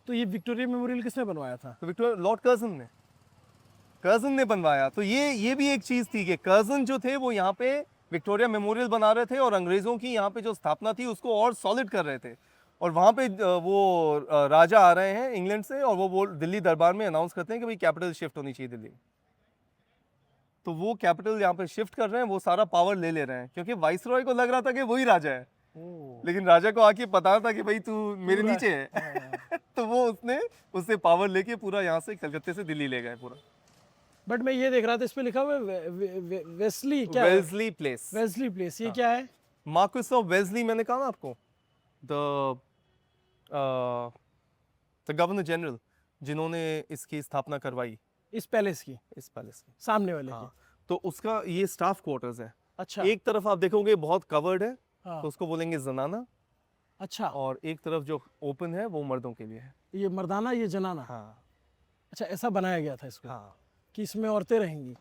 तो ये विक्टोरिया मेमोरियल किसने बनवाया था? तो विक्टोरिया लॉर्ड कर्जन ने बनवाया। तो ये भी एक चीज़ थी कि कर्जन जो थे वो यहाँ पे विक्टोरिया मेमोरियल बना रहे थे और अंग्रेज़ों की यहाँ पे जो स्थापना थी उसको और सॉलिड कर रहे थे। और वहाँ पे वो राजा आ रहे हैं इंग्लैंड से और वो दिल्ली दरबार में अनाउंस करते हैं कि भाई कैपिटल शिफ्ट होनी चाहिए दिल्ली। तो वो कैपिटल यहाँ पे शिफ्ट कर रहे हैं, वो सारा पावर ले रहे हैं क्योंकि वाइसरॉय को लग रहा था कि वही राजा है, लेकिन राजा को आके पता था कि भाई तू मेरे नीचे है। तो वो उससे पावर लेके पूरा यहाँ से कलकत्ते से दिल्ली ले गए पूरा। बट मैं ये देख रहा था इस पे लिखा हुआ है वेस्ली, क्या है? Wellesley place. वेस्ली प्लेस, ये क्या है? मार्क्विस ऑफ वेल्सली, मैंने कहा ना आपको, द गवर्नर जनरल जिन्होंने इसकी स्थापना करवाई इस पैलेस की इस पैलेस की। सामने वाले हाँ, की। तो उसका ये स्टाफ क्वार्टर्स है। अच्छा। एक तरफ आप देखोगे बहुत कवर्ड है, हाँ, तो उसको बोलेंगे जनाना, अच्छा, और एक तरफ जो ओपन है वो मर्दों के लिए है। ये मर्दाना ये जनाना। हाँ अच्छा, ऐसा बनाया गया था इसको हाँ, कि इसमें औरतें रहेंगी।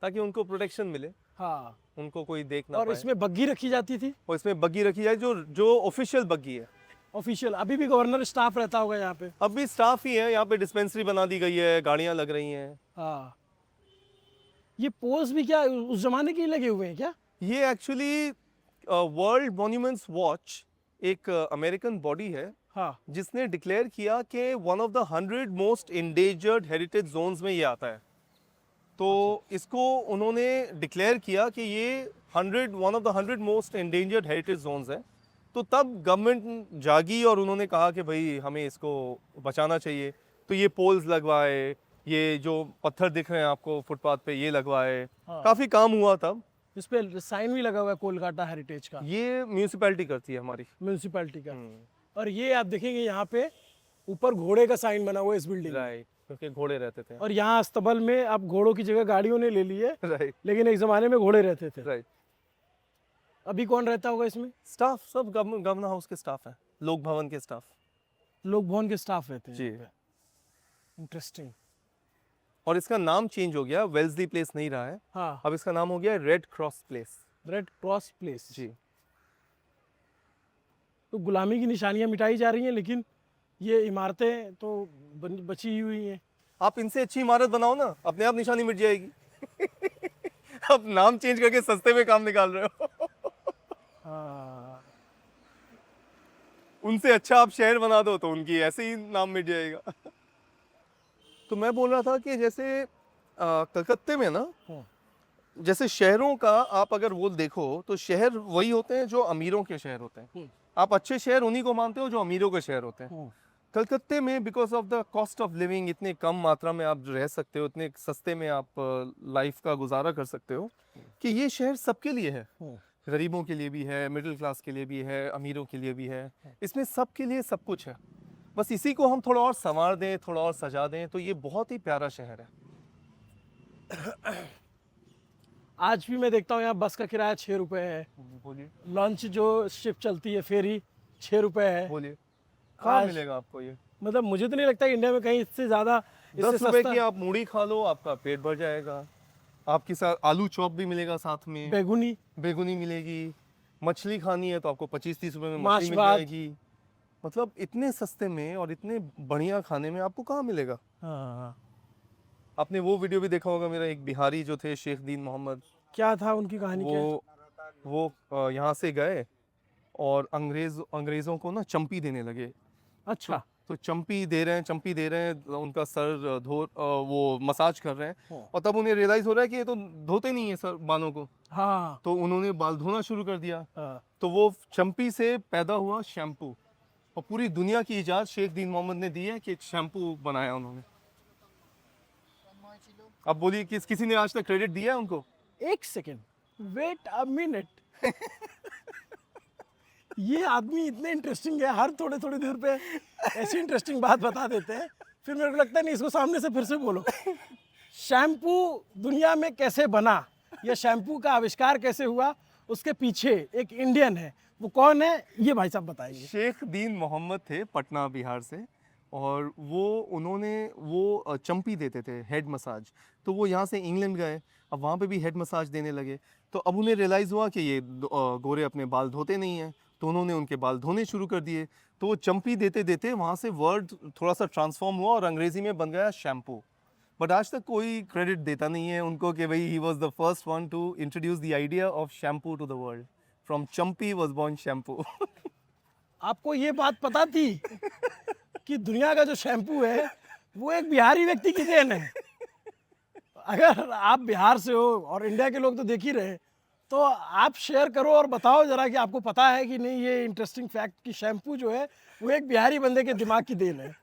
ताकि उनको प्रोटेक्शन मिले, हाँ, उनको कोई देख ना और पाए। इसमें बग्गी रखी जाती थी और इसमें बग्गी रखी जाए, जो जो ऑफिशियल बग्गी है। ऑफिशियल। अभी भी गवर्नर स्टाफ रहता होगा यहाँ पे। अब भी स्टाफ ही है यहाँ पे, डिस्पेंसरी बना दी गई है, गाड़ियाँ लग रही हैं। हाँ, ये पोल्स भी क्या उस जमाने के ही लगे हुए हैं क्या? ये एक्चुअली वर्ल्ड मॉन्यूमेंट्स वॉच एक अमेरिकन बॉडी है हाँ, जिसने डिक्लेयर किया कि one of the 100 most endangered heritage zones में ये आता है। तो इसको उन्होंने डिक्लेयर किया कि ये 100 one of the 100 most endangered heritage zones है। तो तब गवर्नमेंट जागी और उन्होंने कहा कि भाई हमें इसको बचाना चाहिए। तो ये पोल्स लगवाए, ये जो पत्थर दिख रहे हैं आपको फुटपाथ पे ये लगवाए, हाँ। काफ़ी काम हुआ तब। इस पे साइन भी लगा हुआ है कोलकाता हेरिटेज का, ये म्यूनिसिपैलिटी करती है हमारी। म्यूनिसिपैलिटी का। और ये आप देखेंगे यहाँ पे ऊपर घोड़े का साइन बना हुआ है इस बिल्डिंग में। राइट, क्योंकि घोड़े रहते थे। और यहाँ अस्तबल में अब घोड़ों की जगह गाड़ियों ने ले ली है, राइट लेकिन एक जमाने में घोड़े रहते थे। राइट। अभी कौन रहता होगा इसमें? स्टाफ सब गवर्नर हाउस के स्टाफ हैं, लोक भवन के स्टाफ। लोक भवन के स्टाफ रहते हैं जी। इंटरेस्टिंग। और इसका नाम चेंज हो गया, वेल्सली प्लेस नहीं रहा है, हाँ, अब इसका नाम हो गया red cross place. Red cross place. जी। तो गुलामी की निशानियां मिटाई जा रही हैं, लेकिन ये इमारतें तो बची हुई हैं। आप इनसे अच्छी इमारत बनाओ ना, अपने आप निशानी मिट जाएगी। अब नाम चेंज करके सस्ते में काम निकाल रहे हो। हाँ, उनसे अच्छा आप शहर बना दो तो उनकी ऐसे ही नाम मिट जाएगा। तो मैं बोल रहा था कि जैसे कलकत्ते में ना, हाँ। जैसे शहरों का आप अगर वो देखो तो शहर वही होते हैं जो अमीरों के शहर होते हैं। आप अच्छे शहर उन्हीं को मानते हो जो अमीरों के शहर होते हैं। कलकत्ते में because of the cost of living इतने कम मात्रा में आप रह सकते हो, इतने सस्ते में आप लाइफ का गुजारा कर सकते हो कि ये शहर सबके लिए है। गरीबों के लिए भी है, मिडिल क्लास के लिए भी है, अमीरों के लिए भी है। इसमें सबके लिए सब कुछ है। बस इसी को हम थोड़ा और संवार दें, थोड़ा और सजा दें तो ये बहुत ही प्यारा शहर है। आज भी मैं देखता हूँ यहाँ बस का किराया 6 रुपए है। बोलिए लंच जो शिप चलती है फेरी 6 रुपए है। बोलिए, कहाँ आज- मिलेगा आपको ये? मतलब मुझे तो नहीं लगता कि इंडिया में कहीं इससे ज्यादा, इससे 10 रुपए सस्ता। की आप मूढ़ी खा लो, आपका पेट भर जाएगा। आपके साथ आलू चॉप भी मिलेगा, साथ में बेगुनी, बेगुनी मिलेगी। मछली खानी है तो आपको 25-30 रुपए में मांस मछली मिल भात। जाएगी। मतलब इतने सस्ते में और इतने बढ़िया खाने में आपको कहाँ मिलेगा? हाँ। आपने वो वीडियो भी देखा होगा मेरा, एक बिहारी जो थे शेख दीन मोहम्मद, क्या था उनकी कहानी? क्या है? वो यहाँ से गए और अंग्रेज़ों को ना चंपी देने लगे। अच्छा, तो चंपी दे रहे हैं, उनका सर वो मसाज कर रहे हैं। और तब उन्हें रियलाइज हो रहा है कि ये तो धोते नहीं है सर बालों को, हाँ, तो उन्होंने बाल धोना शुरू कर दिया। हाँ। तो वो चंपी से पैदा हुआ शैम्पू, और पूरी दुनिया की इजाज़त शेख दीन मोहम्मद ने दी है कि शैम्पू बनाया उन्होंने। अब बोलिए किसी ने आज तक क्रेडिट दिया है उनको? एक सेकेंड, वेट अ मिनट। ये आदमी इतने इंटरेस्टिंग है, हर थोड़े थोड़ी देर पे ऐसी इंटरेस्टिंग बात बता देते हैं, फिर मेरे को लगता नहीं इसको सामने से फिर से बोलो। शैम्पू दुनिया में कैसे बना, या शैम्पू का आविष्कार कैसे हुआ, उसके पीछे एक इंडियन है। वो कौन है ये भाई साहब बताएंगे। शेख दीन मोहम्मद थे, पटना बिहार से, और वो चंपी देते थे, हेड मसाज। तो वो यहाँ से इंग्लैंड गए, अब वहाँ पे भी हेड मसाज देने लगे। तो अब उन्हें रियलाइज़ हुआ कि ये गोरे अपने बाल धोते नहीं हैं, तो उन्होंने उनके बाल धोने शुरू कर दिए। तो वो चंपी देते देते वहाँ से वर्ड थोड़ा सा ट्रांसफॉर्म हुआ और अंग्रेज़ी में बन गया शैम्पू। बट आज तक कोई क्रेडिट देता नहीं है उनको कि भाई he was the first one to introduce the idea of shampoo to the world. From champi was born shampoo. आपको ये बात पता थी कि दुनिया का जो शैम्पू है वो एक बिहारी व्यक्ति की देन है? अगर आप बिहार से हो और इंडिया के लोग तो देख ही रहे, तो आप शेयर करो और बताओ जरा कि आपको पता है कि नहीं ये इंटरेस्टिंग फैक्ट कि शैम्पू जो है वो एक बिहारी बंदे के दिमाग की देन है।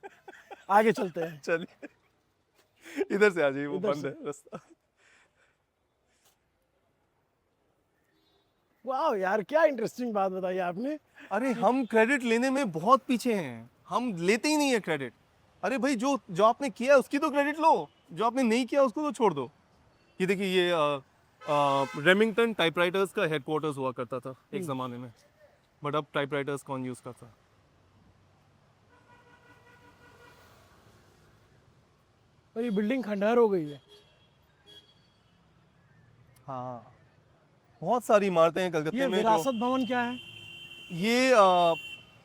आगे चलते हैं। चलिए इधर से आ जाइए, वो इधर बंद से। है रास्ता। वाह यार, क्या इंटरेस्टिंग बात बताई आपने। अरे हम क्रेडिट लेने में बहुत पीछे हैं, हम लेते ही नहीं है क्रेडिट। अरे भाई जो आपने किया है उसकी तो क्रेडिट लो। जो आपने नहीं किया उसको तो छोड़ दो। ये देखिए, ये रेमिंगटन टाइपराइटर्स का हेडक्वार्टर्स हुआ करता था एक ज़माने में, बट अब टाइपराइटर्स कौन यूज़ करता है? और ये बिल्डिंग खंडहर हो गई है। हाँ, बहुत सारी इमारतें हैं कलकत्ते ये में। विरासत भवन क्या है? ये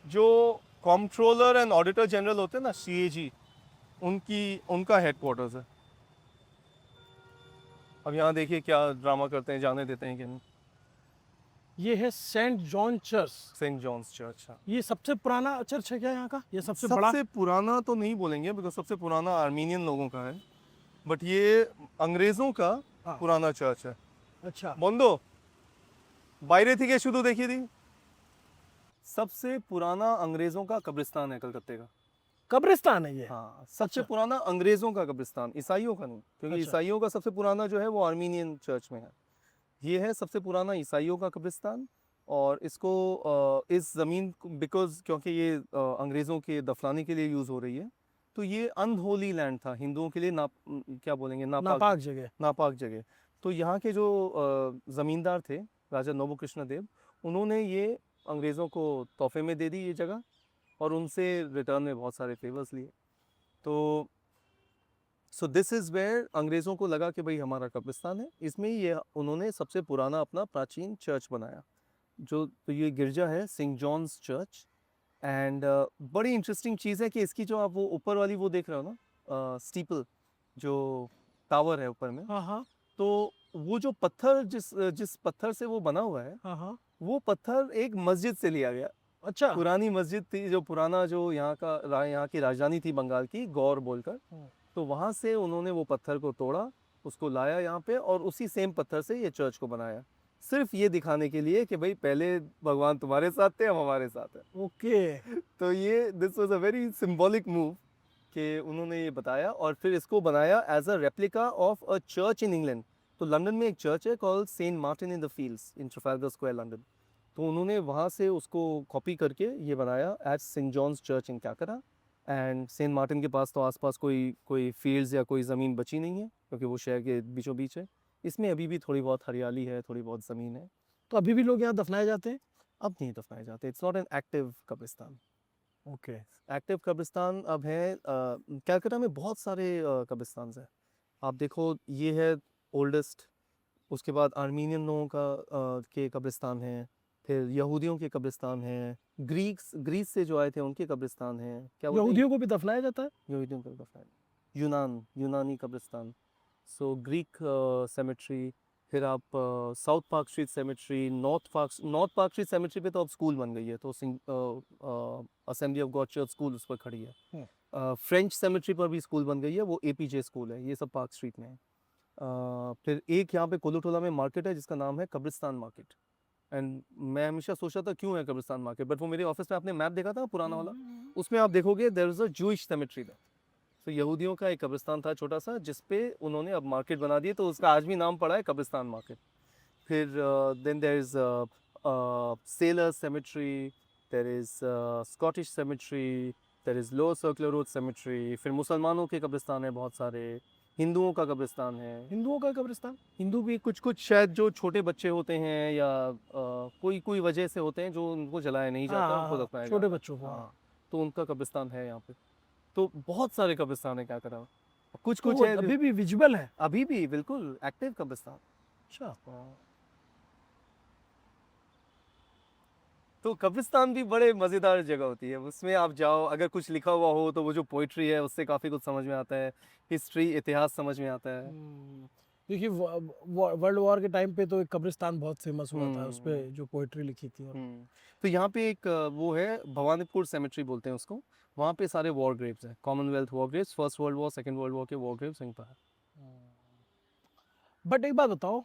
जो कंट्रोलर एंड ऑडिटर जनरल होते हैं ना, CAG, उनका हेडक्वार्टर्स है। अब यहाँ देखिए क्या ड्रामा करते हैं, जाने देते हैं कि नहीं। ये है Saint John church. Saint John's church. हाँ, ये सबसे पुराना चर्च है क्या यहाँ का? ये सबसे बड़ा? सबसे पुराना तो नहीं बोलेंगे, बिकॉज सबसे पुराना आर्मीनियन लोगों का है, बट ये अंग्रेजों का हाँ। पुराना चर्च है। अच्छा। বন্ধু বাইরে থেকে শুধু দেখিয়ে দিই, सबसे पुराना अंग्रेजों का कब्रिस्तान है कलकत्ते का। कब्रिस्तान है ये? हाँ, सबसे अच्छा। पुराना अंग्रेजों का कब्रिस्तान, ईसाइयों का नहीं, क्योंकि अच्छा। ईसाइयों का सबसे पुराना जो है वो आर्मीनियन चर्च में है। ये है सबसे पुराना ईसाइयों का कब्रिस्तान, और इसको इस ज़मीन बिकॉज क्योंकि ये अंग्रेज़ों के दफनाने के लिए यूज़ हो रही है, तो ये अनहोली लैंड था हिंदुओं के लिए, क्या बोलेंगे, नापाक जगह। नापाक जगह। तो यहाँ के जो ज़मींदार थे, राजा नोबू कृष्ण देव, उन्होंने ये अंग्रेज़ों को तोहफे में दे दी ये जगह, और उनसे रिटर्न में बहुत सारे फेवर्स लिए। तो सो दिस इज़ वेयर अंग्रेज़ों को लगा कि भाई हमारा कब्रिस्तान है, इसमें ये उन्होंने सबसे पुराना अपना प्राचीन चर्च बनाया, जो तो ये गिरजा है सेंट जॉन्स चर्च। एंड बड़ी इंटरेस्टिंग चीज़ है कि इसकी जो आप वो ऊपर वाली वो देख रहे हो ना, स्टीपल जो टावर है ऊपर में, हाँ हाँ तो वो जो पत्थर जिस पत्थर से वो बना हुआ है, हाँ हाँ। वो पत्थर एक मस्जिद से लिया गया। अच्छा। पुरानी मस्जिद थी, जो पुराना जो यहाँ की राजधानी थी बंगाल की, गौर बोलकर, तो वहाँ से उन्होंने वो पत्थर को तोड़ा, उसको लाया यहाँ पे, और उसी सेम पत्थर से ये चर्च को बनाया, सिर्फ ये दिखाने के लिए कि भाई पहले भगवान तुम्हारे साथ थे, अब हमारे साथ है। ओके। तो ये this was a very symbolic move कि उन्होंने ये बताया, और फिर इसको बनाया as a replica of a church in England. तो लंदन में एक चर्च है called Saint Martin in the Fields in Trafalgar Square London, तो उन्होंने वहाँ से उसको कॉपी करके ये बनाया as Saint John's church in Calcutta. And Saint Martin के पास तो आसपास कोई फील्ड्स या कोई ज़मीन बची नहीं है, क्योंकि वो शहर के बीचों बीच है। इसमें अभी भी थोड़ी बहुत हरियाली है, थोड़ी बहुत ज़मीन है। तो अभी भी लोग यहाँ दफनाए जाते हैं? अब नहीं दफनाए जाते, इट्स नॉट एन एक्टिव कब्रिस्तान। ओके। एक्टिव कब्रिस्तान अब है कलकत्ता में बहुत सारे कब्रिस्तान हैं। आप देखो, ये है ओल्डेस्ट, उसके बाद आर्मीनियन लोगों का के कब्रिस्तान हैं, फिर यहूदियों के कब्रिस्तान हैं, ग्रीस से जो आए थे उनके कब्रिस्तान हैं। क्या बोलते हैं? यहूदियों को भी दफनाया जाता है? यहूदियों का कब्रिस्तान, यूनानी कब्रिस्तान, सो ग्रीक सेमेट्री। फिर आप south park street cemetery, north park street cemetery पे तो अब स्कूल बन गई है, तो assembly of God church school उस पर खड़ी है। फ्रेंच सेमेट्री पर भी स्कूल बन गई है, वो APJ स्कूल है, ये सब पार्क स्ट्रीट में है। फिर एक यहाँ पे कोलूटोला में मार्केट है जिसका नाम है कब्रिस्तान मार्केट। एंड मैं हमेशा सोचा था क्यों है कब्रिस्तान मार्केट, बट वो मेरे ऑफिस में आपने मैप देखा था पुराना वाला, उसमें आप देखोगे there is a Jewish cemetery there. तो यहूदियों का एक कब्रिस्तान था छोटा सा, जिसपे उन्होंने अब मार्केट बना दिए, तो उसका आज भी नाम पड़ा है कब्रिस्तान मार्केट। फिर then there is sailor cemetery, there is Scottish cemetery, there is lower circular road cemetery. फिर मुसलमानों के कब्रिस्तान है बहुत सारे, हिंदुओं का कब्रिस्तान है। हिंदुओं का कब्रिस्तान? हिंदू भी कुछ शायद जो छोटे बच्चे होते हैं या कोई वजह से होते हैं जो उनको जलाया नहीं जाता, उनको दफनाया छोटे जाता है। बच्चों को। हाँ, तो उनका कब्रिस्तान है यहाँ पे। तो बहुत सारे कब्रिस्तान है क्या करा, कुछ तो कुछ वो है अभी भी विजिबल है? अभी भी बिल्कुल एक्टिव कब्रिस्तान। अच्छा। तो कब्रिस्तान भी बड़े मज़ेदार जगह होती है, उसमें आप जाओ, अगर कुछ लिखा हुआ हो तो वो जो पोइट्री है उससे काफ़ी कुछ समझ में आता है, हिस्ट्री इतिहास समझ में आता है। देखिए वर्ल्ड वॉर के टाइम पे तो एक कब्रिस्तान बहुत फेमस हुआ था, उस पे जो पोएट्री लिखी थी। तो यहाँ पे एक वो है भवानीपुर सेमेट्री बोलते हैं उसको, वहाँ पे सारे वॉर ग्रेव्स हैं, Commonwealth war Graves, first world war, second world war के वॉर ग्रेव्स वहीं पर है। बट एक बात बताओ,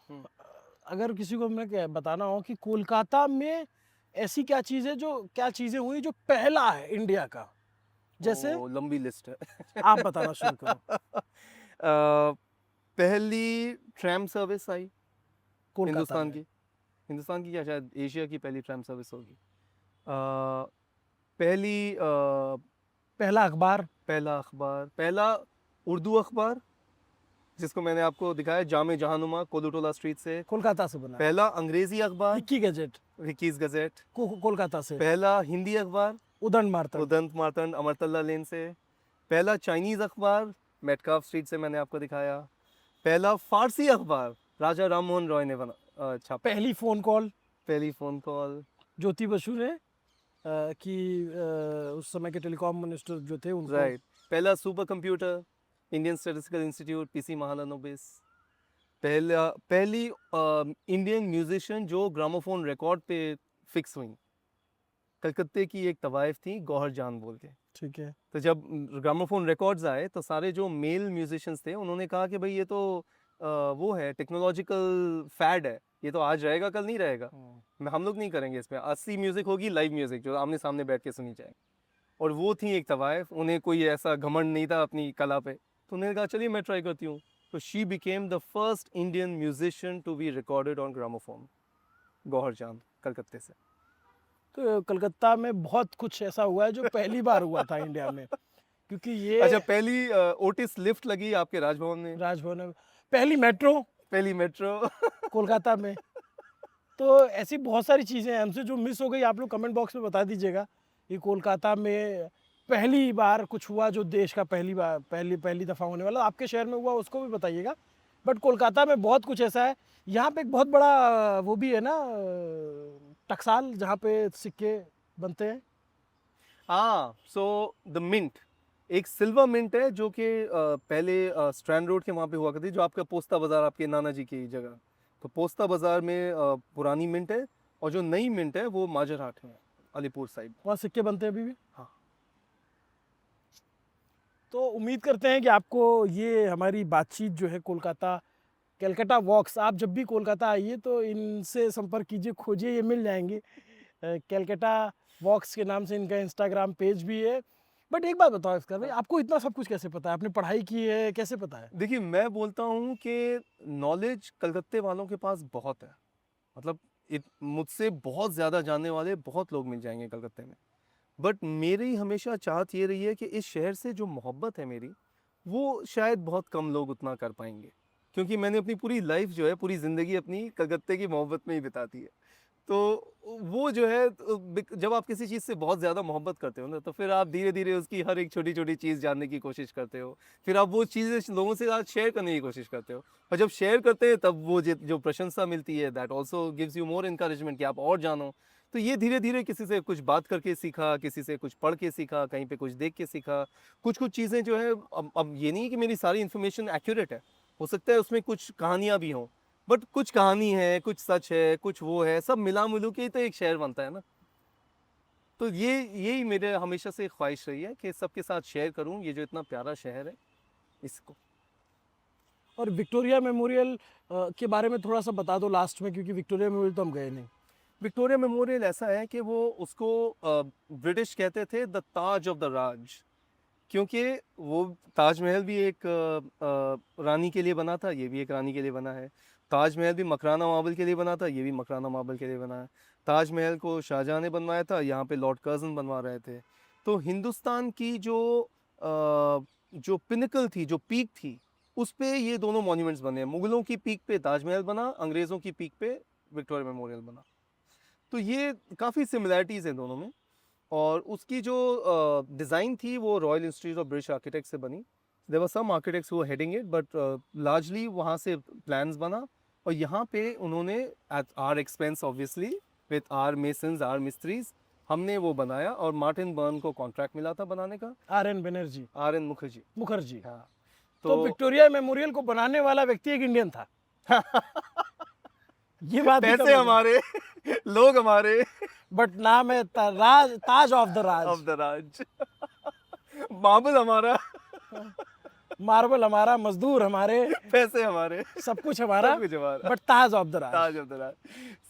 अगर किसी को मैं बताना हो कि कोलकाता में ऐसी क्या चीजें हुई जो पहला है इंडिया का, जैसे ओ, लंबी लिस्ट है। आप बताना शुरू करो। पहली ट्रैम सर्विस आई कोलकाता हिंदुस्तान की क्या शायद एशिया की पहली ट्रैम सर्विस होगी। पहला अखबार, पहला उर्दू अखबार, जिसको मैंने आपको दिखाया, जामे जहानुमा, कोलुटोला स्ट्रीट से। कोलकाता से बना है। पहला अंग्रेजी अखबार विक्की गैजेट विकीज गजेट। कोलकाता से। पहला हिंदी अखबार उदंड मार्तंड उदंत मार्तंड अमरतल्ला लेन से। पहला चाइनीज अखबार मेटकाफ स्ट्रीट से मैंने आपको दिखाया। पहला फारसी अखबार राजा राममोहन रॉय ने छापा। पहली फोन कॉल पहली फोन कॉल ज्योति बसु ने कि उस समय के टेलीकॉम मिनिस्टर जो थे उनको। राइट। पहला super computer Indian statistical institute PC Mahalanobis. पहली इंडियन म्यूजिशियन जो ग्रामोफोन रिकॉर्ड पे फिक्स हुई, कलकत्ते की एक तवाइफ थी गौहर जान बोल के। ठीक है। तो जब ग्रामोफोन रिकॉर्ड्स आए तो सारे जो मेल म्यूजिशियंस थे उन्होंने कहा कि भाई ये तो वो है, टेक्नोलॉजिकल फैड है, ये तो आज रहेगा कल नहीं रहेगा, हम लोग नहीं करेंगे इसमें। असली म्यूजिक होगी लाइव म्यूजिक जो आमने सामने बैठ के सुनी जाएगी। और वो थी एक तवाइफ, उन्हें कोई ऐसा घमंड नहीं था अपनी कला पे, तो उन्होंने कहा चलिए मैं ट्राई करती हूँ। तो she became the first Indian musician to be recorded on gramophone, Gauhar Chand, कलकत्ते से। तो कलकत्ता में बहुत कुछ ऐसा हुआ है जो पहली बार हुआ था इंडिया में, क्योंकि ये अच्छा, पहली ओटिस लिफ्ट लगी आपके राजभवन में, राजभवन में पहली मेट्रो पहली मेट्रो कोलकाता में। तो ऐसी बहुत सारी चीज़ें हैं हमसे जो मिस हो गई, आप लोग कमेंट बॉक्स में बता दीजिएगा कि कोलकाता में पहली बार कुछ हुआ जो देश का पहली दफ़ा होने वाला, आपके शहर में हुआ उसको भी बताइएगा। बट कोलकाता में बहुत कुछ ऐसा है। यहाँ पे एक बहुत बड़ा वो भी है ना, टकसाल, जहाँ पे सिक्के बनते हैं। हाँ, सो द मिंट, एक सिल्वर मिंट है जो कि पहले स्ट्रैंड रोड के वहाँ पे हुआ करती, जो आपका पोस्ता बाज़ार, आपके नाना जी की जगह। तो पोस्ता बाज़ार में पुरानी मिंट है, और जो नई मिंट है वो माजरहाट में, अलीपुर साइड। वहाँ सिक्के बनते हैं अभी भी। हाँ। तो उम्मीद करते हैं कि आपको ये हमारी बातचीत जो है कोलकाता कैलकाटा वॉक्स, आप जब भी कोलकाता आइए तो इनसे संपर्क कीजिए, खोजिए, ये मिल जाएंगे। कैलकाटा वॉक्स के नाम से इनका इंस्टाग्राम पेज भी है। बट एक बात बताओ इसका भाई, आपको इतना सब कुछ कैसे पता है? आपने पढ़ाई की है, कैसे पता है? देखिए, मैं बोलता हूँ कि नॉलेज कलकत्ते वालों के पास बहुत है, मतलब मुझसे बहुत ज़्यादा जानने वाले बहुत लोग मिल जाएंगे कलकत्ते में। बट मेरी हमेशा चाहत ये रही है कि इस शहर से जो मोहब्बत है मेरी, वो शायद बहुत कम लोग उतना कर पाएंगे, क्योंकि मैंने अपनी पूरी लाइफ जो है, पूरी ज़िंदगी अपनी कलकत्ते की मोहब्बत में ही बिता दी है। तो वो जो है, जब आप किसी चीज़ से बहुत ज़्यादा मोहब्बत करते हो ना, तो फिर आप धीरे धीरे उसकी हर एक छोटी छोटी चीज़ जानने की कोशिश करते हो, फिर आप वो चीज़ें लोगों से आज शेयर करने की कोशिश करते हो, और जब शेयर करते हैं तब वो जो प्रशंसा मिलती है, that also gives you more encouragement कि आप और जानो। तो ये धीरे धीरे किसी से कुछ बात करके सीखा, किसी से कुछ पढ़ के सीखा, कहीं पे कुछ देख के सीखा। कुछ कुछ चीज़ें जो है, अब ये नहीं कि मेरी सारी इन्फॉर्मेशन एक्यूरेट है, हो सकता है उसमें कुछ कहानियाँ भी हों, बट कुछ कहानी है, कुछ सच है, कुछ वो है, सब मिला मिलू के ही तो एक शहर बनता है ना। तो यही मेरे हमेशा से ख्वाहिश रही है कि सबके साथ शेयर करूं ये जो इतना प्यारा शहर है इसको। और विक्टोरिया मेमोरियल के बारे में थोड़ा सा बता दो लास्ट में, क्योंकि विक्टोरिया मेमोरियल तो हम गए नहीं। विक्टोरिया मेमोरियल ऐसा है कि वो उसको ब्रिटिश कहते थे द ताज ऑफ द राज, क्योंकि वो ताजमहल भी एक रानी के लिए बना था, ये भी एक रानी के लिए बना है। ताजमहल भी मकराना मार्बल के लिए बना था, ये भी मकराना मार्बल के लिए बना है। ताजमहल को शाहजहां ने बनवाया था, यहाँ पे लॉर्ड कर्जन बनवा रहे थे। तो हिंदुस्तान की जो पिनकल थी, जो पीक थी, उस पे ये दोनों मॉन्यूमेंट्स बने हैं। मुगलों की पीक पे ताजमहल बना, अंग्रेज़ों की पीक पे विक्टोरिया मेमोरियल बना। तो ये काफ़ी सिमिलैरिटीज़ हैं दोनों में। और उसकी जो डिज़ाइन थी वो Royal Institute of British Architect से बनी। There were some architects who were heading it, but largely वहाँ से प्लान्स बना, और यहाँ पे उन्होंने at our expense obviously with our masons, our mistris, हमने वो बनाया। और मार्टिन बर्न को कॉन्ट्रैक्ट मिला था बनाने का, RN बनर्जी, RN मुखर्जी। हाँ। तो तो विक्टोरिया मेमोरियल को बनाने वाला व्यक्ति एक इंडियन था। ये बात भी पैसे हमारे, लोग हमारे, बट नाम है ताज ऑफ द राज। मार्बल हमारा, मार्बल हमारा, मजदूर हमारे, पैसे हमारे, सब कुछ हमारा, सब कुछ हमारा, but Taj of the Raj. Taj of the Raj.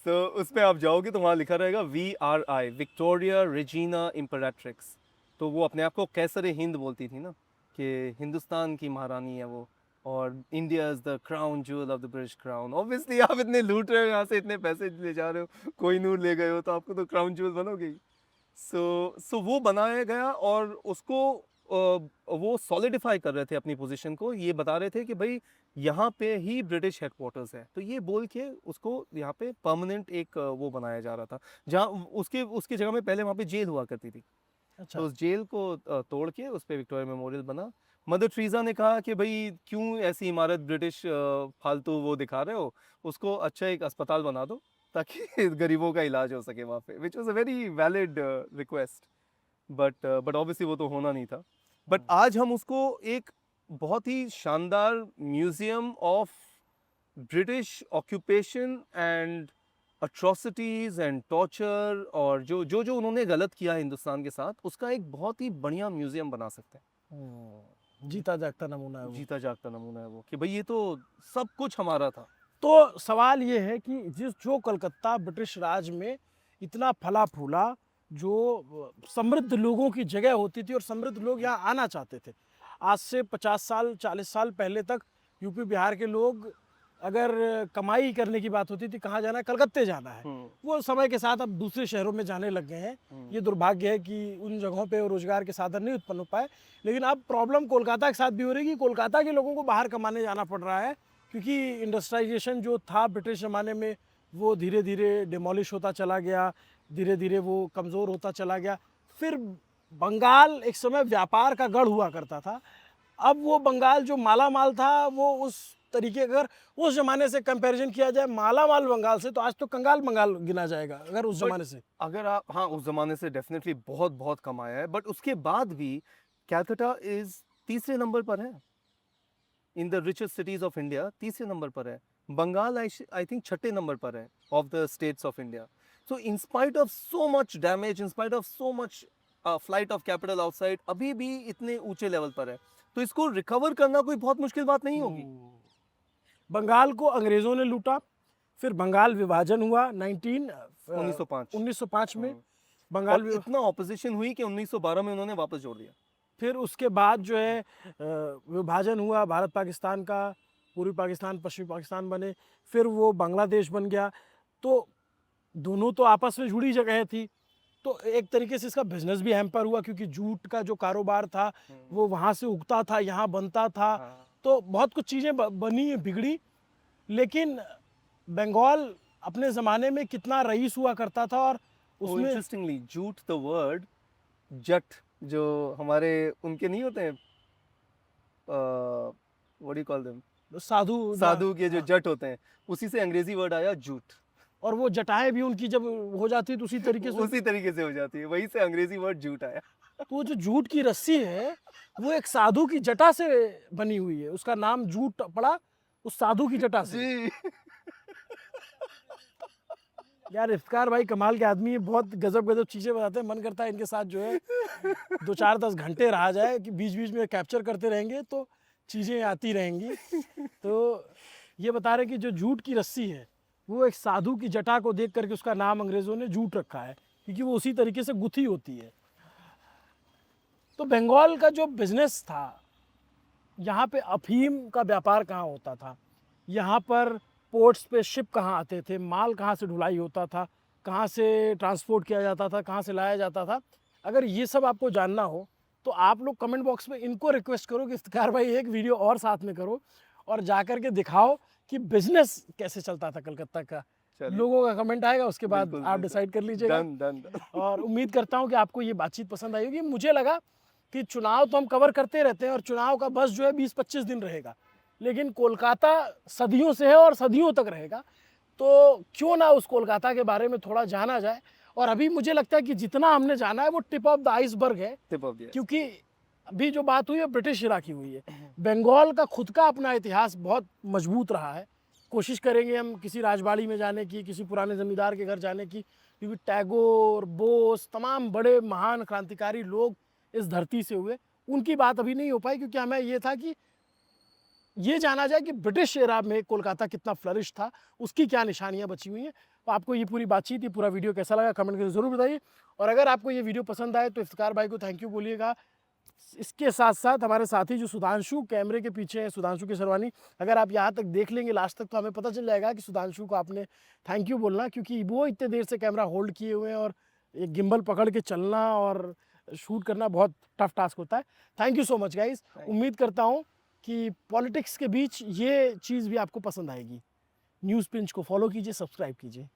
तो उसमें आप जाओगे तो वहाँ लिखा रहेगा VRI, विक्टोरिया रेजिना इम्परेट्रिक्स। तो वो अपने आप को कैसर हिंद बोलती थी ना, कि हिंदुस्तान की महारानी है वो, और India is the crown jewel of the British crown. Obviously आप इतने लूट रहे हो, यहाँ से इतने पैसे ले जा रहे हो, कोई नूर ले गए हो, तो आपको तो क्राउन ज्वेल बनोगे ही। सो वो बनाया गया, और उसको वो सॉलिडिफाई कर रहे थे अपनी पोजीशन को, ये बता रहे थे कि भाई यहाँ पे ही ब्रिटिश हेडक्वार्टर्स है, तो ये बोल के उसको यहाँ पे परमानेंट एक वो बनाया जा रहा था, जहाँ उसके उसकी जगह में पहले वहाँ पे जेल हुआ करती थी। अच्छा। तो उस जेल को तोड़ के उस पे विक्टोरिया मेमोरियल बना। मदर टेरेसा ने कहा कि भाई क्यों ऐसी इमारत ब्रिटिश फालतू वो दिखा रहे हो, उसको अच्छा एक अस्पताल बना दो ताकि गरीबों का इलाज हो सके वहाँ पे, which was a very valid request, but obviously वो तो होना नहीं था। बट आज हम उसको एक बहुत ही शानदार museum of British occupation and atrocities and torture, और जो जो जो उन्होंने गलत किया हिंदुस्तान के साथ, उसका एक बहुत ही बढ़िया म्यूजियम बना सकते हैं। जीता जागता नमूना है वो। जीता जागता नमूना है वो, कि भाई ये तो सब कुछ हमारा था। तो सवाल ये है कि जो कलकत्ता ब्रिटिश राज में इतना फला फूला, जो समृद्ध लोगों की जगह होती थी और समृद्ध लोग यहाँ आना चाहते थे, आज से 50 साल 40 साल पहले तक यूपी बिहार के लोग अगर कमाई करने की बात होती थी, कहाँ जाना है, कलकत्ते जाना है। वो समय के साथ अब दूसरे शहरों में जाने लग गए हैं। ये दुर्भाग्य है कि उन जगहों पे रोजगार के साधन नहीं उत्पन्न हो पाए। लेकिन अब प्रॉब्लम कोलकाता के साथ भी हो रही है कि कोलकाता के लोगों को बाहर कमाने जाना पड़ रहा है, क्योंकि इंडस्ट्रियलाइजेशन जो था ब्रिटिश ज़माने में वो धीरे धीरे डिमोलिश होता चला गया, धीरे धीरे वो कमज़ोर होता चला गया। फिर बंगाल एक समय व्यापार का गढ़ हुआ करता था, अब वो बंगाल जो माला माल था वो उस तरीके, अगर उस ज़माने से कंपैरिजन किया जाए माला माल बंगाल से, तो आज तो कंगाल बंगाल गिना जाएगा अगर उस ज़माने से। अगर आप, हाँ, उस ज़माने से डेफिनेटली बहुत बहुत कमाया है, बट उसके बाद भी कैलकाटा इज़ तीसरे नंबर पर है in the richest cities of India, तीसरे नंबर पर है। बंगाल आई थिंक छठे नंबर पर है of the states of India. So in spite of so much damage, in spite of so much flight of capital outside, अभी भी इतने ऊंचे लेवल पर है, तो इसको रिकवर करना कोई बहुत मुश्किल बात नहीं होगी। बंगाल को अंग्रेज़ों ने लूटा, फिर बंगाल विभाजन हुआ 1905 में। बंगाल और इतना ऑपोजिशन हुई कि 1912 में उन्होंने वापस जोड़ दिया। फिर उसके बाद जो है विभाजन हुआ भारत पाकिस्तान का, पूर्वी पाकिस्तान पश्चिमी पाकिस्तान बने, फिर वो बांग्लादेश बन गया। तो दोनों तो आपस में जुड़ी जगह थी, तो एक तरीके से इसका बिजनेस भी हैम्पर हुआ, क्योंकि जूट का जो कारोबार था वो वहाँ से उगता था, यहाँ बनता था। तो बहुत कुछ चीज़ें बनी बिगड़ी। लेकिन बंगाल अपने ज़माने में कितना रईस हुआ करता था, और उसमें interestingly jute the word jat, जो हमारे उनके नहीं होते हैं, what do you call them, साधु के जो जट होते हैं, उसी से अंग्रेजी वर्ड आया जूट। और वो जटाएं भी उनकी जब हो जाती है तो उसी तरीके से उसी तरीके से हो जाती है, वहीं से अंग्रेजी वर्ड जूट आया। तो वो जो जूट की रस्सी है वो एक साधु की जटा से बनी हुई है, उसका नाम जूट पड़ा उस साधु की जटा से। जी। यार इफ्तिकार भाई कमाल के आदमी है, बहुत गजब गजब चीजें बताते हैं, मन करता है इनके साथ जो है 2-4-10 घंटे रहा जाए, कि बीच बीच में कैप्चर करते रहेंगे तो चीजें आती रहेंगी। तो ये बता रहे कि जो जूट की रस्सी है वो एक साधु की जटा को देख करके उसका नाम अंग्रेजों ने जूट रखा है, क्योंकि वो उसी तरीके से गुथी होती है। तो बंगाल का जो बिजनेस था, यहाँ पे अफीम का व्यापार कहाँ होता था, यहाँ पर पोर्ट्स पे शिप कहाँ आते थे, माल कहाँ से ढुलाई होता था, कहाँ से ट्रांसपोर्ट किया जाता था, कहाँ से लाया जाता था। अगर ये सब आपको जानना हो तो आप लोग कमेंट बॉक्स में इनको रिक्वेस्ट करो कि इफ्तिकार भाई एक वीडियो और साथ में करो और जा कर के दिखाओ कि बिजनेस कैसे चलता था कलकत्ता का। लोगों का कमेंट आएगा, उसके बाद आप डिसाइड कर लीजिएगा। डन। और उम्मीद करता हूँ कि आपको ये बातचीत पसंद आई होगी। मुझे लगा कि चुनाव तो हम कवर करते रहते हैं और चुनाव का बस जो है 20-25 दिन रहेगा, लेकिन कोलकाता सदियों से है और सदियों तक रहेगा, तो क्यों ना उस कोलकाता के बारे में थोड़ा जाना जाए। और अभी मुझे लगता है कि जितना हमने जाना है वो टिप ऑफ द आइसबर्ग है, क्योंकि अभी जो बात हुई है ब्रिटिश इरा की हुई है। बंगाल का खुद का अपना इतिहास बहुत मजबूत रहा है। कोशिश करेंगे हम किसी राजबाड़ी में जाने की, किसी पुराने ज़मींदार के घर जाने की, क्योंकि टैगोर, बोस, तमाम बड़े महान क्रांतिकारी लोग इस धरती से हुए, उनकी बात अभी नहीं हो पाई, क्योंकि हमें ये था कि ये जाना जाए कि ब्रिटिश एरा में कोलकाता कितना फ्लरिश था, उसकी क्या निशानियां बची हुई हैं। तो आपको ये पूरी बातचीत, ये पूरा वीडियो कैसा लगा कमेंट करके ज़रूर बताइए। और अगर आपको ये वीडियो पसंद आए तो इफ्तिकार भाई को थैंक यू बोलिएगा। इसके साथ साथ हमारे साथी जो सुधांशु कैमरे के पीछे है, सुधांशु केसरवानी, अगर आप यहाँ तक देख लेंगे लास्ट तक तो हमें पता चल जाएगा कि सुधांशु को आपने थैंक यू बोलना, क्योंकि वो इतने देर से कैमरा होल्ड किए हुए हैं और एक गिम्बल पकड़ के चलना और शूट करना बहुत टफ टास्क होता है। Thank you so much guys. उम्मीद करता हूँ कि पॉलिटिक्स के बीच ये चीज़ भी आपको पसंद आएगी। न्यूज़ पिंच को फॉलो कीजिए, सब्सक्राइब कीजिए।